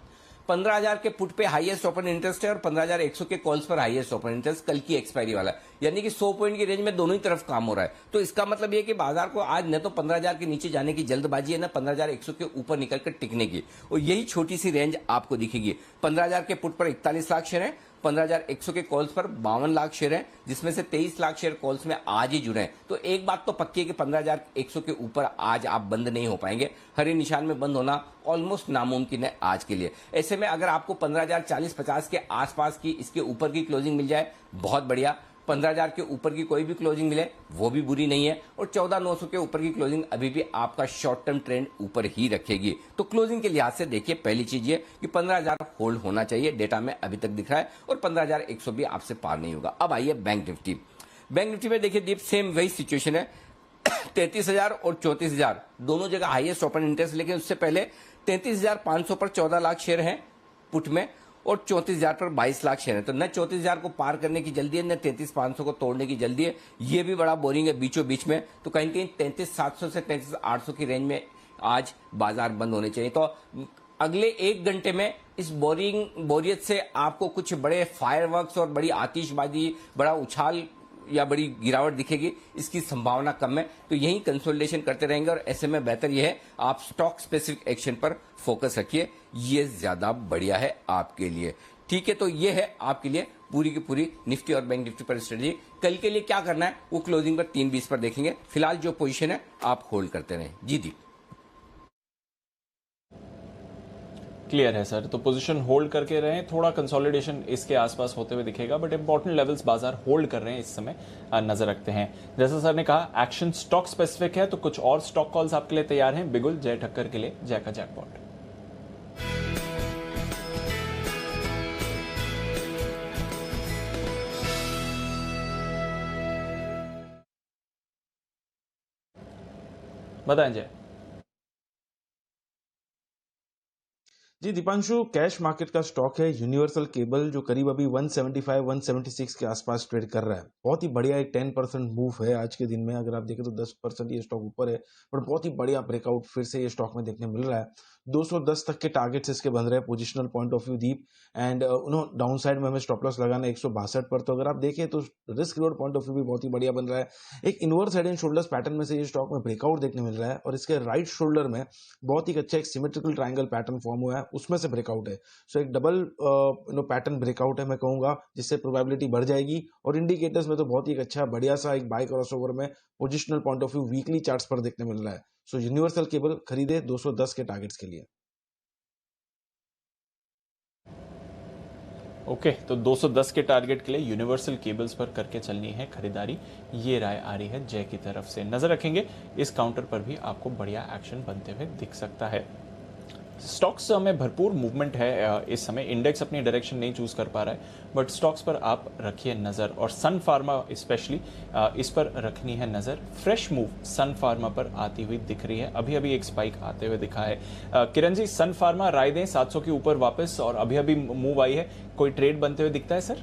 15,000 के पुट पे हाईएस्ट ओपन इंटरेस्ट है और 15,100 के कॉल्स पर हाईएस्ट ओपन इंटरेस्ट, कल की एक्सपायरी वाला, यानी कि 100 पॉइंट की रेंज में दोनों ही तरफ काम हो रहा है। तो इसका मतलब ये कि बाजार को आज न तो 15,000 के नीचे जाने की जल्दबाजी है, न 15,100 के ऊपर निकलकर टिकने की, और यही छोटी सी रेंज आपको दिखेगी। 15,000 के पुट पर 41 लाख शेयर है, 15,100 के कॉल्स पर 52 लाख शेयर हैं, जिसमें से 23 लाख शेयर कॉल्स में आज ही जुड़े हैं। तो एक बात तो पक्की है कि 15,100 के ऊपर आज आप बंद नहीं हो पाएंगे। हरे निशान में बंद होना ऑलमोस्ट नामुमकिन है आज के लिए। ऐसे में अगर आपको 15,040-50 के आसपास की, इसके ऊपर की क्लोजिंग मिल जाए बहुत बढ़िया। 15,000 के ऊपर की कोई भी क्लोजिंग मिले वो भी बुरी नहीं है, और 14,900 के ऊपर की क्लोजिंग अभी भी आपका शॉर्ट टर्म ट्रेंड ऊपर ही रखेगी। तो क्लोजिंग के लिहाज से देखिए, पहली चीज ये कि 15,000 होल्ड होना चाहिए, डेटा में अभी तक दिख रहा है, और 15,100 भी आपसे पार नहीं होगा। अब आइए बैंक निफ्टी। बैंक निफ्टी में देखिए दीप, सेम वही सिचुएशन है। 33,000 और 34,000 दोनों जगह हाईएस्ट ओपन इंटरेस्ट, लेकिन उससे पहले 33,500 पर 14 लाख शेयर हैं पुट में, और 34,000 पर 22 लाख शेयर है। तो न 34,000 को पार करने की जल्दी है, न 33,500 को तोड़ने की जल्दी है। ये भी बड़ा बोरिंग है बीचों बीच में। तो कहीं कहीं 33,700 से 33,800 की रेंज में आज बाजार बंद होने चाहिए। तो अगले 1 घंटे में इस बोरियत से आपको कुछ बड़े फायरवर्क्स और बड़ी आतिशबाजी, बड़ा उछाल या बड़ी गिरावट दिखेगी, इसकी संभावना कम है। तो यही कंसोलिडेशन करते रहेंगे, और ऐसे में बेहतर यह है आप स्टॉक स्पेसिफिक एक्शन पर फोकस रखिए, ये ज्यादा बढ़िया है आपके लिए। ठीक है, तो ये है आपके लिए पूरी की पूरी निफ्टी और बैंक निफ्टी पर स्ट्रेटजी। कल के लिए क्या करना है वो क्लोजिंग पर 3:20 पर देखेंगे। फिलहाल जो पोजीशन है आप होल्ड करते रहें। जी दी, क्लियर है सर। तो पोजीशन होल्ड करके रहें, थोड़ा कंसोलिडेशन इसके आसपास होते हुए दिखेगा, बट इंपॉर्टेंट लेवल्स बाजार होल्ड कर रहे हैं इस समय, नजर रखते हैं। जैसा सर ने कहा एक्शन स्टॉक स्पेसिफिक है, तो कुछ और स्टॉक कॉल्स आपके लिए तैयार हैं। बिगुल जय ठक्कर के लिए जय का जैकपॉट। बताएं जय। जी दीपांशु, कैश मार्केट का स्टॉक है यूनिवर्सल केबल, जो करीब अभी 175 176 के आसपास ट्रेड कर रहा है। बहुत ही बढ़िया एक 10% मूव है आज के दिन में। अगर आप देखें तो 10% ये स्टॉक ऊपर है, पर बहुत ही बढ़िया ब्रेकआउट फिर से ये स्टॉक में देखने मिल रहा है। 210 तक के टारगेट्स इसके बन रहे हैं positional point of view Deep, and down side में हमें स्टॉप लॉस लगाना है 162 पर। तो अगर आप देखें तो risk reward point of view भी बहुत ही बढ़िया बन रहा है। एक inverse head and shoulders pattern में से ये स्टॉक में ब्रेकआउट देखने मिल रहा है, और इसके राइट शोल्डर में बहुत ही अच्छा एक सिमेट्रिकल ट्रायंगल पैटर्न फॉर्म हुआ है, उसमें से ब्रेकआउट है। सो एक डबल पैटर्न ब्रेकआउट है मैं कहूंगा, जिससे प्रोबेबिलिटी बढ़ जाएगी। और इंडिकेटर्स में तो बहुत ही अच्छा बढ़िया सा एक बाय क्रॉसओवर में positional point of view weekly charts पर देखने मिल रहा है। सो यूनिवर्सल केबल खरीदे 210 के टारगेट्स के लिए। ओके, तो 210 के टारगेट के लिए यूनिवर्सल केबल्स पर करके चलनी है खरीदारी, ये राय आ रही है जय की तरफ से। नजर रखेंगे इस काउंटर पर भी आपको बढ़िया एक्शन बनते हुए दिख सकता है। स्टॉक्स में भरपूर मूवमेंट है इस समय, इंडेक्स अपनी डायरेक्शन नहीं चूज कर पा रहा है, बट स्टॉक्स पर आप रखिए नज़र, और सन फार्मा स्पेशली इस पर रखनी है नज़र। फ्रेश मूव सन फार्मा पर आती हुई दिख रही है, अभी अभी एक स्पाइक आते हुए दिखा है। किरण जी, सन फार्मा राय दें 700 के ऊपर वापस, और अभी अभी मूव आई है, कोई ट्रेड बनते हुए दिखता है सर?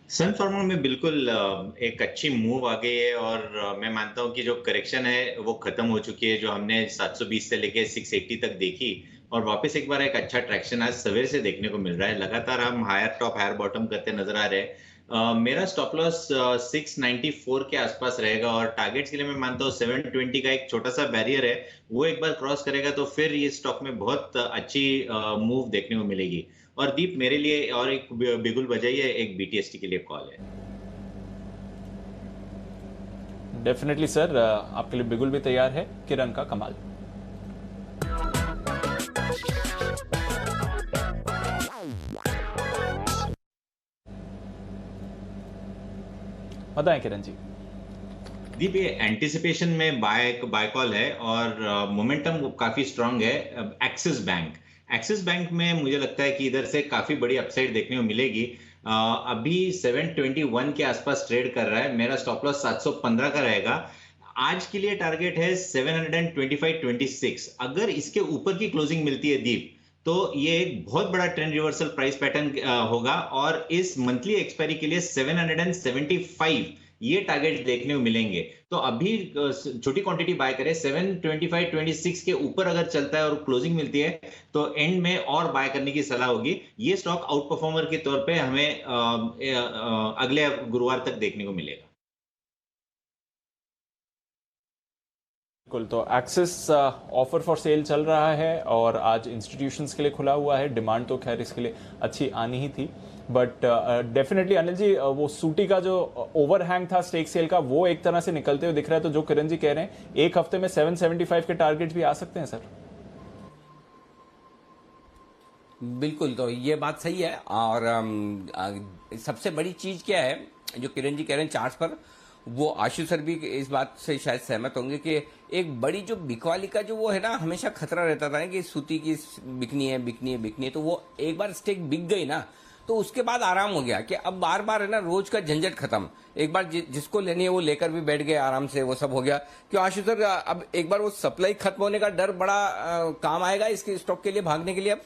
सन फार्मा में बिल्कुल एक अच्छी मूव आ गई है, और मैं मानता हूं कि जो करेक्शन है वो खत्म हो चुकी है, जो हमने 720 से लेके 680 तक देखी, और वापस एक बार एक अच्छा ट्रैक्शन आज सवेरे से देखने को मिल रहा है। लगातार हम हायर टॉप हायर बॉटम करते नजर आ रहे हैं। मेरा स्टॉप लॉस 694 के आसपास रहेगा, और टारगेट्स के लिए मैं मानता हूँ 720 का एक छोटा सा बैरियर है, वो एक बार क्रॉस करेगा तो फिर ये स्टॉक में बहुत अच्छी मूव देखने को मिलेगी। और दीप, मेरे लिए और एक बिगुल बजाइए, एक बीटीएसटी के लिए कॉल है। डेफिनेटली सर, आपके लिए बिगुल भी तैयार है। किरण का कमाल। बताएं किरण जी। दीप, ये एंटिसिपेशन में बाय कॉल है, और मोमेंटम काफी स्ट्रांग है। एक्सिस बैंक में मुझे लगता है कि इधर से काफी बड़ी अपसाइड देखने को मिलेगी। अभी 721 के आसपास ट्रेड कर रहा है। मेरा स्टॉप लॉस 715 का रहेगा। आज के लिए टारगेट है 725.26। अगर इसके ऊपर की क्लोजिंग मिलती है दीप, तो ये एक बहुत बड़ा ट्रेंड रिवर्सल प्राइस पैटर्न होगा, और इस मंथली एक्सपायरी के लिए 775 ये टारगेट देखने को मिलेंगे। तो अभी छोटी क्वांटिटी बाय करें, 725.26 के ऊपर अगर चलता है और क्लोजिंग मिलती है तो एंड में और बाय करने की सलाह होगी। ये स्टॉक आउट परफॉर्मर के तौर पे हमें अगले गुरुवार तक देखने को मिलेगा। बिल्कुल, तो एक्सिस ऑफर फॉर सेल चल रहा है, और आज इंस्टीट्यूशंस के लिए खुला हुआ है। डिमांड तो खैर इसके लिए अच्छी आनी ही थी, बट डेफिनेटली अनिल जी, वो सूटी का जो ओवरहैंग था स्टेक सेल का, वो एक तरह से निकलते हुए दिख रहा है। तो जो किरण जी कह रहे हैं, एक हफ्ते में 775 के टारगेट भी आ सकते हैं सर? बिल्कुल, तो ये बात सही है। और सबसे बड़ी चीज क्या है जो किरण जी कह रहे हैं चार्ट पर, वो आशीष सर भी इस बात से शायद सहमत होंगे कि एक बड़ी जो बिकवाली का जो वो है ना, हमेशा खतरा रहता था कि सूती की बिकनी है, तो वो एक बार स्टेक बिक गई ना, तो उसके बाद आराम हो गया कि अब बार बार है ना रोज का झंझट खत्म। एक बार जिसको लेनी है वो लेकर भी बैठ गए आराम से, वो सब हो गया। क्यों आशीष सर, अब एक बार वो सप्लाई खत्म होने का डर बड़ा काम आएगा इसके स्टॉक के लिए भागने के लिए अब?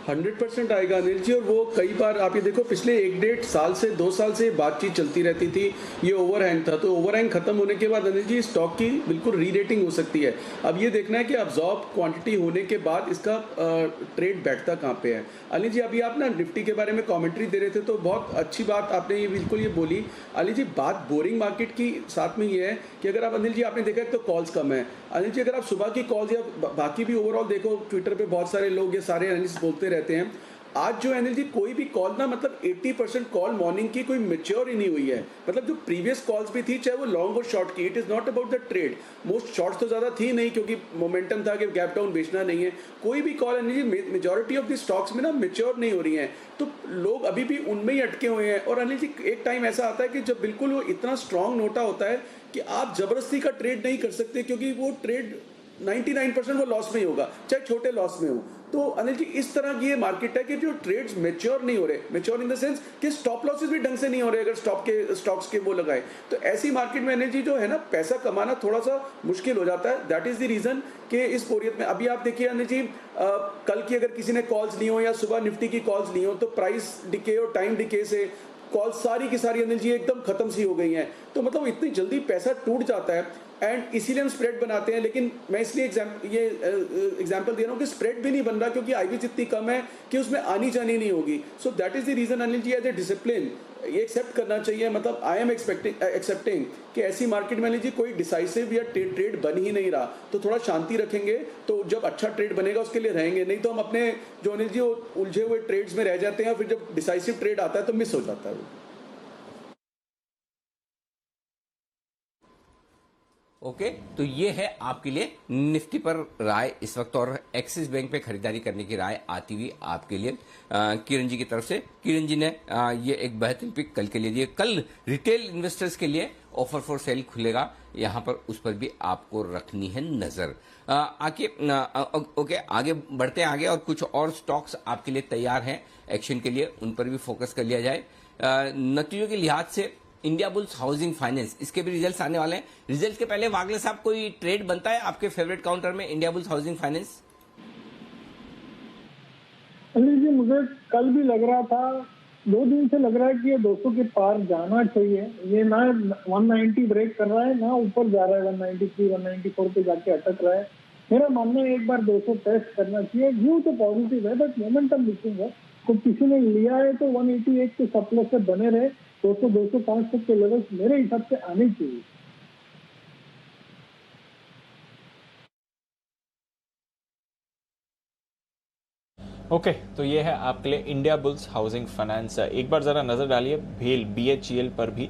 100% आएगा अनिल जी। और वो कई बार आप ये देखो, पिछले 1-1.5 साल से 2 साल से बातचीत चलती रहती थी, ये ओवरहैंग था। तो ओवरहैंग खत्म होने के बाद अनिल जी स्टॉक की बिल्कुल री रेटिंग हो सकती है। अब ये देखना है कि अब्जॉर्ब क्वांटिटी होने के बाद इसका ट्रेड बैठता कहाँ पे है। अनिल जी, अभी आप ना निफ्टी के बारे में कॉमेंट्री दे रहे थे, तो बहुत अच्छी बात आपने ये बिल्कुल ये बोली अनिल जी। बात बोरिंग मार्केट की साथ में ये है कि अगर आप अनिल जी आपने देखा तो कॉल्स कम है अनिल जी। अगर आप सुबह की कॉल्स या बाकी भी ओवरऑल देखो, ट्विटर पे बहुत सारे लोग ये सारे एनालिस्ट बोलते रहते हैं, आज जो अनिल जी कोई भी कॉल ना, मतलब 80% कॉल मॉर्निंग की कोई मैच्योर ही नहीं हुई है। मतलब जो प्रीवियस कॉल्स भी थी, चाहे वो लॉन्ग और शॉर्ट की, it is not about the trade. Most shorts तो ज्यादा थी नहीं, क्योंकि मोमेंटम था कि गैप डाउन बेचना नहीं है। कोई भी call Anil ji majority of the stocks में ना मैच्योर नहीं हो रही है, तो लोग अभी भी उनमें ही अटके हुए हैं। और अनिल जी एक टाइम ऐसा आता है कि जब बिल्कुल वो इतना स्ट्रांग नोटा होता है कि आप जबरदस्ती का ट्रेड नहीं कर सकते, क्योंकि वो ट्रेड 99% वो लॉस में ही होगा, चाहे छोटे लॉस में हो। तो तो अनिल जी इस तरह की ये मार्केट है कि जो ट्रेड्स मैच्योर नहीं हो रहे, मैच्योर इन द सेंस कि स्टॉप लॉसेस भी ढंग से नहीं हो रहे अगर स्टॉक्स के वो लगाए, तो ऐसी मार्केट में अनिल जी जो है ना पैसा कमाना थोड़ा सा मुश्किल हो जाता है। दैट इज द रीजन कि इस बोरियत में अभी आप देखिए अनिल जी कल की अगर किसी ने कॉल्स ली हो या सुबह निफ्टी की कॉल्स ली हो तो प्राइस डिके और टाइम डिके से कॉल सारी की सारी अनिल जी एकदम खत्म सी हो गई हैं। तो मतलब इतनी जल्दी पैसा टूट जाता है एंड इसीलिए हम स्प्रेड बनाते हैं। लेकिन मैं इसलिए एग्जांपल दे रहा हूँ कि स्प्रेड भी नहीं बन रहा क्योंकि आईवी इतनी कम है कि उसमें आनी जानी नहीं होगी। So that is the reason Anil ji as a discipline ये एक्सेप्ट करना चाहिए। मतलब आई एम एक्सेप्टिंग कि ऐसी मार्केट में अनिल जी कोई डिसाइसिव या ट्रेड बन ही नहीं रहा, तो थोड़ा शांति रखेंगे तो जब अच्छा ट्रेड बनेगा उसके लिए रहेंगे, नहीं तो हम अपने जो अनिल जी उलझे हुए ट्रेड्स में रह जाते हैं, फिर जब डिसाइसिव ट्रेड आता है तो मिस हो जाता है वो। ओके, तो ये है आपके लिए निफ्टी पर राय इस वक्त और एक्सिस बैंक पे खरीदारी करने की राय आती हुई आपके लिए किरण जी की तरफ से। किरण जी ने ये एक बेहतरीन पिक कल के लिए दिए। कल रिटेल इन्वेस्टर्स के लिए ऑफर फॉर सेल खुलेगा, यहां पर उस पर भी आपको रखनी है नजर। ओके, आगे बढ़ते हैं आगे और कुछ और स्टॉक्स आपके लिए तैयार हैं एक्शन के लिए, उन पर भी फोकस कर लिया जाए। नतीजों के लिहाज से इंडिया बुल्स हाउसिंग फाइनेंस, इसके भी रिजल्ट्स आने वाले हैं। रिजल्ट के पहले वागले साहब कोई ट्रेड बनता है आपके फेवरेट काउंटर में इंडिया बुल्स हाउसिंग फाइनेंस? अनिल जी मुझे कल भी लग रहा था, 2 दिन से लग रहा है कि ये 200 के पार जाना चाहिए। ये ना 190 ब्रेक कर रहा है ना ऊपर जा रहा है, 193 194 पे जाके अटक रहा है। मेरा मानना है एक बार 200 टेस्ट करना चाहिए। व्यू तो पॉजिटिव है बट मोमेंटम मिसिंग है। तो किसी ने लिया है तो 188 के सप्लाई से बने रहे, 200-205 तक के लेवल्स मेरे हिसाब से आने चाहिए। ओके, तो ये है आपके लिए इंडिया बुल्स हाउसिंग फाइनेंस। एक बार जरा नजर डालिए भेल BHEL पर भी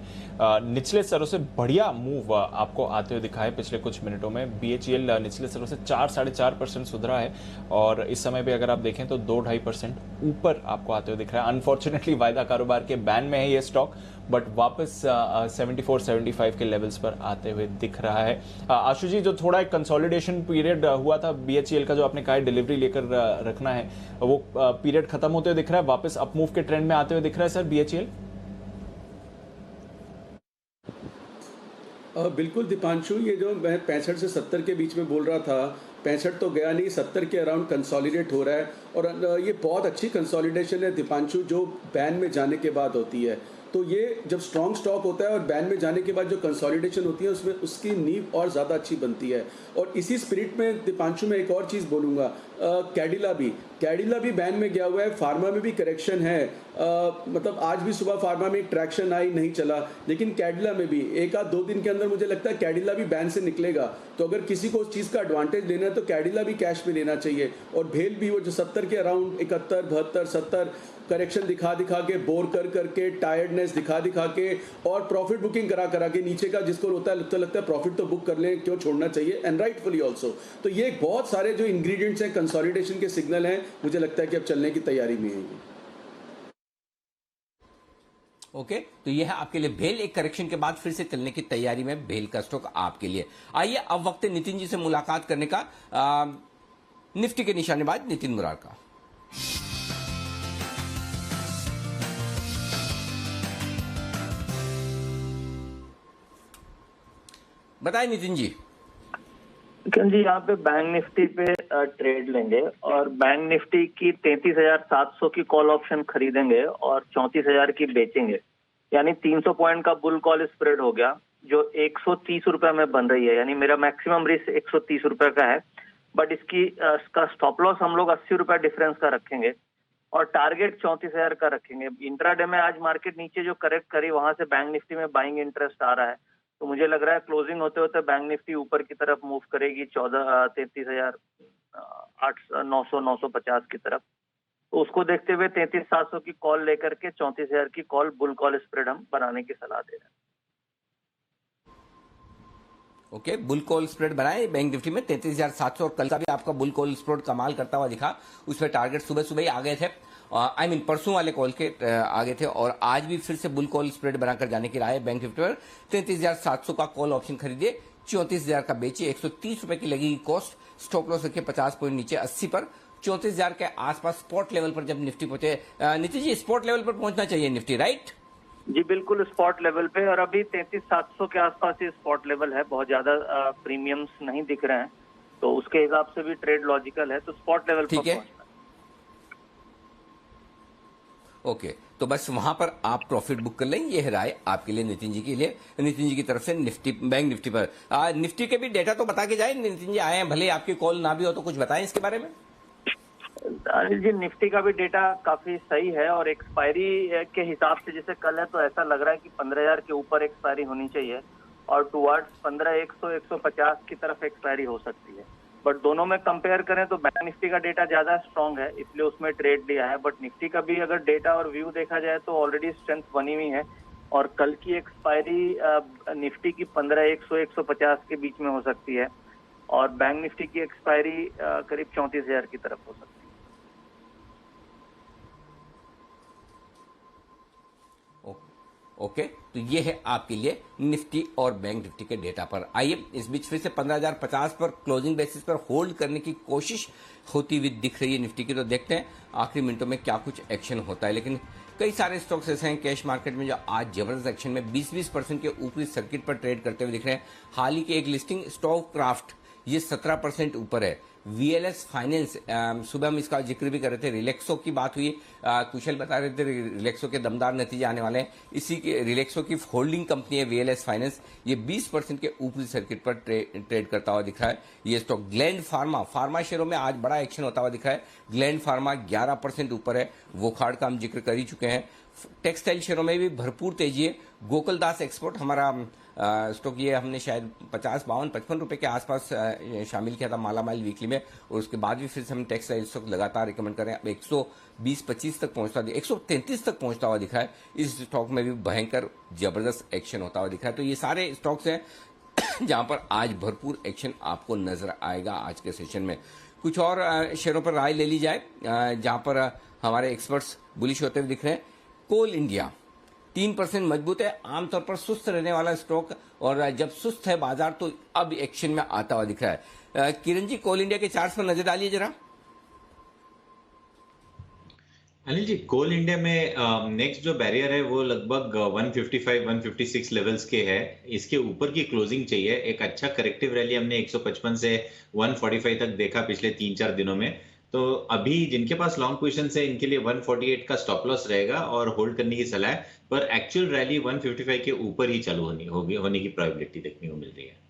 निचले स्तरों से बढ़िया मूव आपको आते हुए दिखा है पिछले कुछ मिनटों में। BHEL निचले स्तरों से 4-4.5% सुधरा है और इस समय भी अगर आप देखें तो 2-2.5% ऊपर आपको आते हुए दिख रहा है। अनफॉर्चुनेटली वायदा कारोबार के बैन में है ये स्टॉक, बट वापस 74-75 के लेवल्स पर आते हुए दिख रहा है। आशु जी, जो थोड़ा एक कंसोलिडेशन पीरियड हुआ था BHEL का, जो आपने कहा डिलीवरी लेकर रखना है, वो पीरियड खत्म होते हुए दिख रहा है, वापस अपमूव के ट्रेंड में आते हुए दिख रहा है सर BHEL? बिल्कुल दीपांशु, ये जो मैं 65 से 70 के बीच में बोल रहा था, 65 तो गया नहीं, 70 के अराउंड कंसोलिडेट हो रहा है और ये बहुत अच्छी कंसोलिडेशन है दीपांशु जो बैन में जाने के बाद होती है। तो ये जब स्ट्रॉन्ग स्टॉक होता है और बैन में जाने के बाद जो कंसोलिडेशन होती है उसमें उसकी नींव और ज़्यादा अच्छी बनती है। और इसी स्पिरिट में दीपांशु में एक और चीज़ बोलूँगा, कैडिला भी बैन में गया हुआ है, फार्मा में भी करेक्शन है। मतलब आज भी सुबह फार्मा में एक ट्रैक्शन आई, नहीं चला, लेकिन कैडिला में भी 1-2 दिन के अंदर मुझे लगता है कैडिला भी बैन से निकलेगा। तो अगर किसी को उस चीज़ का एडवांटेज लेना है तो कैडिला भी कैश में लेना चाहिए। और भेल भी वो जो 70 के अराउंड 71, 72, 70 करेक्शन दिखा के बोर करके टायर्डनेस दिखा के और प्रॉफिट बुकिंग करा के नीचे का जिसको लगता है प्रॉफिट तो बुक कर ले, क्यों छोड़ना चाहिए, एंड राइटफुली ऑल्सो। तो ये बहुत सारे जो इंग्रेडिएंट्स हैं, कंसोलिडेशन के सिग्नल हैं, मुझे लगता है कि अब चलने की तैयारी में है। ओके, तो यह है आपके लिए भेल, एक करेक्शन के बाद फिर से चलने की तैयारी में भेल का स्टॉक आपके लिए। आइए अब वक्त है नितिन जी से मुलाकात करने का, निफ्टी के निशानेबाज नितिन मुरार का। बताइए नितिन जी। जी यहाँ पे बैंक निफ्टी पे ट्रेड लेंगे और बैंक निफ्टी की 33,700 की कॉल ऑप्शन खरीदेंगे और 34,000 की बेचेंगे, यानी 300 पॉइंट का बुल कॉल स्प्रेड हो गया जो 130 रुपए में बन रही है। यानी मेरा मैक्सिमम रिस्क 130 रुपए का है, बट इसका स्टॉप लॉस हम लोग 80 रुपए डिफरेंस का रखेंगे और टारगेट 34,000 का रखेंगे। इंट्राडे में आज मार्केट नीचे जो करेक्ट करी वहां से बैंक निफ्टी में बाइंग इंटरेस्ट आ रहा है, तो मुझे लग रहा है क्लोजिंग होते होते बैंक निफ्टी ऊपर की तरफ मूव करेगी 33,950 की तरफ। तो उसको देखते हुए 33,700 की कॉल लेकर के 34,000 की कॉल बुल कॉल स्प्रेड हम बनाने की सलाह दे रहे हैं। ओके, बुल कॉल स्प्रेड बनाए बैंक निफ्टी में 33,700 और कल का भी आपका बुल कॉल स्प्रेड कमाल करता हुआ दिखा, उसमें टारगेट सुबह ही आ गए थे, परसों वाले कॉल के आगे थे और आज भी फिर से बुल कॉल स्प्रेड बनाकर जाने की राय है बैंक निफ्टी पर। 33,700 का कॉल ऑप्शन खरीदिए, 34,000 का बेचिए, 130 रुपए की लगेगी कॉस्ट, स्टॉप लॉस रखिए 50 पॉइंट नीचे 80 पर, 34,000 के आसपास स्पॉट लेवल पर जब निफ्टी पहुंचे, नीतीश जी स्पॉट लेवल पर पहुंचना चाहिए निफ्टी, राइट? जी बिल्कुल स्पॉट लेवल पे, और अभी 33,700 के आसपास ही स्पॉट लेवल है, बहुत ज्यादा प्रीमियम्स नहीं दिख रहे हैं, तो उसके हिसाब से भी ट्रेड लॉजिकल है, तो स्पॉट लेवल पर ठीक है, ओके। तो बस वहां पर आप प्रॉफिट बुक कर लें, ये है राय आपके लिए नितिन जी के लिए, नितिन जी की तरफ से निफ्टी, बैंक निफ्टी पर। निफ्टी के भी डेटा तो बता के जाए, नितिन जी आए हैं, भले आपकी कॉल ना भी हो तो कुछ बताएं इसके बारे में। अनिल जी, निफ्टी का भी डेटा काफी सही है, और एक्सपायरी के हिसाब से जैसे कल है तो ऐसा लग रहा है कि 15,000 के ऊपर एक्सपायरी होनी चाहिए, और टुवर्ड्स 15,100 150 की तरफ एक्सपायरी हो सकती है। बट दोनों में कंपेयर करें तो बैंक निफ्टी का डेटा ज्यादा स्ट्रांग है, इसलिए उसमें ट्रेड लिया है। बट निफ्टी का भी अगर डेटा और व्यू देखा जाए तो ऑलरेडी स्ट्रेंथ बनी हुई है, और कल की एक्सपायरी निफ्टी की 15,100 150 के बीच में हो सकती है, और बैंक निफ्टी की एक्सपायरी करीब 34,000 की तरफ हो सकती है। ओके, तो ये है आपके लिए निफ्टी और बैंक निफ्टी के डेटा पर। आइए इस बीच फिर से 15,050 पर क्लोजिंग बेसिस पर होल्ड करने की कोशिश होती हुई दिख रही है निफ्टी की, तो देखते हैं आखिरी मिनटों में क्या कुछ एक्शन होता है। लेकिन कई सारे स्टॉक्स ऐसे हैं कैश मार्केट में जो आज जबरदस्त एक्शन में 20% के ऊपरी सर्किट पर ट्रेड करते हुए दिख रहे हैं। हाल ही की एक लिस्टिंग स्टॉक क्राफ्ट ये 17% ऊपर है। VLS फाइनेंस, सुबह हम इसका जिक्र भी कर रहे थे, रिलैक्सो की बात हुई, कुशल बता रहे थे रिलैक्सो के दमदार नतीजे आने वाले हैं। इसी के रिलैक्सो की होल्डिंग कंपनी है VLS फाइनेंस, ये 20% के ऊपरी सर्किट पर ट्रेड करता हुआ दिख रहा है। ये स्टॉक ग्लैंड फार्मा शेयरों में आज बड़ा एक्शन होता हुआ दिख रहा है। ग्लैंड फार्मा 11% ऊपर है, वोखार्ड का हम जिक्र कर ही चुके हैं। टेक्सटाइल शेयरों में भी भरपूर तेजी है। गोकुलदास एक्सपोर्ट हमारा स्टॉक, ये हमने शायद 50, 52, 55 रुपए के आसपास शामिल किया था माला माइल वीकली में, और उसके बाद भी फिर से हम टेक्सटाइल स्टॉक लगातार रिकमेंड कर रहे हैं। अब 120-25 तक पहुंचता, 133 तक पहुंचता हुआ दिखा है। इस स्टॉक में भी भयंकर जबरदस्त एक्शन होता हुआ दिखा है। तो ये सारे स्टॉक्स हैं जहां पर आज भरपूर एक्शन आपको नजर आएगा आज के सेशन में। कुछ और शेयरों पर राय ले ली जाए जहां पर हमारे एक्सपर्ट्स बुलिश होते हुए दिख रहे हैं। कोल इंडिया 3% मजबूत है, आमतौर पर सुस्त रहने वाला स्टॉक, और जब सुस्त है बाजार तो अब एक्शन में आता हुआ दिख रहा है। किरण जी, कोल इंडिया के चार्ट्स पर नजर डालिए जरा। अनिल जी, कोल इंडिया में नेक्स्ट जो बैरियर है वो लगभग 155-156 लेवल्स के है। इसके ऊपर की क्लोजिंग चाहिए। एक अच्छा करेक्टिव रैली हमने 155 से 145 तक देखा पिछले 3-4 दिनों में। तो अभी जिनके पास लॉन्ग पोजीशन है इनके लिए 148 का स्टॉप लॉस रहेगा और होल्ड करने की सलाह है, पर एक्चुअल रैली 155 के ऊपर ही चालू होने की प्रोबेबिलिटी देखने को मिल रही है।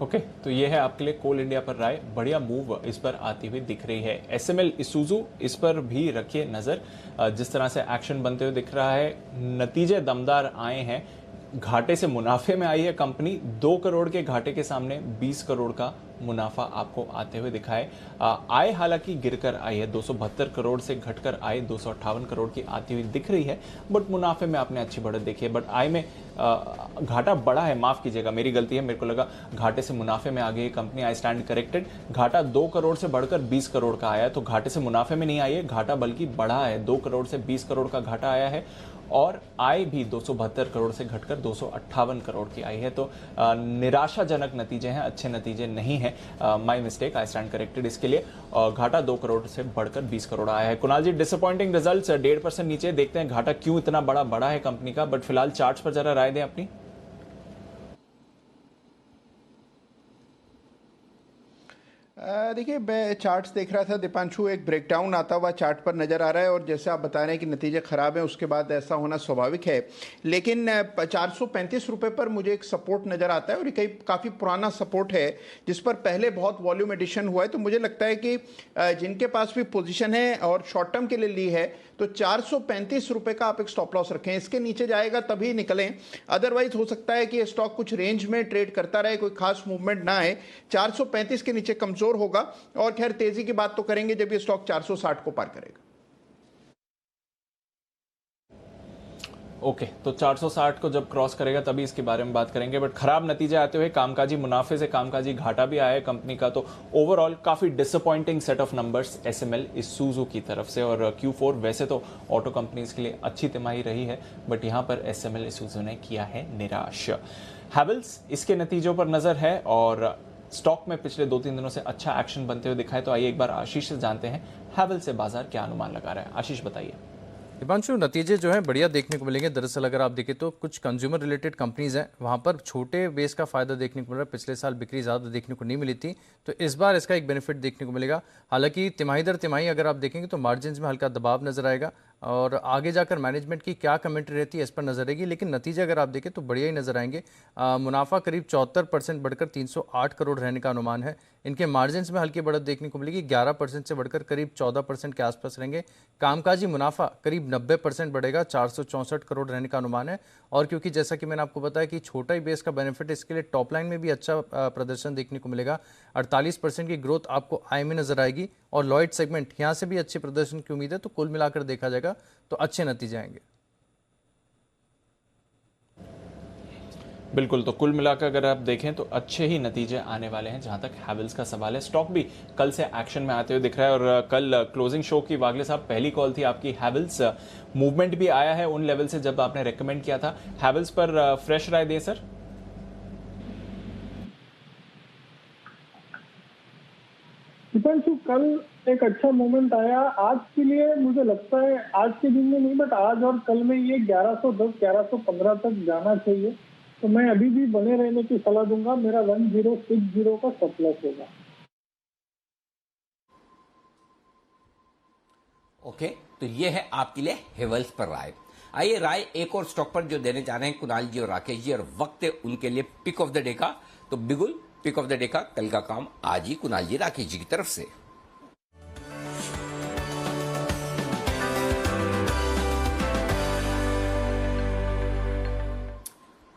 ओके, तो ये है आपके लिए कोल इंडिया पर राय। बढ़िया मूव इस पर आती हुई दिख रही है। SML इसूजू, इस पर भी रखिए नजर, जिस तरह से एक्शन बनते हुए दिख रहा है। नतीजे दमदार आए हैं, घाटे से मुनाफे में आई है कंपनी। 2 करोड़ के घाटे के सामने 20 करोड़ का मुनाफा आपको आते हुए दिखा है। आय हालांकि गिरकर आई है, 272 करोड़ से घटकर आय 258 करोड़ की आती हुई दिख रही है, बट मुनाफे में आपने अच्छी बढ़त देखी है। बट आय में घाटा बड़ा है, माफ कीजिएगा मेरी गलती है, मेरे को लगा घाटे से मुनाफे में आ गई कंपनी। I stand corrected. घाटा 2 करोड़ से बढ़कर 20 करोड़ का आया है, तो घाटे से मुनाफे में नहीं आई है, घाटा बल्कि बढ़ा है। 2 करोड़ से 20 करोड़ का घाटा आया है, और आय भी 272 करोड़ से घटकर 258 करोड़ की आई है। तो निराशाजनक नतीजे हैं, अच्छे नतीजे नहीं हैं। My mistake, I stand corrected इसके लिए। घाटा 2 करोड़ से बढ़कर 20 करोड़ आया है। कुणाल जी, डिसअपॉइंटिंग रिजल्ट्स, 1.5% नीचे। देखते हैं घाटा क्यों इतना बड़ा है कंपनी का, बट फिलहाल चार्ट्स पर जरा राय दें अपनी। देखिए, मैं चार्ट्स देख रहा था दीपांशु, एक ब्रेकडाउन आता हुआ चार्ट पर नज़र आ रहा है, और जैसे आप बता रहे हैं कि नतीजे खराब हैं, उसके बाद ऐसा होना स्वाभाविक है। लेकिन 435 रुपये पर मुझे एक सपोर्ट नज़र आता है, और ये काफ़ी पुराना सपोर्ट है जिस पर पहले बहुत वॉल्यूम एडिशन हुआ है। तो मुझे लगता है कि जिनके पास भी पोजीशन है और शॉर्ट टर्म के लिए ली है, तो 435 रुपये का आप एक स्टॉप लॉस रखें। इसके नीचे जाएगा तभी निकलें, अदरवाइज हो सकता है कि ये स्टॉक कुछ रेंज में ट्रेड करता रहे, कोई खास मूवमेंट ना आए। 435 के नीचे कमजोर होगा, और खैर तेजी की बात तो करेंगे जब ये स्टॉक 460 को पार करेगा। ओके, तो 460 को जब क्रॉस करेगा तभी इसके बारे में बात करेंगे। बट खराब नतीजे आते हुए कामकाजी मुनाफे से कामकाजी घाटा भी आया है कंपनी का। तो ओवरऑल काफी disappointing set of numbers SML Isuzu की तरफ से। और Q4 वैसे तो ऑटो कंपनीज के लिए अच्छी तिमाही रही है, बट यहां पर एसएमएल इसूजू ने किया है निराश। हैवेल्स, इसके नतीजों पर नजर है और स्टॉक में पिछले 2-3 दिनों से अच्छा एक्शन बनते हुए दिखाए। तो आइए एक बार आशीष से जानते हैं हैवेल्स से बाजार क्या अनुमान लगा रहा है। आशीष बताइए। दिपांशु, नतीजे जो हैं बढ़िया देखने को मिलेंगे। दरअसल अगर आप देखें तो कुछ कंज्यूमर रिलेटेड कंपनीज हैं, वहां पर छोटे बेस का फायदा देखने को मिल रहा है। पिछले साल बिक्री ज़्यादा देखने को नहीं मिली थी, तो इस बार इसका एक बेनिफिट देखने को मिलेगा। हालांकि तिमाही दर तिमाही अगर आप देखेंगे तो मार्जिन में हल्का दबाव नजर आएगा और आगे जाकर मैनेजमेंट की क्या कमेंट्री रहती है इस पर नजर रहेगी। लेकिन नतीजे अगर आप देखें तो बढ़िया ही नजर आएंगे। मुनाफा करीब 74% बढ़कर 308 करोड़ रहने का अनुमान है। इनके मार्जिन में हल्की बढ़त देखने को मिलेगी, 11% से बढ़कर करीब 14% के आसपास रहेंगे। कामकाजी मुनाफा करीब 90% बढ़ेगा, 464 करोड़ रहने का अनुमान है। और क्योंकि जैसा कि मैंने आपको बताया कि छोटा ही बेस का बेनिफिट, इसके लिए टॉप लाइन में भी अच्छा प्रदर्शन देखने को मिलेगा। 48% की ग्रोथ आपको आय में नजर आएगी और लॉयड सेगमेंट यहाँ से भी अच्छे प्रदर्शन की उम्मीद है। तो कुल मिलाकर देखा जाएगा तो अच्छे नतीजे आएंगे। बिल्कुल, तो कुल मिलाकर अगर आप देखें तो अच्छे ही नतीजे आने वाले हैं। जहां तक हैवेल्स का सवाल है, स्टॉक भी कल से एक्शन में आते हुए दिख रहा है। और कल क्लोजिंग शो की वागले साहब पहली कॉल थी आपकी हैवेल्स। मूवमेंट भी आया है उन लेवल से जब आपने रेकमेंड किया था। हैवेल्स पर फ्रेश राय दें सर। दिपांशु, कल एक अच्छा मोमेंट आया। आज के लिए मुझे लगता है आज के दिन में नहीं, बट आज और कल में ये 1110 1115 तक जाना चाहिए। तो मैं अभी भी बने रहने की सलाह दूंगा। मेरा 1060 का स्टॉप लॉस होगा। ओके, तो ये है आपके लिए हेवेल्स पर राय। आइए राय एक और स्टॉक पर जो देने जा रहे हैं कुणाल जी और राकेश जी, और वक्त है उनके लिए पिक ऑफ द डे का। तो बिगुल पिक ऑफ द डे का कल का काम आज ही कुणाल जी राकेश जी की तरफ से।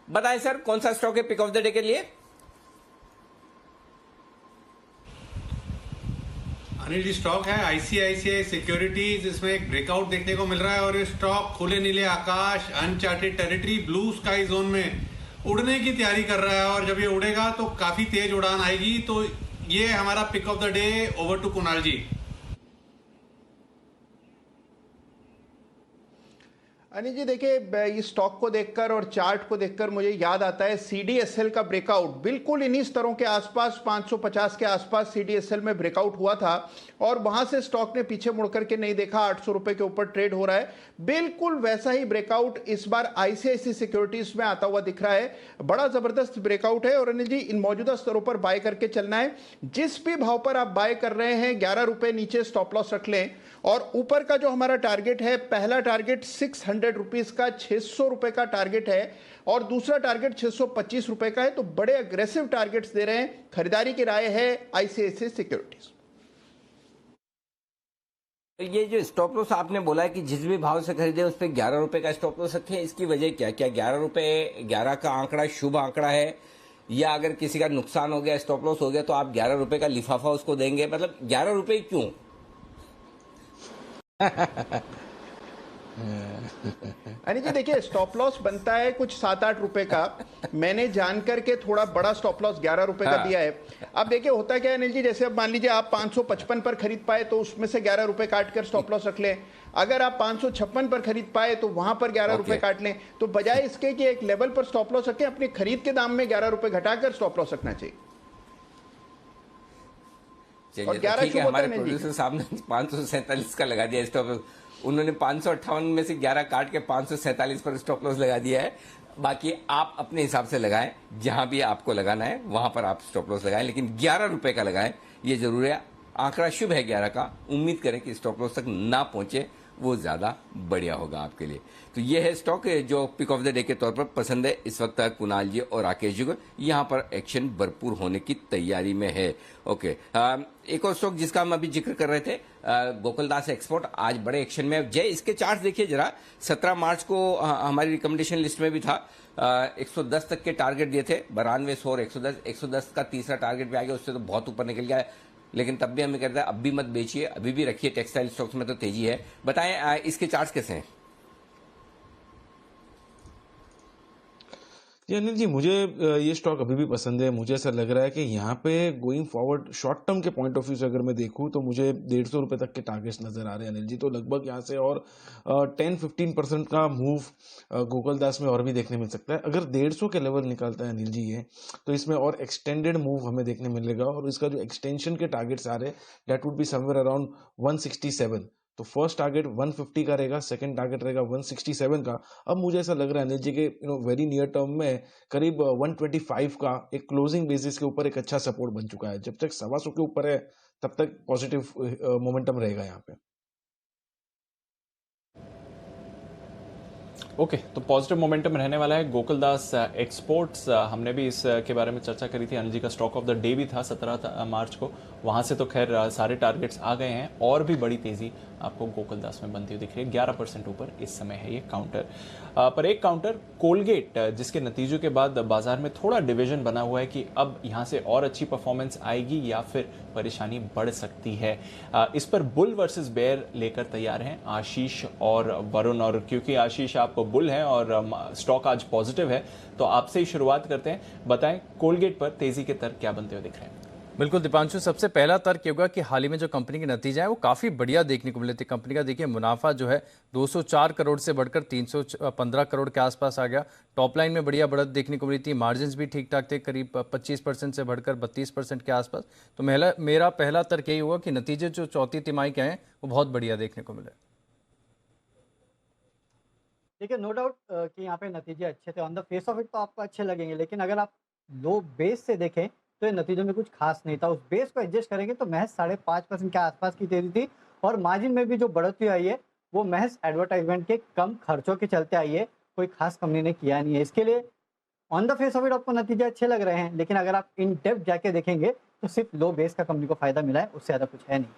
बताएं सर, कौन सा स्टॉक है पिक ऑफ द डे के लिए? अनिल जी, स्टॉक है आईसीआईसीआई सिक्योरिटीज। इसमें एक ब्रेकआउट देखने को मिल रहा है और ये स्टॉक खुले नीले आकाश, uncharted territory, blue sky zone में उड़ने की तैयारी कर रहा है। और जब ये उड़ेगा तो काफी तेज उड़ान आएगी। तो ये हमारा pick of the day. Over to Kunal ji. Anil ji, देखिए इस स्टॉक को देखकर और चार्ट को देखकर मुझे याद आता है सीडीएसएल का ब्रेकआउट। बिल्कुल इन्हीं स्तरों के आसपास 550 के आसपास सीडीएसएल में ब्रेकआउट हुआ था और वहां से स्टॉक ने पीछे मुड़ करके नहीं देखा। 800 रुपए के ऊपर ट्रेड हो रहा है। बिल्कुल वैसा ही ब्रेकआउट इस बार आईसीआईसीआई सिक्योरिटीज में आता हुआ दिख रहा है। बड़ा जबरदस्त ब्रेकआउट है और अनिल जी इन मौजूदा स्तरों पर बाय करके चलना है। जिस भी भाव पर आप बाय कर रहे हैं 11 रुपए नीचे स्टॉप लॉस रख लें। और ऊपर का जो हमारा टारगेट है, पहला टारगेट 600 रुपीज का 600 रुपए का टारगेट है और दूसरा टारगेट 625 रुपए का है। तो बड़े अग्रेसिव टारगेट्स दे रहे हैं। खरीदारी की राय है आईसीआईसीआई सिक्योरिटीज। ये जो स्टॉप लॉस आपने बोला है कि जिस भी भाव से खरीदे उस पर 11 रुपए का स्टॉप लॉस रखें, इसकी वजह क्या? क्या 11 रुपए 11 का आंकड़ा शुभ आंकड़ा है, या अगर किसी का नुकसान हो गया, स्टॉप लॉस हो गया, तो आप 11 रुपए का लिफाफा उसको देंगे? मतलब 11 रुपए क्यों? अनिल जी देखिए, स्टॉप लॉस बनता है कुछ 7-8 रुपए का। मैंने जानकर के थोड़ा बड़ा स्टॉप लॉस 11 रुपए का दिया है। अब देखिए होता क्या है अनिल जी, जैसे अब मान लीजिए आप 555 पर खरीद पाए तो उसमें से 11 रुपए काट कर स्टॉप लॉस रख लें। अगर आप 556 पर खरीद पाए तो वहां पर 11 रुपए काट लें। तो बजाय इसके कि एक लेवल पर स्टॉप लॉस रखें, अपने खरीद के दाम में 11 रुपए घटाकर स्टॉप लॉस रखना चाहिए। और 11 ठीक है, हमारे प्रोड्यूसर साहब ने 547 का लगा दिया स्टॉप लॉस। उन्होंने 558 में से 11 काट के 547 पर स्टॉप लॉस लगा दिया है। बाकी आप अपने हिसाब से लगाएं, जहां भी आपको लगाना है वहां पर आप स्टॉप लॉस लगाएं, लेकिन 11 रुपए का लगाएं, ये जरूर है। आंकड़ा शुभ है 11 का। उम्मीद करें कि स्टॉप लॉस तक ना पहुंचे, वो ज्यादा बढ़िया होगा आपके लिए। तो ये है स्टॉक जो पिक ऑफ द डे के तौर पर पसंद है इस वक्त कुणाल जी और राकेश जी को। यहाँ पर एक्शन भरपूर होने की तैयारी में है। ओके, एक और स्टॉक जिसका हम अभी जिक्र कर रहे थे, गोकुलदास एक्सपोर्ट, आज बड़े एक्शन में। जय, इसके चार्ट देखिए जरा। 17 मार्च को हमारी रिकमेंडेशन लिस्ट में भी था। 110 तक के टारगेट दिए थे, 92 और 110 का तीसरा टारगेट भी आ गया। उससे तो बहुत ऊपर निकल गया है, लेकिन तब भी हमें कहता है अब भी मत बेचिए, अभी भी रखिए। टेक्सटाइल स्टॉक्स में तो तेजी है। बताएं इसके चार्ट्स कैसे हैं? कि अनिल जी, मुझे ये स्टॉक अभी भी पसंद है। मुझे ऐसा लग रहा है कि यहाँ पे गोइंग फॉरवर्ड शॉर्ट टर्म के पॉइंट ऑफ व्यू से अगर मैं देखूँ तो मुझे 150 रुपये तक के टारगेट्स नजर आ रहे हैं अनिल जी। तो लगभग यहाँ से और 10-15% का मूव गोकुलदास में और भी देखने मिल सकता है। अगर 150 के लेवल निकालता है अनिल जी ये, तो इसमें और एक्सटेंडेड मूव हमें देखने मिलेगा। और इसका जो एक्सटेंशन के टारगेट्स आ रहे हैं that would be somewhere around 167। तो फर्स्ट टारगेट 150 का रहेगा, सेकंड टारगेट रहेगा 167 का। अब मुझे ऐसा लग रहा है अनिल जी के वेरी नियर टर्म में करीब 125 का एक क्लोजिंग बेसिस के ऊपर एक अच्छा सपोर्ट बन चुका है। जब तक 125 के ऊपर है तब तक पॉजिटिव मोमेंटम रहेगा यहाँ पे। ओके, तो पॉजिटिव मोमेंटम रहने वाला है। गोकुलदास एक्सपोर्ट्स, हमने भी इस के बारे में चर्चा करी थी। अनिल जी का स्टॉक ऑफ द डे भी था 17 मार्च को। वहां से तो खैर सारे टारगेट्स आ गए हैं और भी बड़ी तेजी आपको गोकुलदास में बनती हुई दिख रही है। 11% ऊपर इस समय है ये काउंटर। पर एक काउंटर कोलगेट, जिसके नतीजों के बाद बाजार में थोड़ा डिवीजन बना हुआ है कि अब यहां से और अच्छी परफॉर्मेंस आएगी या फिर परेशानी बढ़ सकती है। इस पर बुल वर्सेस बेयर लेकर तैयार हैं आशीष और वरुण। और क्योंकि आशीष आप बुल हैं और स्टॉक आज पॉजिटिव है, तो आपसे ही शुरुआत करते हैं। बताएं कोलगेट पर तेजी के तर्क क्या बनते हुए दिख रहे हैं? बिल्कुल दीपांशु, सबसे पहला तर्क ये होगा कि हाल ही में जो कंपनी के नतीजे हैं वो काफ़ी बढ़िया देखने को मिले थे। कंपनी का देखिए मुनाफा जो है 204 करोड़ से बढ़कर 315 करोड़ के आसपास आ गया। टॉप लाइन में बढ़िया बढ़त देखने को मिली थी। मार्जिन भी ठीक ठाक थे, करीब 25% से बढ़कर 32% के आसपास। तो मेरा पहला तर्क यही होगा कि नतीजे जो चौथी तिमाही के हैं वो बहुत बढ़िया देखने को मिले। देखिए, नो डाउट कि यहाँ पे नतीजे अच्छे थे। On the face of it तो आपको अच्छे लगेंगे, लेकिन अगर आप लो बेस से देखें तो ये नतीजों में कुछ खास नहीं था। उस बेस को एडजस्ट करेंगे तो महज 5.5% के आसपास की तेजी थी। और मार्जिन में भी जो बढ़ोतरी आई है वो महज एडवर्टाइजमेंट के कम खर्चों के चलते आई है, कोई खास कंपनी ने किया नहीं है। इसके लिए on the face of it आपको नतीजे अच्छे लग रहे हैं, लेकिन अगर आप इन डेप्थ जाके देखेंगे तो सिर्फ लो बेस का कंपनी को फायदा मिला है, उससे ज़्यादा कुछ है नहीं।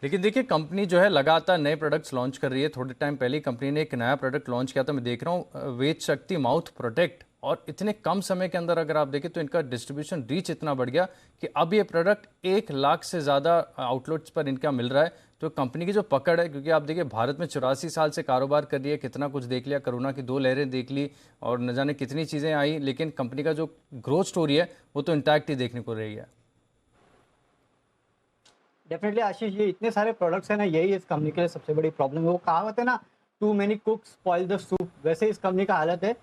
लेकिन देखिए कंपनी जो है लगातार नए प्रोडक्ट्स लॉन्च कर रही है। थोड़े टाइम पहले ही कंपनी ने एक नया प्रोडक्ट लॉन्च किया था, मैं देख रहा हूँ वेद शक्ति माउथ प्रोटेक्ट। और इतने कम समय के अंदर अगर आप देखें तो इनका डिस्ट्रीब्यूशन रीच इतना बढ़ गया कि अब ये प्रोडक्ट 1 लाख से ज़्यादा आउटलेट्स पर इनका मिल रहा है। तो कंपनी की जो पकड़ है, क्योंकि आप देखिए भारत में 84 साल से कारोबार कर रही है, कितना कुछ देख लिया, कोरोना की 2 लहरें देख ली और न जाने कितनी चीज़ें आई, लेकिन कंपनी का जो ग्रोथ स्टोरी है वो तो इंटैक्ट ही देखने को रही है। डेफिनेटली आशीष, ये इतने सारे प्रोडक्ट्स हैं ना, यही इस कंपनी के लिए सबसे बड़ी प्रॉब्लम है। वो कहावत है ना, too many cooks spoil the soup, वैसे इस कंपनी का हालत है।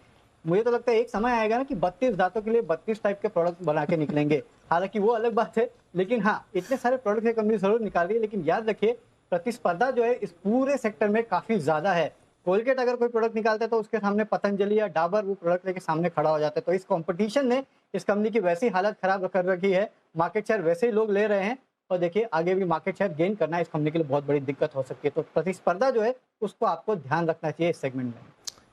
मुझे तो लगता है एक समय आएगा ना कि 32 दांतों के लिए 32 टाइप के प्रोडक्ट बना के निकलेंगे। हालांकि वो अलग बात है, लेकिन हाँ, इतने सारे प्रोडक्ट ये कंपनी जरूर निकाल रही है। लेकिन याद रखिए, प्रतिस्पर्धा जो है इस पूरे सेक्टर में काफी ज्यादा है। कोलगेट अगर कोई प्रोडक्ट निकालता है तो उसके सामने पतंजलि या डाबर वो प्रोडक्ट लेके सामने खड़ा हो जाता है। तो इस कंपटीशन ने इस कंपनी की वैसी हालत खराब कर रखी है, मार्केट शेयर वैसे ही लोग ले रहे हैं। और देखिए आगे भी मार्केट शेयर गेन करना इस कंपनी के लिए बहुत बड़ी दिक्कत हो सकती है। तो प्रतिस्पर्धा जो है उसको आपको ध्यान रखना चाहिए इस सेगमेंट में।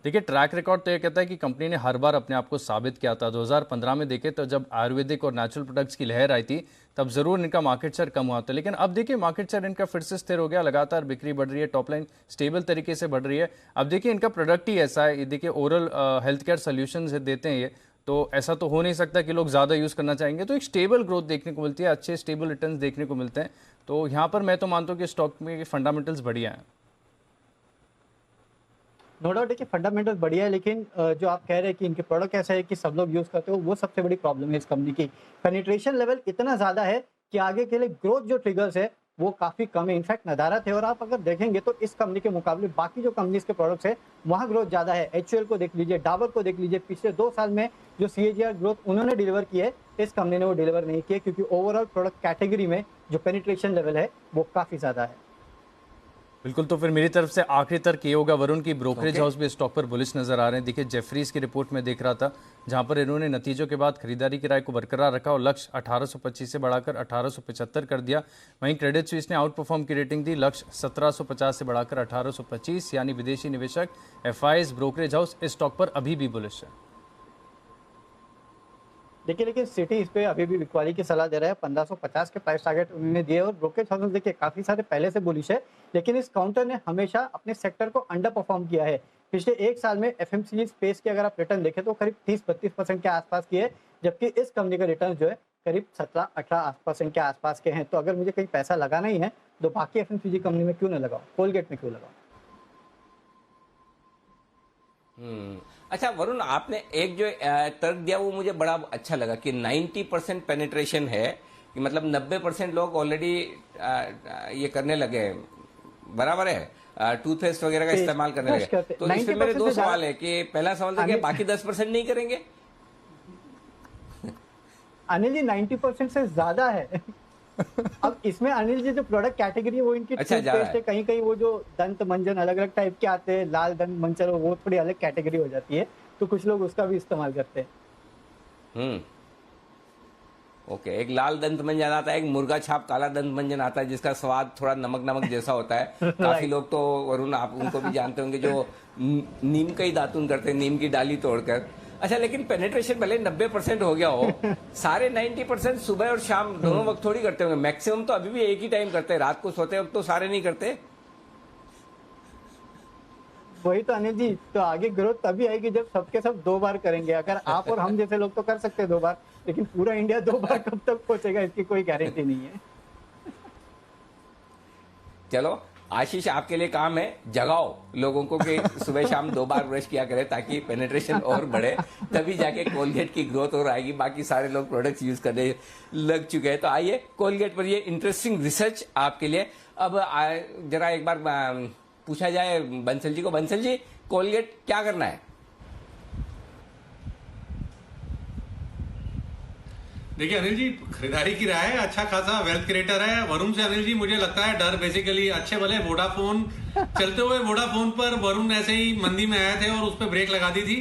देखिए ट्रैक रिकॉर्ड तो ये कहता है कि कंपनी ने हर बार अपने आप को साबित किया था। 2015 में देखे तो जब आयुर्वेदिक और नेचुरल प्रोडक्ट्स की लहर आई थी तब जरूर इनका मार्केट शेयर कम हुआ था, लेकिन अब देखिए मार्केट शेयर इनका फिर से स्थिर हो गया। लगातार बिक्री बढ़ रही है, टॉप लाइन स्टेबल तरीके से बढ़ रही है। अब देखिए इनका प्रोडक्ट ही ऐसा है, देखिए ओरल हेल्थ केयर सोल्यूशन देते हैं ये, तो ऐसा तो हो नहीं सकता कि लोग ज़्यादा यूज़ करना चाहेंगे। तो एक स्टेबल ग्रोथ देखने को मिलती है, अच्छे स्टेबल रिटर्न्स देखने को मिलते हैं। तो यहाँ पर मैं तो मानता हूँ कि स्टॉक में फंडामेंटल्स बढ़िया हैं। नो डाउट देखिए फंडामेंटल बढ़िया है, लेकिन जो आप कह रहे हैं कि इनके प्रोडक्ट ऐसा है कि सब लोग यूज करते हो, वो सबसे बड़ी प्रॉब्लम है इस कंपनी की। पेनिट्रेशन लेवल इतना ज्यादा है कि आगे के लिए ग्रोथ जो ट्रिगर्स है वो काफी कम है, इनफैक्ट नदारत है। और आप अगर देखेंगे तो इस कंपनी के मुकाबले बाकी जो कंपनीज के प्रोडक्ट्स है वहाँ ग्रोथ ज्यादा है। HUL को देख लीजिए, डाबर को देख लीजिए, पिछले 2 साल में जो CAGR ग्रोथ उन्होंने डिलीवर की है, इस कंपनी ने वो डिलीवर नहीं की है, क्योंकि ओवरऑल प्रोडक्ट कैटेगरी में जो पेनिट्रेशन लेवल है वो काफी ज्यादा है। बिल्कुल, तो फिर मेरी तरफ से आखिरी तर्क ये होगा वरुण की ब्रोकरेज हाउस भी स्टॉक पर बुलिश नजर आ रहे हैं। देखिए जेफरीज की रिपोर्ट में देख रहा था, जहां पर इन्होंने नतीजों के बाद खरीदारी की राय को बरकरार रखा और लक्ष्य 1825 से बढ़ाकर 1875 कर दिया। वहीं क्रेडिट स्विस ने आउट परफॉर्म की रेटिंग दी, लक्ष्य 1750 से बढ़ाकर 1825। यानी विदेशी निवेशक FIs ब्रोकरेज हाउस इस स्टॉक पर अभी भी बुलिश है। देखिए लेकिन सिटी इस पे अभी भी बिकवाली की सलाह दे रहा है। 1550 के प्राइस टारगेट उन्होंने दिए और ब्रोकरेज हाउस देखिए काफी सारे पहले से बुलिश है, लेकिन इस काउंटर ने हमेशा अपने सेक्टर को अंडर परफॉर्म किया है। पिछले 1 साल में FMCG स्पेस के अगर आप रिटर्न देखें तो करीब 30-32% के आसपास की है, जबकि इस कंपनी का रिटर्न जो है करीब 17-18% के आसपास के हैं। तो अगर मुझे कहीं पैसा लगाना ही है तो बाकी FMCG कंपनी में क्यों ना लगाओ, कोलगेट में क्यों लगाओ। अच्छा वरुण, आपने एक जो तर्क दिया वो मुझे बड़ा अच्छा लगा कि 90% पेनिट्रेशन है, कि मतलब 90% लोग ऑलरेडी ये करने लगे हैं, बराबर है, टूथपेस्ट वगैरह का इस्तेमाल करने लगे। तो इसमें मेरे दो सवाल है कि पहला सवाल था कि बाकी 10% नहीं करेंगे। अनिल जी 90% से ज्यादा है। अब इसमें अनिल जी जो प्रोडक्ट कैटेगरी है वो इनकी टूथपेस्ट है, कहीं कहीं वो जो दंत मंजन अलग अलग टाइप के आते हैं, लाल दंत मंजन, वो थोड़ी अलग कैटेगरी हो जाती है, तो कुछ लोग उसका भी इस्तेमाल करते हैं। ओके, एक लाल दंत मंजन आता है, एक मुर्गा छाप काला दंत मंजन आता है जिसका स्वाद थोड़ा नमक नमक जैसा होता है। काफी लोग तो वरुण आप उनको भी जानते होंगे जो नीम का ही दातुन करते हैं, नीम की डाली तोड़कर। अच्छा, लेकिन पेनिट्रेशन भले 90% हो गया हो, सारे 90% सुबह और शाम दोनों वक्त थोड़ी करते होंगे। मैक्सिमम तो अभी भी एक ही टाइम करते हैं, रात को सोते वक्त तो सारे नहीं करते। वही तो अनिल जी, तो आगे ग्रोथ तभी आएगी जब सबके सब 2 बार करेंगे। अगर आप और हम जैसे लोग तो कर सकते हैं 2 बार, लेकिन पूरा इंडिया 2 बार कब तक पहुंचेगा इसकी कोई गारंटी नहीं है। चलो आशीष, आपके लिए काम है, जगाओ लोगों को कि सुबह शाम 2 बार ब्रश किया करें ताकि पेनिट्रेशन और बढ़े, तभी जाके कोलगेट की ग्रोथ और आएगी। बाकी सारे लोग प्रोडक्ट्स यूज करने लग चुके हैं। तो आइए कोलगेट पर ये इंटरेस्टिंग रिसर्च आपके लिए। अब जरा एक बार पूछा जाए बंसल जी को। बंसल जी, कोलगेट क्या करना है? देखिए अनिल जी, खरीदारी की राय है, अच्छा खासा वेल्थ क्रिएटर है। वरुण से अनिल जी मुझे लगता है डर बेसिकली अच्छे भले वोडाफोन चलते हुए वोडाफोन पर वरुण ऐसे ही मंदी में आए थे और उस पर ब्रेक लगा दी थी।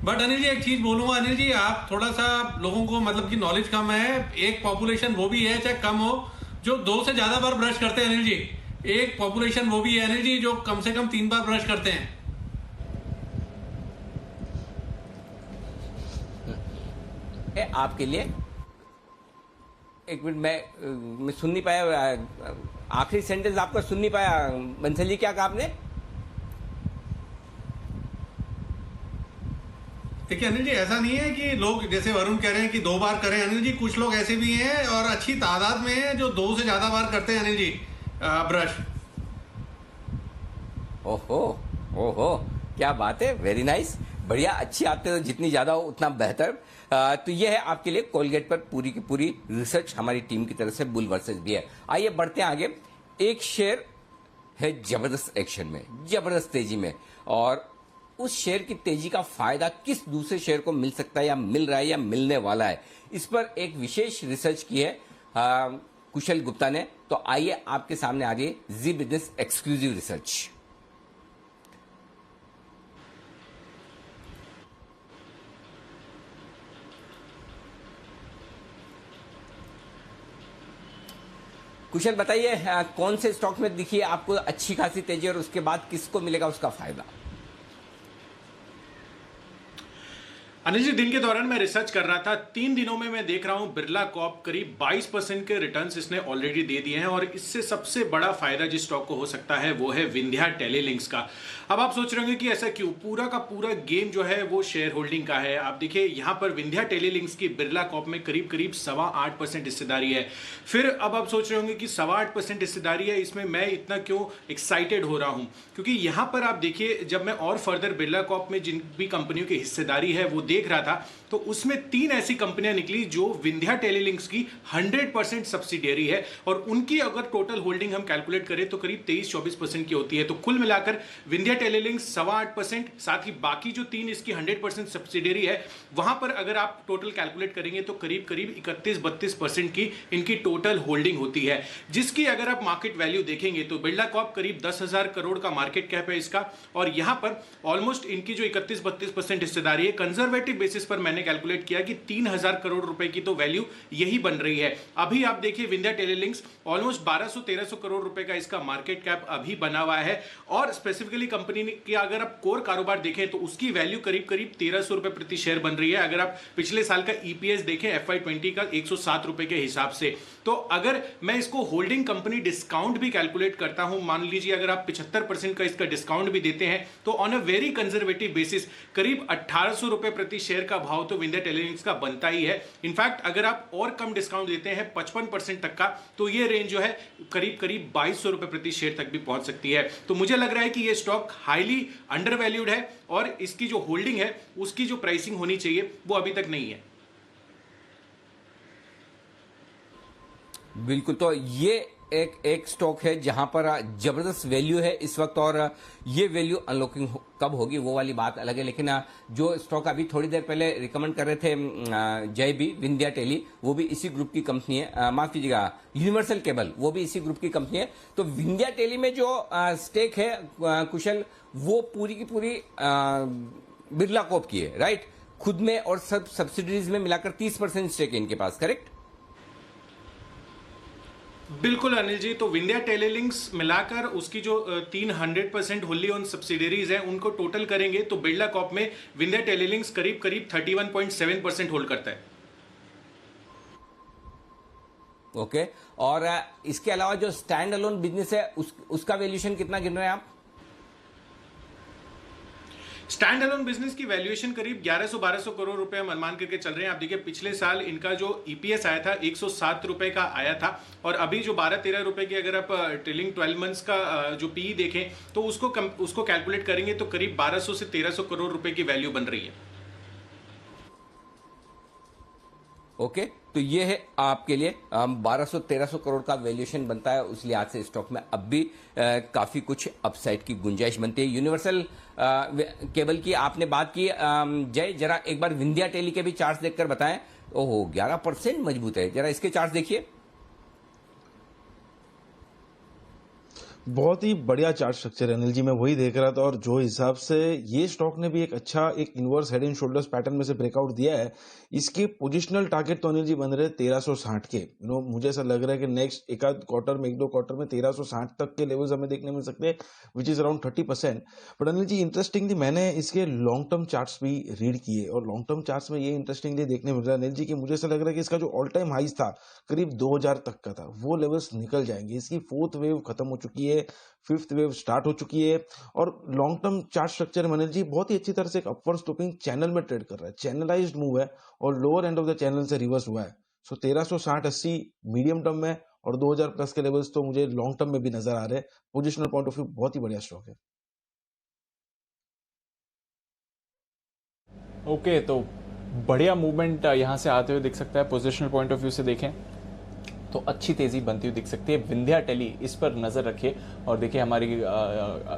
बट अनिल जी एक चीज बोलूंगा, अनिल जी आप थोड़ा सा लोगों को मतलब की नॉलेज कम है। एक पॉपुलेशन वो भी है चाहे कम हो जो 2 से ज्यादा बार ब्रश करते हैं अनिल जी। एक पॉपुलेशन वो भी है अनिल जी जो कम से कम 3 बार ब्रश करते हैं। आपके लिए एक मिनट, मैं सुन नहीं पाया, आखिरी सेंटेंस आपका सुन नहीं पाया। बंसल जी क्या कहा आपने? देखिए अनिल जी, ऐसा नहीं है कि लोग जैसे वरुण कह रहे हैं कि 2 बार करें। अनिल जी कुछ लोग ऐसे भी हैं और अच्छी तादाद में हैं जो 2 से ज्यादा बार करते हैं अनिल जी ब्रश। ओहो ओहो, क्या बात है, वेरी नाइस, बढ़िया, अच्छी आदतें तो जितनी ज्यादा हो उतना बेहतर। तो ये है आपके लिए कोलगेट पर पूरी की पूरी रिसर्च हमारी टीम की तरफ से, बुल वर्सेस भी है। आइए बढ़ते हैं आगे। एक शेयर है जबरदस्त एक्शन में, जबरदस्त तेजी में, और उस शेयर की तेजी का फायदा किस दूसरे शेयर को मिल सकता है या मिल रहा है या मिलने वाला है, इस पर एक विशेष रिसर्च की है कुशल गुप्ता ने। तो आइए आपके सामने आ रही है जी बिजनेस एक्सक्लूसिव रिसर्च। कुशल बताइए, कौन से स्टॉक में दिखी है आपको अच्छी खासी तेजी और उसके बाद किसको मिलेगा उसका फायदा? अनिल जी, दिन के दौरान मैं रिसर्च कर रहा था, 3 दिनों में मैं देख रहा हूं बिरला कॉर्प करीब 22% के रिटर्न्स इसने ऑलरेडी दे दिए हैं। और इससे सबसे बड़ा फायदा जिस स्टॉक को हो सकता है वो है विंध्या टेलीलिंक्स का। अब आप सोच रहे होंगे कि ऐसा क्यों? पूरा का पूरा गेम जो है वो शेयर होल्डिंग का है। आप देखिए यहां पर विंध्या टेलीलिंक्स की बिरला कॉर्प में करीब करीब 8.25% हिस्सेदारी है। फिर अब आप सोच रहे होंगे कि 8.25% हिस्सेदारी है, इसमें मैं इतना क्यों एक्साइटेड हो रहा हूं? क्योंकि यहां पर आप देखिए, जब मैं और फर्दर बिरला कॉर्प में जिन भी कंपनियों की हिस्सेदारी है वो देख रहा था, तो उसमें 3 ऐसी कंपनियां निकली जो विंध्या टेलीलिंक्स की 100% सब्सिडियरी है। और उनकी अगर टोटल होल्डिंग हम कैलकुलेट करें तो करीब 23-24% की होती है। तो कुल मिलाकर विंध्या टेलीलिंक्स 8.25%, साथ ही बाकी जो 3 इसकी 100% सब्सिडियरी है, वहां पर अगर आप टोटल कैलकुलेट करेंगे तो करीब करीब 31-32% की इनकी टोटल होल्डिंग होती है। जिसकी अगर आप मार्केट वैल्यू देखेंगे तो बिरला कॉर्प करीब 10,000 करोड़ का मार्केट कैप है इसका। और यहां पर ऑलमोस्ट इनकी जो 31-32% हिस्सेदारी है, कंजर्वेटिव बेसिस पर मैंने कैलकुलेट किया कि 3,000 करोड़ रुपए की तो वैल्यू यही बन रही है। अभी आप देखिए विंध्या टेलीलिंक्स ऑलमोस्ट 1200-1300 करोड़ रुपए का इसका मार्केट कैप अभी बना हुआ है। और स्पेसिफिकली कंपनी की अगर आप कोर कारोबार देखें तो उसकी वैल्यू करीब करीब 1300 रुपए प्रति शेयर बन रही है। अगर आप पिछले साल का ईपीएस देखें FY20 का 107 रुपए के हिसाब से, तो अगर मैं इसको होल्डिंग कंपनी डिस्काउंट भी कैलकुलेट करता हूं, मान लीजिए अगर आप 75% का इसका डिस्काउंट भी देते हैं, तो on a very conservative basis करीब 1800 रुपए प्रति प्रति शेयर का भाव तो विंध्या टेलीलिंक्स का बनता ही है। इनफैक्ट अगर आप और कम डिस्काउंट देते हैं 55% तक का, तो ये रेंज जो है करीब करीब 2200 रुपए प्रति शेयर तक भी पहुंच सकती है। तो मुझे लग रहा है कि ये स्टॉक हाईली अंडर वैल्यूड है और इसकी जो होल्डिंग है उसकी जो प्राइसिंग होनी चाहिए वो अभी तक नहीं है। बिल्कुल, तो ये एक स्टॉक है जहां पर जबरदस्त वैल्यू है इस वक्त, और ये वैल्यू अनलॉकिंग कब होगी वो वाली बात अलग है। लेकिन जो स्टॉक अभी थोड़ी देर पहले रिकमेंड कर रहे थे जय भी, विंध्या टेली, वो भी इसी ग्रुप की कंपनी है, माफ कीजिएगा यूनिवर्सल केबल, वो भी इसी ग्रुप की कंपनी है। तो विंध्या टेली में जो स्टेक है कुशल, वो पूरी की पूरी बिरला कॉर्प की है, राइट? खुद में और सब सब्सिडरीज में मिलाकर 30% स्टेक है इनके पास, करेक्ट? बिल्कुल अनिल जी, तो विंध्या टेलीलिंक्स मिलाकर उसकी जो 300% होल्ली ओन सब्सिडरीज हैं उनको टोटल करेंगे तो बिरला कॉर्प में विंध्या टेलीलिंक्स करीब करीब 31.7% होल्ड करता है। ओके, और इसके अलावा जो स्टैंड अलोन बिजनेस है उसका वैल्यूएशन कितना गिन रहे हैं आप? स्टैंड अलोन बिजनेस की वैल्यूएशन करीब 1100-1200 करोड़ रुपए हम अनुमान करके चल रहे हैं। आप देखिए पिछले साल इनका जो ईपीएस आया था 107 रुपए का आया था, और अभी जो 12-13 रुपए की अगर आप ट्रेलिंग 12 मंथ्स का जो पीई देखें तो उसको कैलकुलेट करेंगे तो करीब 1200 से 1300 करोड़ रुपए की वैल्यू बन रही है। ओके, तो ये है आपके लिए 1200-1300 करोड़ का वैल्यूएशन बनता है, उस लिहाज से स्टॉक में अब भी काफी कुछ अपसाइड की गुंजाइश बनती है। यूनिवर्सल केबल की आपने बात की, जय जरा एक बार विंध्या टेली के भी चार्ट्स देखकर बताएं। ओहो, 11% मजबूत है, जरा इसके चार्ट्स देखिए। बहुत ही बढ़िया चार्ट स्ट्रक्चर है अनिल जी, मैं वही देख रहा था, और जो हिसाब से ये स्टॉक ने भी एक अच्छा एक inverse head and shoulders pattern में से ब्रेकआउट दिया है, इसके पोजिशनल टारगेट तो अनिल जी बन रहे 1360 के। मुझे ऐसा लग रहा है कि नेक्स्ट एक दो क्वार्टर में 1360 तक के लेवल्स हमें देखने मिल सकते हैं, which is around 30%। But Anil ji interestingly मैंने इसके लॉन्ग टर्म चार्ट्स भी रीड किए, और लॉन्ग टर्म चार्ट्स में ये इंटरेस्टिंगली देखने मिल रहा है अनिल जी कि मुझे ऐसा लग रहा है कि इसका जो ऑल टाइम हाइज था करीब 2000 तक का था, वो लेवल्स निकल जाएंगे। इसकी फोर्थ वेव खत्म हो चुकी है, फिफ्थ वेव स्टार्ट हो चुकी है, और लॉन्ग टर्म चार्ट स्ट्रक्चर में अनिल जी बहुत ही अच्छी तरह से एक अपवर्ड स्लोपिंग चैनल में ट्रेड कर रहा है, चैनलाइज्ड मूव है और lower end of the channel से रिवर्स हुआ है। सो 1360-80 मीडियम टर्म में और 2000 प्लस के लेवल्स तो मुझे लॉन्ग टर्म में भी नजर आ रहे हैं। पोजिशनल पॉइंट ऑफ व्यू बहुत ही बढ़िया स्टॉक है। ओके, तो बढ़िया मूवमेंट यहाँ से आते हुए दिख सकता है। पोजिशनल पॉइंट ऑफ व्यू से देखें तो अच्छी तेजी बनती हुई दिख सकती है। विंध्या टेली, इस पर नजर रखिए और देखिए हमारी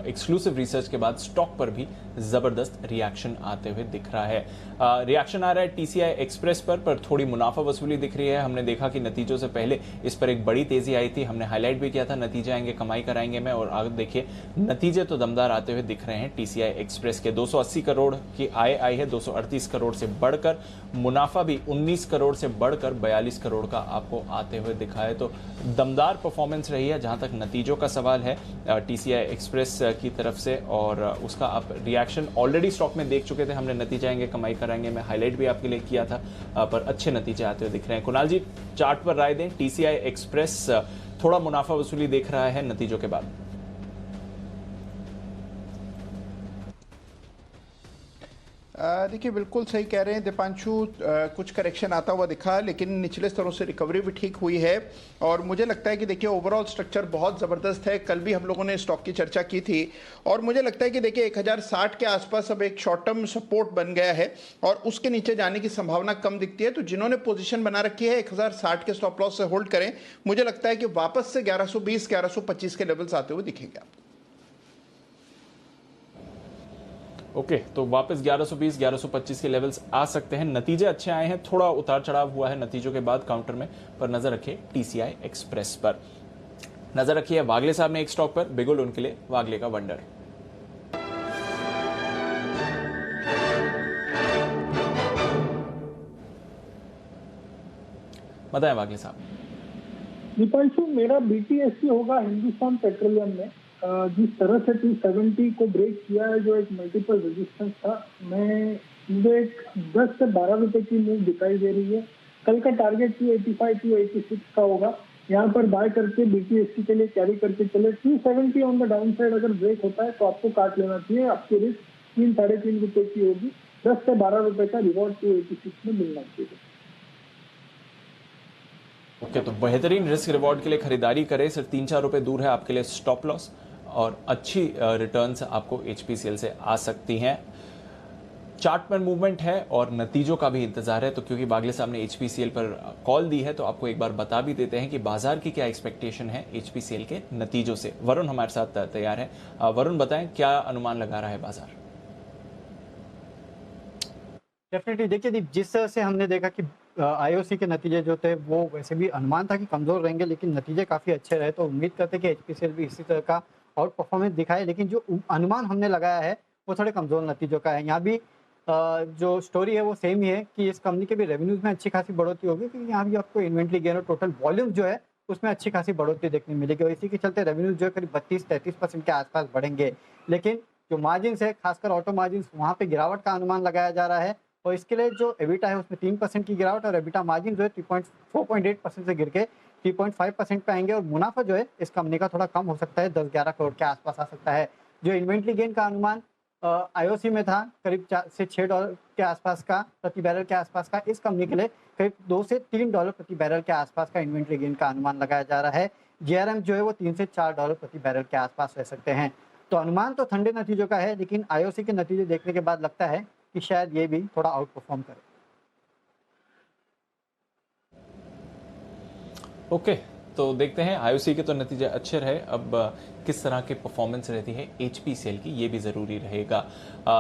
एक्सक्लूसिव रिसर्च के बाद स्टॉक पर भी जबरदस्त रिएक्शन आते हुए दिख रहा है। रिएक्शन आ रहा है टीसीआई एक्सप्रेस पर थोड़ी मुनाफा वसूली दिख रही है। हमने देखा कि नतीजों से पहले इस पर एक बड़ी तेजी आई थी, हमने हाईलाइट भी किया था नतीजे आएंगे कमाई कराएंगे में, और आगे देखिए नतीजे तो दमदार आते हुए दिख रहे हैं। टीसीआई एक्सप्रेस के 280 करोड़ की आय आई है, 238 करोड़ से बढ़कर, मुनाफा भी 19 करोड़ से बढ़कर 42 करोड़ का आपको आते हुए दिखा है। तो दमदार परफॉर्मेंस रही है जहां तक नतीजों का सवाल है टीसीआई एक्सप्रेस की तरफ से, और उसका आप रिएक्शन ऑलरेडी स्टॉक में देख चुके थे। हमने नतीजे आएंगे कमाई कराएंगे में हाईलाइट भी आपके लिए किया था, पर अच्छे नतीजे आते हुए दिख रहे हैं। कुणाल जी चार्ट पर राय दें, टीसीआई एक्सप्रेस थोड़ा मुनाफा वसूली देख रहा है नतीजों के बाद। देखिए बिल्कुल सही कह रहे हैं दीपांशु, कुछ करेक्शन आता हुआ दिखा, लेकिन निचले स्तरों से रिकवरी भी ठीक हुई है, और मुझे लगता है कि देखिए ओवरऑल स्ट्रक्चर बहुत ज़बरदस्त है। कल भी हम लोगों ने स्टॉक की चर्चा की थी, और मुझे लगता है कि देखिए 1060 के आसपास अब एक शॉर्ट टर्म सपोर्ट बन गया है और उसके नीचे जाने की संभावना कम दिखती है। तो जिन्होंने पोजीशन बना रखी है 1060 के स्टॉप लॉस से होल्ड करें। मुझे लगता है कि वापस से 1120-1125 के लेवल्स आते हुए दिखेंगे आपको। ओके, तो वापस 1120-1125 के लेवल्स आ सकते हैं। नतीजे अच्छे आए हैं, थोड़ा उतार चढ़ाव हुआ है नतीजों के बाद काउंटर में, पर नजर रखिए टीसीआई एक्सप्रेस पर। नजर रखिए वागले साहब ने एक स्टॉक पर, बिगुल उनके लिए वागले का वंडर। बताएं वागले साहब। दीपांशु, मेरा बीटीएससी होगा हिंदुस्तान पेट्रोलियम में। जिस तरह से 270 को ब्रेक किया है, जो एक मल्टीपल रेजिस्टेंस था, मुझे एक 10 से 12 रुपए की मूव दिखाई दे रही है। कल का टारगेट 285-286 का होगा। यहाँ पर बाय करके बीटीएससी के लिए कैरी करके चले। 270 ऑन द डाउन साइड अगर ब्रेक होता है तो आपको काट लेना चाहिए। आपकी रिस्क 3-3.5 रुपए की होगी। 10 से 12 रुपए का रिवॉर्ड 286 में मिलना चाहिए। ओके, तो बेहतरीन रिस्क रिवॉर्ड के लिए खरीदारी करें, सिर्फ 3-4 रुपए दूर है आपके लिए स्टॉप लॉस, और अच्छी रिटर्न्स आपको HPCL से आ सकती हैं। चार्ट पर मूवमेंट है और नतीजों का भी इंतजार है, तो क्योंकि बागले साहब ने HPCL पर कॉल दी है तो आपको एक बार बता भी देते हैं कि बाजार की क्या एक्सपेक्टेशन है HPCL के नतीजों से। वरुण हमारे साथ तैयार है। वरुण, बताएं क्या अनुमान लगा रहा है बाजार? डेफिनेटली देखिए, जिस तरह से हमने देखा कि IOC के नतीजे जो थे वो वैसे भी अनुमान था कि कमजोर रहेंगे, लेकिन नतीजे काफी अच्छे रहे, तो उम्मीद करते कि HPCL भी इसी तरह का आउट परफॉर्मेंस दिखाए। लेकिन जो अनुमान हमने लगाया है वो थोड़े कमजोर नतीजों का है। यहाँ भी जो स्टोरी है वो सेम ही है कि इस कंपनी के भी रेवेन्यूज में अच्छी खासी बढ़ोतरी होगी, क्योंकि यहाँ भी आपको इन्वेंट्री गेन और टोटल वॉल्यूम जो है उसमें अच्छी खासी बढ़ोतरी देखने मिलेगी, और इसी के चलते रेवेन्यूज जो है करीब 32-33% के आसपास बढ़ेंगे। लेकिन जो मार्जिन है, खासकर ऑटो मार्जिन, वहाँ पे गिरावट का अनुमान लगाया जा रहा है, और इसके लिए जो एबिटा है उसमें 3% की गिरावट, और एबिटा मार्जिन जो है 4.8% से गिर के 3.5% पे आएंगे, और मुनाफा जो है इस कंपनी का थोड़ा कम हो सकता है, 10-11 करोड़ के आसपास आ सकता है। जो इन्वेंट्री गेन का अनुमान IOC में था करीब $4 से $6 के आसपास का, प्रति बैरल के आसपास का, इस कंपनी के लिए करीब $2 से $3 प्रति बैरल के आसपास का इन्वेंट्री गेन का अनुमान लगाया जा रहा है। GRM जो है वो $3 से $4 प्रति बैरल के आसपास रह सकते हैं। तो अनुमान तो ठंडे नतीजों का है, लेकिन IOC के नतीजे देखने के बाद लगता है कि शायद ये भी थोड़ा आउट परफॉर्म करे। ओके, तो देखते हैं IOC के तो नतीजे अच्छे रहे, अब किस तरह की परफॉर्मेंस रहती है HPCL की, ये भी जरूरी रहेगा।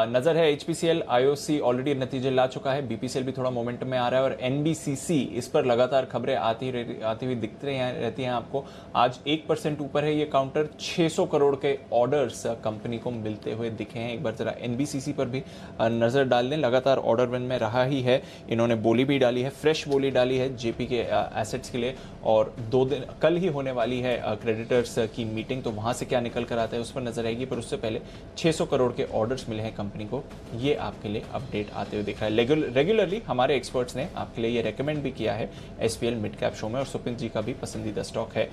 नजर है HPCL, IOC ऑलरेडी नतीजे ला चुका है, BPCL भी थोड़ा मोमेंटम में आ रहा है, और NBCC इस पर लगातार खबरें आती हुई दिखती रहती हैं आपको। आज 1% ऊपर है ये काउंटर, 600 करोड़ के ऑर्डर्स कंपनी को मिलते हुए दिखे हैं। एक बार जरा NBCC पर भी नजर डाल दें, लगातार ऑर्डर विन में रहा ही है। इन्होंने बोली भी डाली है, फ्रेश बोली डाली है JP के एसेट्स के लिए, और 2 दिन कल ही होने वाली है क्रेडिटर्स की मीटिंग, तो वहां से क्या निकल कर आता है उस पर नजर आएगी। पर उससे पहले 600 करोड़ के ऑर्डर्स मिले हैं कंपनी को, ये आपके लिए अपडेट आते हुए दिख रहा है। रेगुलरली हमारे एक्सपर्ट्स ने आपके लिए ये रेकमेंड भी किया है SPL मिड कैप शो में, और सुपिल जी का भी पसंदीदा स्टॉक है।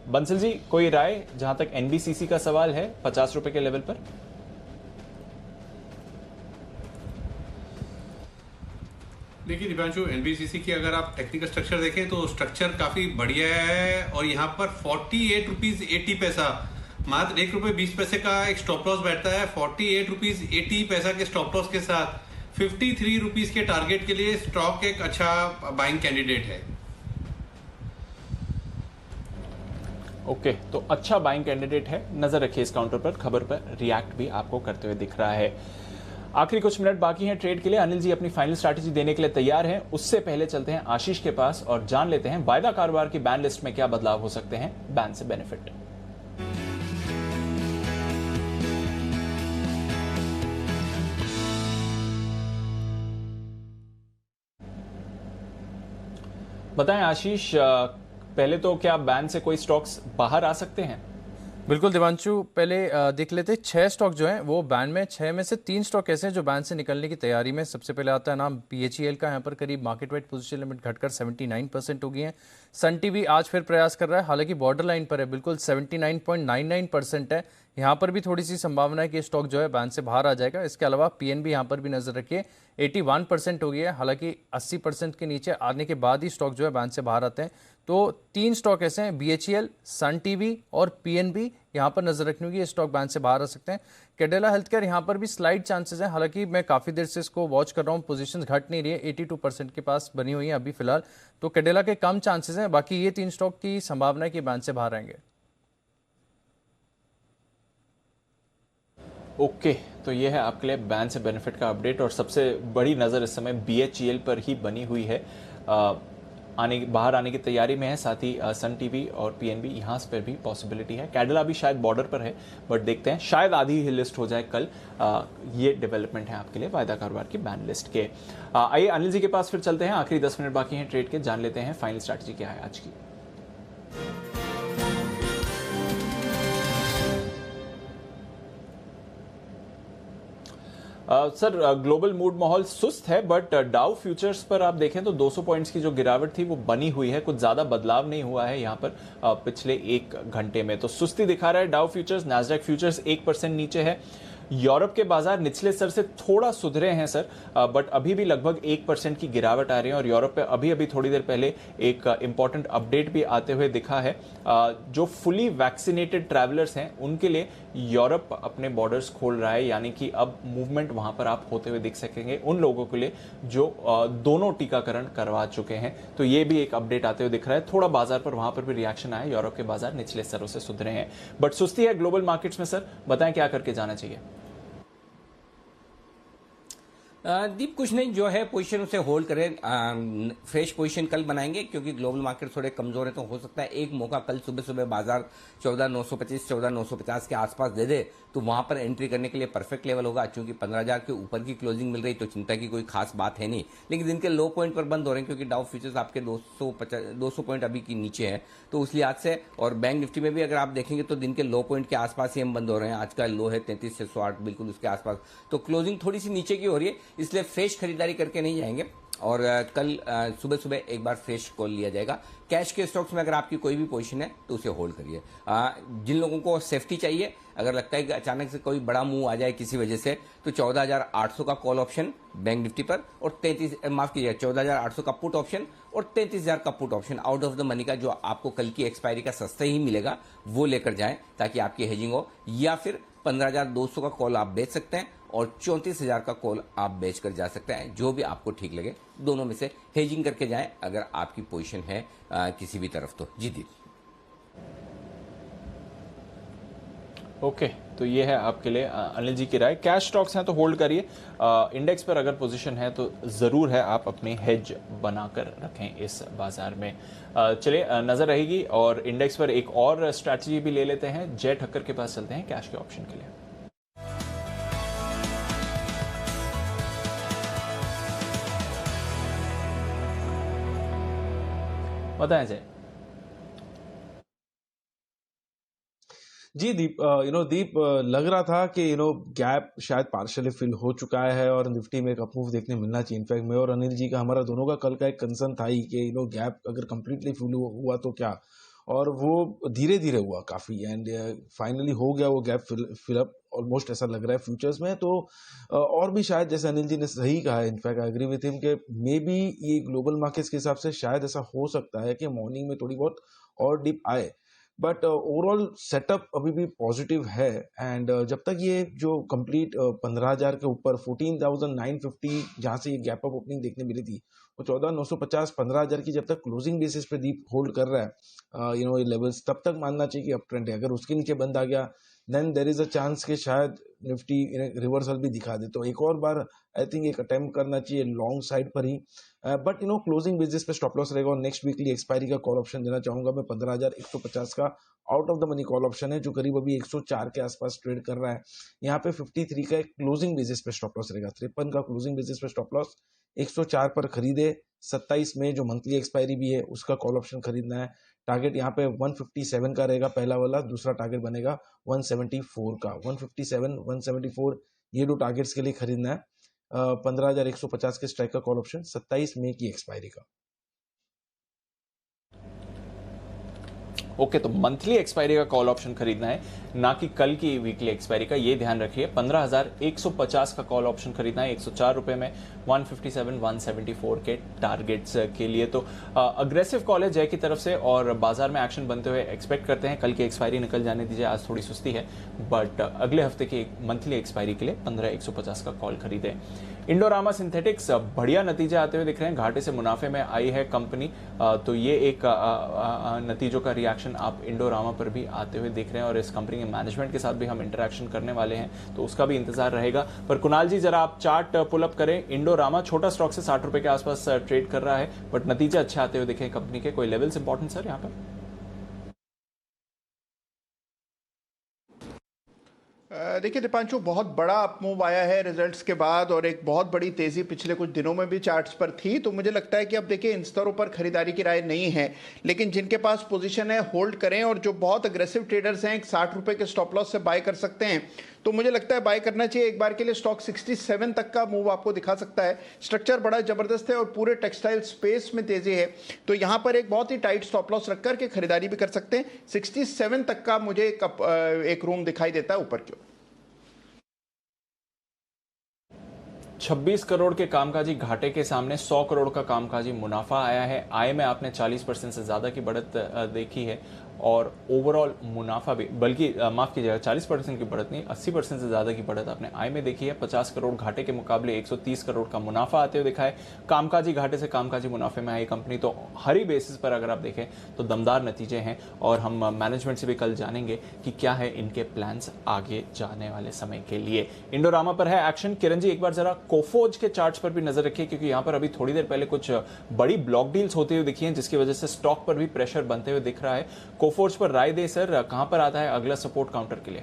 बंसल जी, कोई राय जहां तक NBCC का सवाल है 50 रुपए के लेवल पर? देखिए दिव्यांशु, NBCC की अगर आप टेक्निकल स्ट्रक्चर देखें तो स्ट्रक्चर काफी बढ़िया है, और यहाँ पर 48 रुपीज 80 पैसा, मात्र ₹1.20 का एक स्टॉप लॉस बैठता है। 48 रुपीज 80 पैसा के स्टॉप लॉस के साथ 53 रुपीज के टारगेट के लिए स्टॉक एक अच्छा बाइंग कैंडिडेट है। ओके, तो अच्छा बाइंग कैंडिडेट है, नजर रखिए इस काउंटर पर, खबर पर रिएक्ट भी आपको करते हुए दिख रहा है। आखिरी कुछ मिनट बाकी हैं ट्रेड के लिए। अनिल जी अपनी फाइनल स्ट्रैटेजी देने के लिए तैयार हैं, उससे पहले चलते हैं आशीष के पास और जान लेते हैं वायदा कारोबार की बैन लिस्ट में क्या बदलाव हो सकते हैं बैन से बेनिफिट। बताएं आशीष, पहले तो क्या बैन से कोई स्टॉक्स बाहर आ सकते हैं? बिल्कुल दिवांशु, पहले देख लेते हैं 6 स्टॉक जो हैं वो बैन में, 6 में से 3 स्टॉक ऐसे हैं जो बैन से निकलने की तैयारी में। सबसे पहले आता है नाम BHEL का, यहाँ पर करीब मार्केट वाइड पोजीशन लिमिट घटकर 79% हो गई है। सन टीवी आज फिर प्रयास कर रहा है, हालांकि बॉर्डर लाइन पर है, बिल्कुल 79.99% है। यहाँ पर भी थोड़ी सी संभावना है कि स्टॉक जो है बैन से बाहर आ जाएगा। इसके अलावा PNB यहाँ पर भी नजर रखिए, 81% हो गई है, हालांकि 80% के नीचे आने के बाद ही स्टॉक जो है बैन से बाहर आते हैं। तो 3 स्टॉक ऐसे हैं, BHEL, सन टीवी और PNB, यहाँ पर नजर रखनी होगी, ये स्टॉक बैन से बाहर आ सकते हैं। कैडिला हेल्थकेयर यहाँ पर भी स्लाइड चांसेस हैं, हालांकि मैं काफी देर से इसको वॉच कर रहा हूँ, पोजीशंस घट नहीं रही है, 82% के पास बनी हुई है अभी फिलहाल, तो कैडिला के कम चांसेस हैं। बाकी ये 3 स्टॉक की संभावना है कि बैन से बाहर आएंगे। ओके, तो ये है आपके लिए बैन से बेनिफिट का अपडेट, और सबसे बड़ी नज़र इस समय BHEL पर ही बनी हुई है, बाहर आने की तैयारी में है। साथ ही सन टीवी और PNB यहाँ पर भी पॉसिबिलिटी है। कैडिला भी शायद बॉर्डर पर है, बट देखते हैं, शायद आधी ही लिस्ट हो जाए कल। ये डेवलपमेंट है आपके लिए वायदा कारोबार की बैन लिस्ट के। आइए अनिल जी के पास फिर चलते हैं, आखिरी 10 मिनट बाकी हैं ट्रेड के, जान लेते हैं फाइनल स्ट्रैटेजी क्या है आज की। सर, ग्लोबल मूड माहौल सुस्त है, बट डाउ फ्यूचर्स पर आप देखें तो 200 पॉइंट्स की जो गिरावट थी वो बनी हुई है, कुछ ज्यादा बदलाव नहीं हुआ है यहाँ पर पिछले 1 घंटे में, तो सुस्ती दिखा रहा है डाउ फ्यूचर्स। नैस्डैक फ्यूचर्स 1% नीचे है, यूरोप के बाजार निचले स्तर से थोड़ा सुधरे हैं सर, बट अभी भी लगभग 1% की गिरावट आ रही है और यूरोप पे अभी अभी थोड़ी देर पहले एक इंपॉर्टेंट अपडेट भी आते हुए दिखा है। जो फुली वैक्सीनेटेड ट्रैवलर्स हैं उनके लिए यूरोप अपने बॉर्डर्स खोल रहा है, यानी कि अब मूवमेंट वहां पर आप होते हुए दिख सकेंगे उन लोगों के लिए जो दोनों टीकाकरण करवा चुके हैं। तो ये भी एक अपडेट आते हुए दिख रहा है। थोड़ा बाजार पर वहां पर भी रिएक्शन आया, यूरोप के बाजार निचले स्तरों से सुधरे हैं, बट सुस्ती है ग्लोबल मार्केट्स में। सर बताएं क्या करके जाना चाहिए? दीप कुछ नहीं, जो है पोजीशन उसे होल्ड करें। फ्रेश पोजीशन कल बनाएंगे क्योंकि ग्लोबल मार्केट थोड़े कमजोर है, तो हो सकता है एक मौका कल सुबह सुबह बाजार 14,925 14,950 के आसपास दे दे, तो वहां पर एंट्री करने के लिए परफेक्ट लेवल होगा। क्योंकि 15,000 के ऊपर की क्लोजिंग मिल रही तो चिंता की कोई खास बात है नहीं, लेकिन दिन के लो पॉइंट पर बंद हो रहे हैं क्योंकि डाउ फ्यूचर्स आपके 200 पॉइंट अभी की नीचे है, तो उस लिहाज से। और बैंक निफ्टी में भी अगर आप देखेंगे तो दिन के लो पॉइंट के आसपास ही हम बंद हो रहे हैं। आज का लो है 33,608, बिल्कुल उसके आसपास, तो क्लोजिंग थोड़ी सी नीचे की हो रही है, इसलिए फ्रेश खरीदारी करके नहीं जाएंगे। और कल सुबह सुबह एक बार फ्रेश कॉल लिया जाएगा। कैश के स्टॉक्स में अगर आपकी कोई भी पोजीशन है तो उसे होल्ड करिए। जिन लोगों को सेफ्टी चाहिए, अगर लगता है कि अचानक से कोई बड़ा मूव आ जाए किसी वजह से, तो 14,800 का कॉल ऑप्शन बैंक निफ्टी पर और 14,800 का पुट ऑप्शन और 33,000 का put option out of the money का, जो आपको कल की एक्सपायरी का सस्ते ही मिलेगा, वो लेकर जाएं ताकि आपकी हेजिंग हो। या फिर 15,200 का कॉल आप बेच सकते हैं और 34,000 का कॉल आप बेचकर जा सकते हैं, जो भी आपको ठीक लगे। दोनों में से हेजिंग करके जाएं अगर आपकी पोजीशन है किसी भी तरफ तो। जी दीप। ओके, तो ये है आपके लिए अनिल जी की राय। कैश स्टॉक्स हैं तो होल्ड करिए। इंडेक्स पर अगर पोजीशन है तो जरूर है आप अपने हेज बनाकर रखें इस बाजार में। चलिए नजर रहेगी। और इंडेक्स पर एक और स्ट्रैटेजी भी ले लेते हैं। जय ठक्कर के पास चलते हैं कैश के ऑप्शन के लिए। बताएं जय। जी दीप, दीप लग रहा था कि गैप शायद पार्शियली फिल हो चुका है और निफ्टी में एक अपमूव देखने मिलना चाहिए। इनफैक्ट मैं और अनिल जी का, हमारा दोनों का कल का एक कंसर्न था ही कि गैप अगर कंप्लीटली फिल हुआ तो क्या, और वो धीरे धीरे हुआ काफ़ी, एंड फाइनली हो गया वो गैप फिलअप ऑलमोस्ट, ऐसा लग रहा है फ्यूचर्स में। तो और भी शायद, जैसे अनिल जी ने सही कहा है, in fact I agree with him कि मे बी ये ग्लोबल मार्केट्स के हिसाब से शायद ऐसा हो सकता है कि मॉर्निंग में थोड़ी बहुत और डिप आए, बट ओवरऑल सेटअप अभी भी पॉजिटिव है। एंड जब तक ये जो कंप्लीट 15,000 के ऊपर 14,950 जहाँ से ये गैप अप ओपनिंग देखने मिली थी, वो 14,950 15,000 की जब तक क्लोजिंग बेसिस पे डीप होल्ड कर रहा है ये लेवल्स, तब तक मानना चाहिए कि अप ट्रेंड है। अगर उसके नीचे बंद आ गया then there is a chance कि शायद निफ्टी रिवर्सल भी दिखा दे। तो एक और बार आई थिंक एक अटेम्प्ट करना चाहिए लॉन्ग साइड पर ही, बट क्लोजिंग बेसिस पे स्टॉप लॉस रहेगा। और नेक्स्ट वीकली एक्सपायरी का कॉल ऑप्शन देना चाहूंगा मैं, 15,150 का out of the money call option है, जो करीब अभी 104 के आसपास ट्रेड कर रहा है। यहाँ पे 53 का एक क्लोजिंग बेसिस पे स्टॉप लॉस रहेगा, 53 का क्लोजिंग बेसिस पे स्टॉप लॉस, 104 पर खरीदे। 27 में जो मंथली एक्सपायरी भी है उसका कॉल ऑप्शन खरीदना है। टारगेट यहाँ पे 157 का रहेगा पहला वाला, दूसरा टारगेट बनेगा 174 का। 157 174 ये दो टारगेट्स के लिए खरीदना है। 15,150 के स्ट्राइक का कॉल ऑप्शन 27 मई की एक्सपायरी का। ओके, तो मंथली एक्सपायरी का कॉल ऑप्शन खरीदना है, ना कि कल की वीकली एक्सपायरी का, ये ध्यान रखिए। 15,150 का कॉल ऑप्शन खरीदना है 104 रुपए में, 157 174 के टारगेट्स के लिए। तो अग्रेसिव कॉल है जय की तरफ से और बाजार में एक्शन बनते हुए एक्सपेक्ट करते हैं। कल की एक्सपायरी निकल जाने दीजिए, आज थोड़ी सुस्ती है, बट अगले हफ्ते की मंथली एक्सपायरी के लिए 15,150 का कॉल खरीदें। इंडोरामा सिंथेटिक्स बढ़िया नतीजे आते हुए दिख रहे हैं, घाटे से मुनाफे में आई है कंपनी, तो ये एक नतीजों का रिएक्शन आप इंडोरामा पर भी आते हुए दिख रहे हैं। और इस कंपनी के मैनेजमेंट के साथ भी हम इंटरेक्शन करने वाले हैं, तो उसका भी इंतजार रहेगा। पर कुणाल जी जरा आप चार्ट पुल अप करें। इंडोरामा छोटा स्टॉक से 60 रुपए के आसपास ट्रेड कर रहा है, बट नतीजे अच्छे आते हुए दिखे कंपनी के। कोई लेवल्स इंपॉर्टेंट सर यहाँ पर? देखिए दीपांशु, बहुत बड़ा अपमूव आया है रिजल्ट्स के बाद और एक बहुत बड़ी तेजी पिछले कुछ दिनों में भी चार्ट्स पर थी। तो मुझे लगता है कि अब देखिए इन स्तरों पर खरीदारी की राय नहीं है, लेकिन जिनके पास पोजीशन है होल्ड करें। और जो बहुत अग्रेसिव ट्रेडर्स हैं 60 रुपए के स्टॉप लॉस से बाय कर सकते हैं, तो मुझे लगता है बाय करना चाहिए। एक बार के लिए स्टॉक 67 तक का मूव आपको दिखा सकता है। स्ट्रक्चर बड़ा जबरदस्त है और पूरे टेक्सटाइल स्पेस में तेजी है, तो यहां पर एक बहुत ही टाइट स्टॉप लॉस रखकर के खरीदारी भी कर सकते हैं। 67 तक का मुझे एक रूम दिखाई देता है ऊपर की ओर। 26 करोड़ के कामकाजी घाटे के सामने 100 करोड़ का कामकाजी मुनाफा आया है। आय में आपने 40% से ज्यादा की बढ़त देखी है और ओवरऑल मुनाफा भी, बल्कि माफ कीजिएगा 40% की बढ़त नहीं, 80% से ज्यादा की बढ़त आपने आय में देखी है। 50 करोड़ घाटे के मुकाबले 130 करोड़ का मुनाफा आते हुए दिखा है। कामकाजी घाटे से कामकाजी मुनाफे में आई कंपनी, तो हर ही बेसिस पर अगर आप देखें तो दमदार नतीजे हैं। और हम मैनेजमेंट से भी कल जानेंगे कि क्या है इनके प्लान्स आगे जाने वाले समय के लिए। इंडोरामा पर है एक्शन। किरण जी, एक बार जरा कोफोर्ज के चार्ट्स पर भी नजर रखिए, क्योंकि यहां पर अभी थोड़ी देर पहले कुछ बड़ी ब्लॉक डील्स होते हुए दिखी हैं, जिसकी वजह से स्टॉक पर भी प्रेशर बनते हुए दिख रहा है। कोफोर्ज पर राय दे सर, कहां पर आता है अगला सपोर्ट काउंटर के लिए?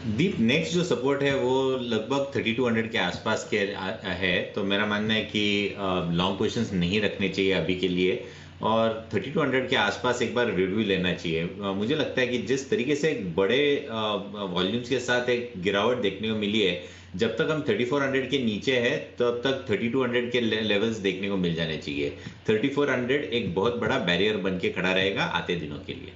दीप, नेक्स्ट जो सपोर्ट है वो लगभग 3200 के आसपास के है, तो मेरा मानना है कि लॉन्ग पोजीशंस नहीं रखने चाहिए अभी के लिए और 3200 के आसपास एक बार रिव्यू लेना चाहिए। मुझे लगता है कि जिस तरीके से एक बड़े वॉल्यूम्स के साथ एक गिरावट देखने को मिली है, जब तक हम 3400 के नीचे है तब तक 3200 के लेवल्स देखने को मिल जाने चाहिए। 3400 एक बहुत बड़ा बैरियर बन के खड़ा रहेगा आते दिनों के लिए।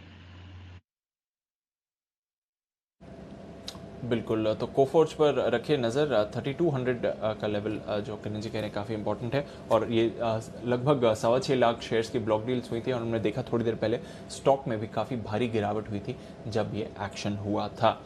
बिल्कुल, तो कोफोर्ज पर रखिए नज़र। 3200 का लेवल जो किरण जी कह रहे हैं काफ़ी इंपॉर्टेंट है और ये लगभग 6.25 लाख शेयर्स की ब्लॉक डील्स हुई थी और हमने देखा थोड़ी देर पहले स्टॉक में भी काफ़ी भारी गिरावट हुई थी जब ये एक्शन हुआ था।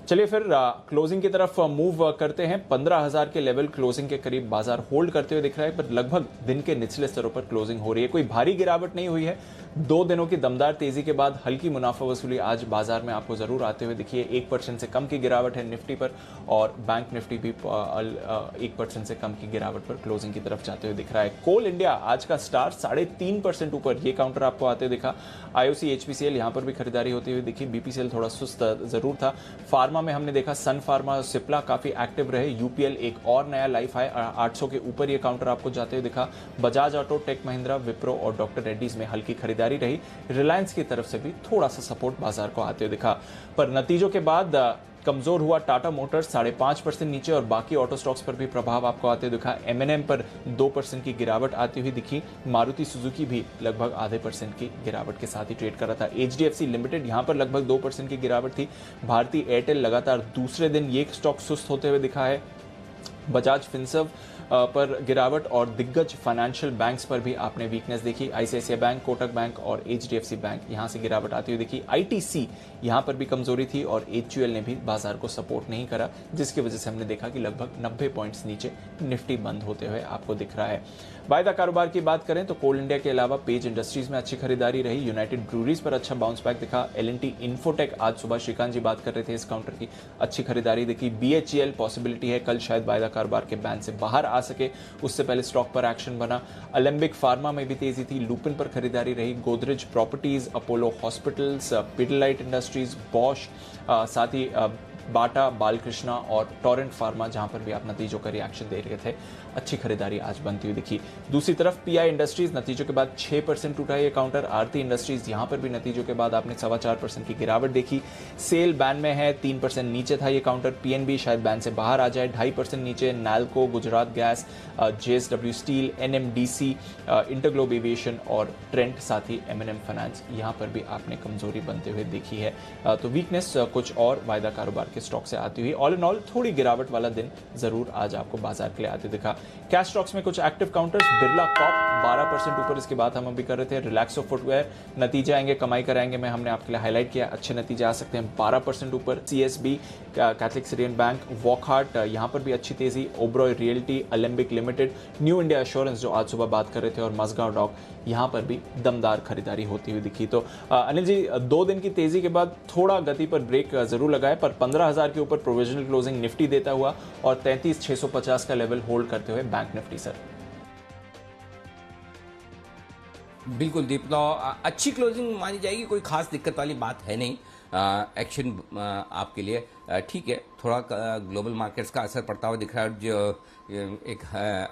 चलिए फिर क्लोजिंग की तरफ मूव करते हैं। 15,000 के लेवल क्लोजिंग के करीब बाजार होल्ड करते हुए दिख रहा है, पर लगभग दिन के निचले स्तरों पर क्लोजिंग हो रही है। कोई भारी गिरावट नहीं हुई है। 2 दिनों की दमदार तेजी के बाद हल्की मुनाफा वसूली आज बाजार में आपको जरूर आते हुए दिखी है। 1% से कम की गिरावट है निफ्टी पर और बैंक निफ्टी भी 1% से कम की गिरावट पर क्लोजिंग की तरफ जाते हुए दिख रहा है। कोल इंडिया आज का स्टार 3.5% ऊपर, ये काउंटर आपको आते हुए दिखा। आईओसी एचपीसीएल यहां पर भी खरीदारी होती हुई दिखी। बीपीसीएल थोड़ा सुस्त जरूर था। फार्मा में हमने देखा सन फार्मा और सिप्ला काफी एक्टिव रहे। यूपीएल एक और नया लाइफ हाई 800 के ऊपर ये काउंटर आपको जाते हुए दिखा। बजाज ऑटो, टेक महिंद्रा, विप्रो और डॉक्टर रेड्डीज में हल्की खरीदारी रही। रिलायंस की तरफ से भी थोड़ा सा सपोर्ट बाजार को आते हुए दिखा। पर नतीजों के बाद कमजोर हुआ टाटा मोटर्स 5.5% नीचे और बाकी ऑटो स्टॉक्स पर भी प्रभाव आपको आते हुए दिखा। एमएनएम पर 2% की गिरावट आती हुई दिखी। मारुति सुजुकी भी लगभग 0.5% की गिरावट के साथ ही ट्रेड कर रहा था। एचडीएफसी लिमिटेड यहां पर लगभग 2% की गिरावट थी। भारतीय एयरटेल लगातार दूसरे दिन ये स्टॉक सुस्त होते हुए दिखा है। बजाज फिनसर्व पर गिरावट और दिग्गज फाइनेंशियल बैंक्स पर भी आपने वीकनेस देखी। आईसीआईसीआई बैंक, कोटक बैंक और एचडीएफसी बैंक यहां से गिरावट आती हुई दिखी। आईटीसी यहां पर भी कमजोरी थी और एचयूएल ने भी बाजार को सपोर्ट नहीं करा, जिसकी वजह से हमने देखा कि लगभग 90 पॉइंट्स नीचे निफ्टी बंद होते हुए आपको दिख रहा है। वायदा कारोबार की बात करें तो कोल इंडिया के अलावा पेज इंडस्ट्रीज में अच्छी खरीदारी रही। यूनाइटेड ब्रूरीज पर अच्छा बाउंस बैक दिखा। एलएनटी इन्फोटेक, आज सुबह श्रीकांत जी बात कर रहे थे इस काउंटर की, अच्छी खरीदारी दिखी। बीएचईएल पॉसिबिलिटी है कल शायद वायदा कारोबार के बैन से बाहर आ सके, उससे पहले स्टॉक पर एक्शन बना। अलेम्बिक फार्मा में भी तेजी थी। लुपिन पर खरीदारी रही। Godrej properties, Apollo hospitals, Pidilite industries, Bosch, साथ ही बाटा, बालकृष्णा और टोरेंट फार्मा जहां पर भी आप नतीजों का रिएक्शन दे रहे थे, अच्छी खरीदारी आज बनती हुई दिखी। दूसरी तरफ पीआई इंडस्ट्रीज नतीजों के बाद 6% उठा ये काउंटर। आरती इंडस्ट्रीज यहां पर भी नतीजों के बाद आपने 4.25% की गिरावट देखी। सेल बैन में है, 3% नीचे था ये काउंटर। पीएनबी शायद बैन से बाहर आ जाए, 2.5% नीचे। NALCO, Gujarat gas, JSW steel, NMDC, InterGlobe aviation और ट्रेंट, साथ ही एमएनएम फाइनेंस, यहां पर भी आपने कमजोरी बनते हुए देखी है। तो वीकनेस कुछ और वायदा कारोबार के स्टॉक से आती हुई। ऑल इन ऑल थोड़ी गिरावट वाला दिन जरूर आज आपको बाजार के लिए आते दिखा। कैश स्टॉक्स में कुछ एक्टिव काउंटर्स। बिरला कॉप 12% ऊपर, इसकी बात हम अभी कर रहे थे। रिलैक्सो फुटवेयर नतीजे आएंगे, कमाई कराएंगे, मैं हमने आपके लिए हाईलाइट किया, अच्छे नतीजे आ सकते हैं। 12% ऊपर। CSB, Catholic Syrian bank, Wockhardt, यहां पर भी अच्छी तेजी। Oberoi realty, Alembic limited, new India assurance जो आज सुबह बात कर रहे थे, और मजगांव डॉक, यहां पर भी दमदार खरीदारी होती हुई दिखी। तो अनिल जी, 2 दिन की तेजी के बाद थोड़ा गति पर ब्रेक जरूर लगाए, पर 15,000 के ऊपर प्रोविजनल क्लोजिंग निफ्टी देता हुआ और 33,650 का लेवल होल्ड करते हुए बैंक निफ्टी सर। बिल्कुल दीप, अच्छी क्लोजिंग मानी जाएगी, कोई खास दिक्कत वाली बात है नहीं। एक्शन आपके लिए ठीक है। थोड़ा ग्लोबल मार्केट्स का असर पड़ता हुआ दिख रहा है। जो एक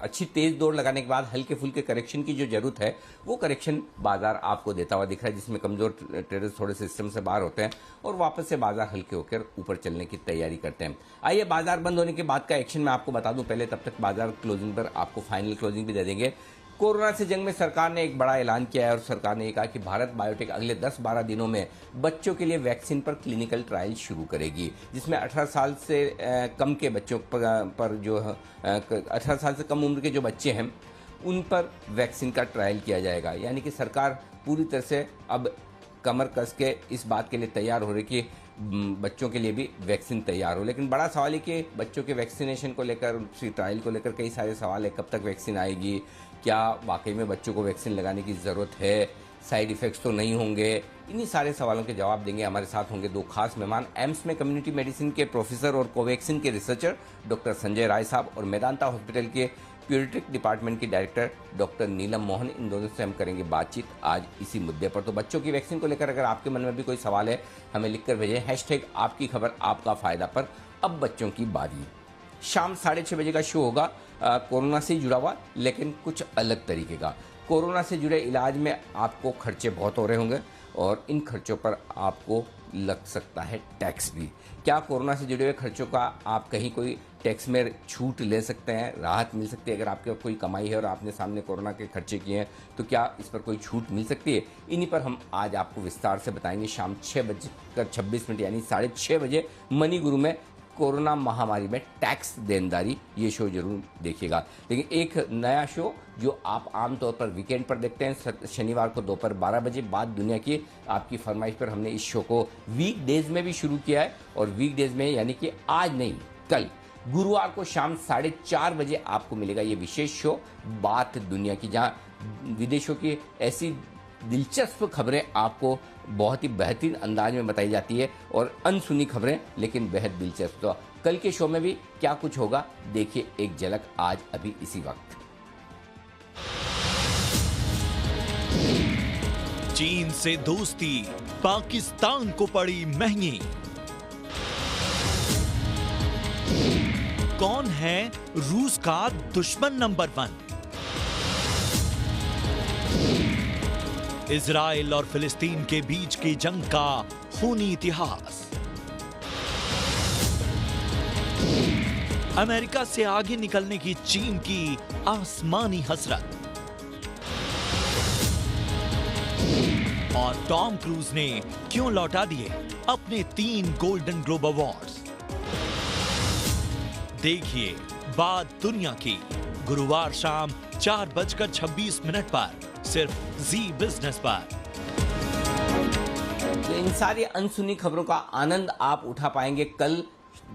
अच्छी तेज दौड़ लगाने के बाद हल्के फुल्के करेक्शन की जो जरूरत है, वो करेक्शन बाजार आपको देता हुआ दिख रहा है, जिसमें कमजोर ट्रेडर्स थोड़े सिस्टम से बाहर होते हैं और वापस से बाजार हल्के होकर ऊपर चलने की तैयारी करते हैं। आइए बाजार बंद होने के बाद का एक्शन मैं आपको बता दूं पहले, तब तक बाजार क्लोजिंग पर आपको फाइनल क्लोजिंग भी दे देंगे। कोरोना से जंग में सरकार ने एक बड़ा ऐलान किया है और सरकार ने कहा कि भारत बायोटेक अगले 10-12 दिनों में बच्चों के लिए वैक्सीन पर क्लिनिकल ट्रायल शुरू करेगी, जिसमें 18 साल से कम के बच्चों पर जो 18 साल से कम उम्र के जो बच्चे हैं उन पर वैक्सीन का ट्रायल किया जाएगा। यानी कि सरकार पूरी तरह से अब कमर कस के इस बात के लिए तैयार हो रही कि बच्चों के लिए भी वैक्सीन तैयार हो। लेकिन बड़ा सवाल है कि बच्चों के वैक्सीनेशन को लेकर, उसकी ट्रायल को लेकर कई सारे सवाल है। कब तक वैक्सीन आएगी, क्या वाकई में बच्चों को वैक्सीन लगाने की ज़रूरत है, साइड इफ़ेक्ट्स तो नहीं होंगे, इन्हीं सारे सवालों के जवाब देंगे। हमारे साथ होंगे दो खास मेहमान, एम्स में कम्युनिटी मेडिसिन के प्रोफेसर और कोवैक्सीन के रिसर्चर डॉक्टर संजय राय साहब और मेदांता हॉस्पिटल के पीडियाट्रिक डिपार्टमेंट की डायरेक्टर डॉक्टर नीलम मोहन। इन दोनों से हम करेंगे बातचीत आज इसी मुद्दे पर। तो बच्चों की वैक्सीन को लेकर अगर आपके मन में भी कोई सवाल है, हमें लिखकर भेजें #आपकी खबर आपका फ़ायदा पर। अब बच्चों की बारी। शाम 6:30 बजे का शो होगा कोरोना से जुड़ा हुआ, लेकिन कुछ अलग तरीके का। कोरोना से जुड़े इलाज में आपको खर्चे बहुत हो रहे होंगे और इन खर्चों पर आपको लग सकता है टैक्स भी। क्या कोरोना से जुड़े हुए खर्चों का आप कहीं कोई टैक्स में छूट ले सकते हैं, राहत मिल सकती है? अगर आपके कोई कमाई है और आपने सामने कोरोना के खर्चे किए हैं तो क्या इस पर कोई छूट मिल सकती है? इन्हीं पर हम आज आपको विस्तार से बताएंगे। शाम 6:26 यानी 6:30 बजे मनी गुरु में कोरोना महामारी में टैक्स देनदारी, ये शो जरूर देखिएगा। लेकिन एक नया शो जो आप आमतौर पर वीकेंड पर देखते हैं, शनिवार को दोपहर 12 बजे बाद दुनिया की आपकी फरमाइश पर हमने इस शो को वीक डेज में भी शुरू किया है। और वीक डेज में यानी कि आज नहीं, कल गुरुवार को शाम 4:30 बजे आपको मिलेगा ये विशेष शो बात दुनिया की, जहाँ विदेशों की ऐसी दिलचस्प खबरें आपको बहुत ही बेहतरीन अंदाज में बताई जाती है और अनसुनी खबरें लेकिन बेहद दिलचस्प। तो कल के शो में भी क्या कुछ होगा, देखिए एक झलक आज अभी इसी वक्त। चीन से दोस्ती पाकिस्तान को पड़ी महंगी। कौन है रूस का दुश्मन नंबर 1? इजराइल और फिलिस्तीन के बीच की जंग का खूनी इतिहास। अमेरिका से आगे निकलने की चीन की आसमानी हसरत। और टॉम क्रूज ने क्यों लौटा दिए अपने 3 गोल्डन ग्लोब अवार्ड्स। देखिए बात दुनिया की, गुरुवार शाम 4:26 पर सिर्फ जी बिजनेस पर। इन सारी अनसुनी खबरों का आनंद आप उठा पाएंगे कल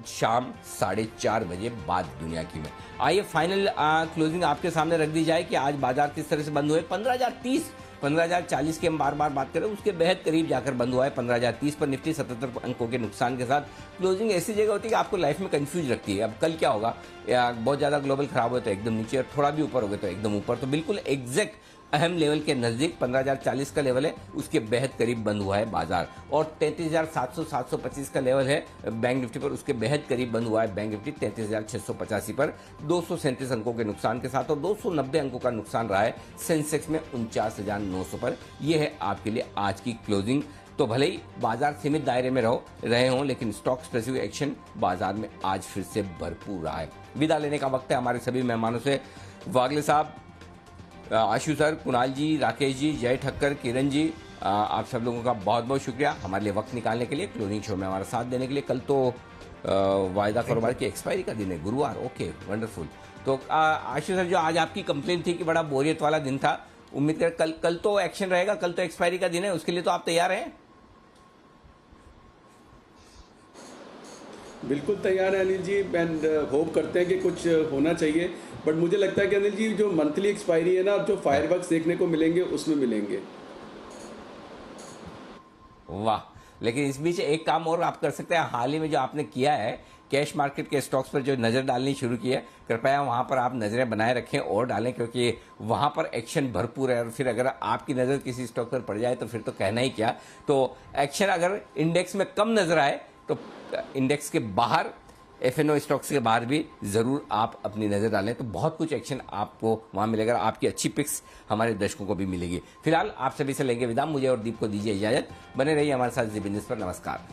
शाम 4:30 बजे बाद दुनिया की में। आइए फाइनल क्लोजिंग आपके सामने रख दी जाए कि आज बाजार किस तरह से बंद हुए। 15,030 15,040 की हम बार बार बात करें, उसके बेहद करीब जाकर बंद हुआ है 15,030 पर। निफ्टी 77 अंकों के नुकसान के साथ। क्लोजिंग ऐसी जगह होती है कि आपको लाइफ में कंफ्यूज रखती है। अब कल क्या होगा, या बहुत ज़्यादा ग्लोबल खराब हो तो एकदम नीचे और थोड़ा भी ऊपर हो गया तो एकदम ऊपर। तो बिल्कुल एग्जैक्ट अहम लेवल के नजदीक 15,040 का लेवल है, उसके बेहद करीब बंद हुआ है बाजार। और 33,700-725 का लेवल है बैंक निफ्टी पर, उसके बेहद करीब बंद हुआ है बैंक निफ्टी 33,685 पर 237 अंकों के नुकसान के साथ। और 290 अंकों का नुकसान रहा है सेंसेक्स में 49,900 पर। यह है आपके लिए आज की क्लोजिंग। तो भले ही बाजार सीमित दायरे में रहे हों, लेकिन स्टॉक स्पेसिफिक एक्शन बाजार में आज फिर से भरपूर रहा है। विदा लेने का वक्त है हमारे सभी मेहमानों से। वागले साहब, आशु सर, कुणाल जी, राकेश जी, जय ठक्कर, किरण जी, आप सब लोगों का बहुत बहुत शुक्रिया हमारे लिए वक्त निकालने के लिए, क्लोजिंग शो में हमारा साथ देने के लिए। कल तो वायदा कारोबार की एक्सपायरी का दिन है, गुरुवार। Okay, wonderful. तो आशु सर, जो आज आपकी कंप्लेंट थी कि बड़ा बोरियत वाला दिन था, उम्मीद कर कल तो एक्शन रहेगा, कल तो एक्सपायरी का दिन है, उसके लिए तो आप तैयार हैं? बिल्कुल तैयार है अनिल जी, एंड होप करते हैं कि कुछ होना चाहिए। बट मुझे लगता है कि अनिल जी जो मंथली एक्सपायरी है ना, जो फायरवर्क्स देखने को मिलेंगे उसमें मिलेंगे। वाह, लेकिन इस बीच एक काम और आप कर सकते हैं। हाल ही में जो आपने किया है, कैश मार्केट के स्टॉक्स पर जो नज़र डालनी शुरू की है, कृपया वहां पर आप नज़रें बनाए रखें और डालें, क्योंकि वहां पर एक्शन भरपूर है। और फिर अगर आपकी नज़र किसी स्टॉक पर पड़ जाए तो फिर तो कहना ही क्या। तो एक्शन अगर इंडेक्स में कम नजर आए तो इंडेक्स के बाहर, एफएनओ स्टॉक्स के बाहर भी ज़रूर आप अपनी नज़र डालें, तो बहुत कुछ एक्शन आपको वहाँ मिलेगा। आपकी अच्छी पिक्स हमारे दर्शकों को भी मिलेगी। फिलहाल आप सभी से लेंगे विदा। मुझे और दीप को दीजिए इजाज़त। बने रहिए हमारे साथ जी बिजनेस पर। नमस्कार।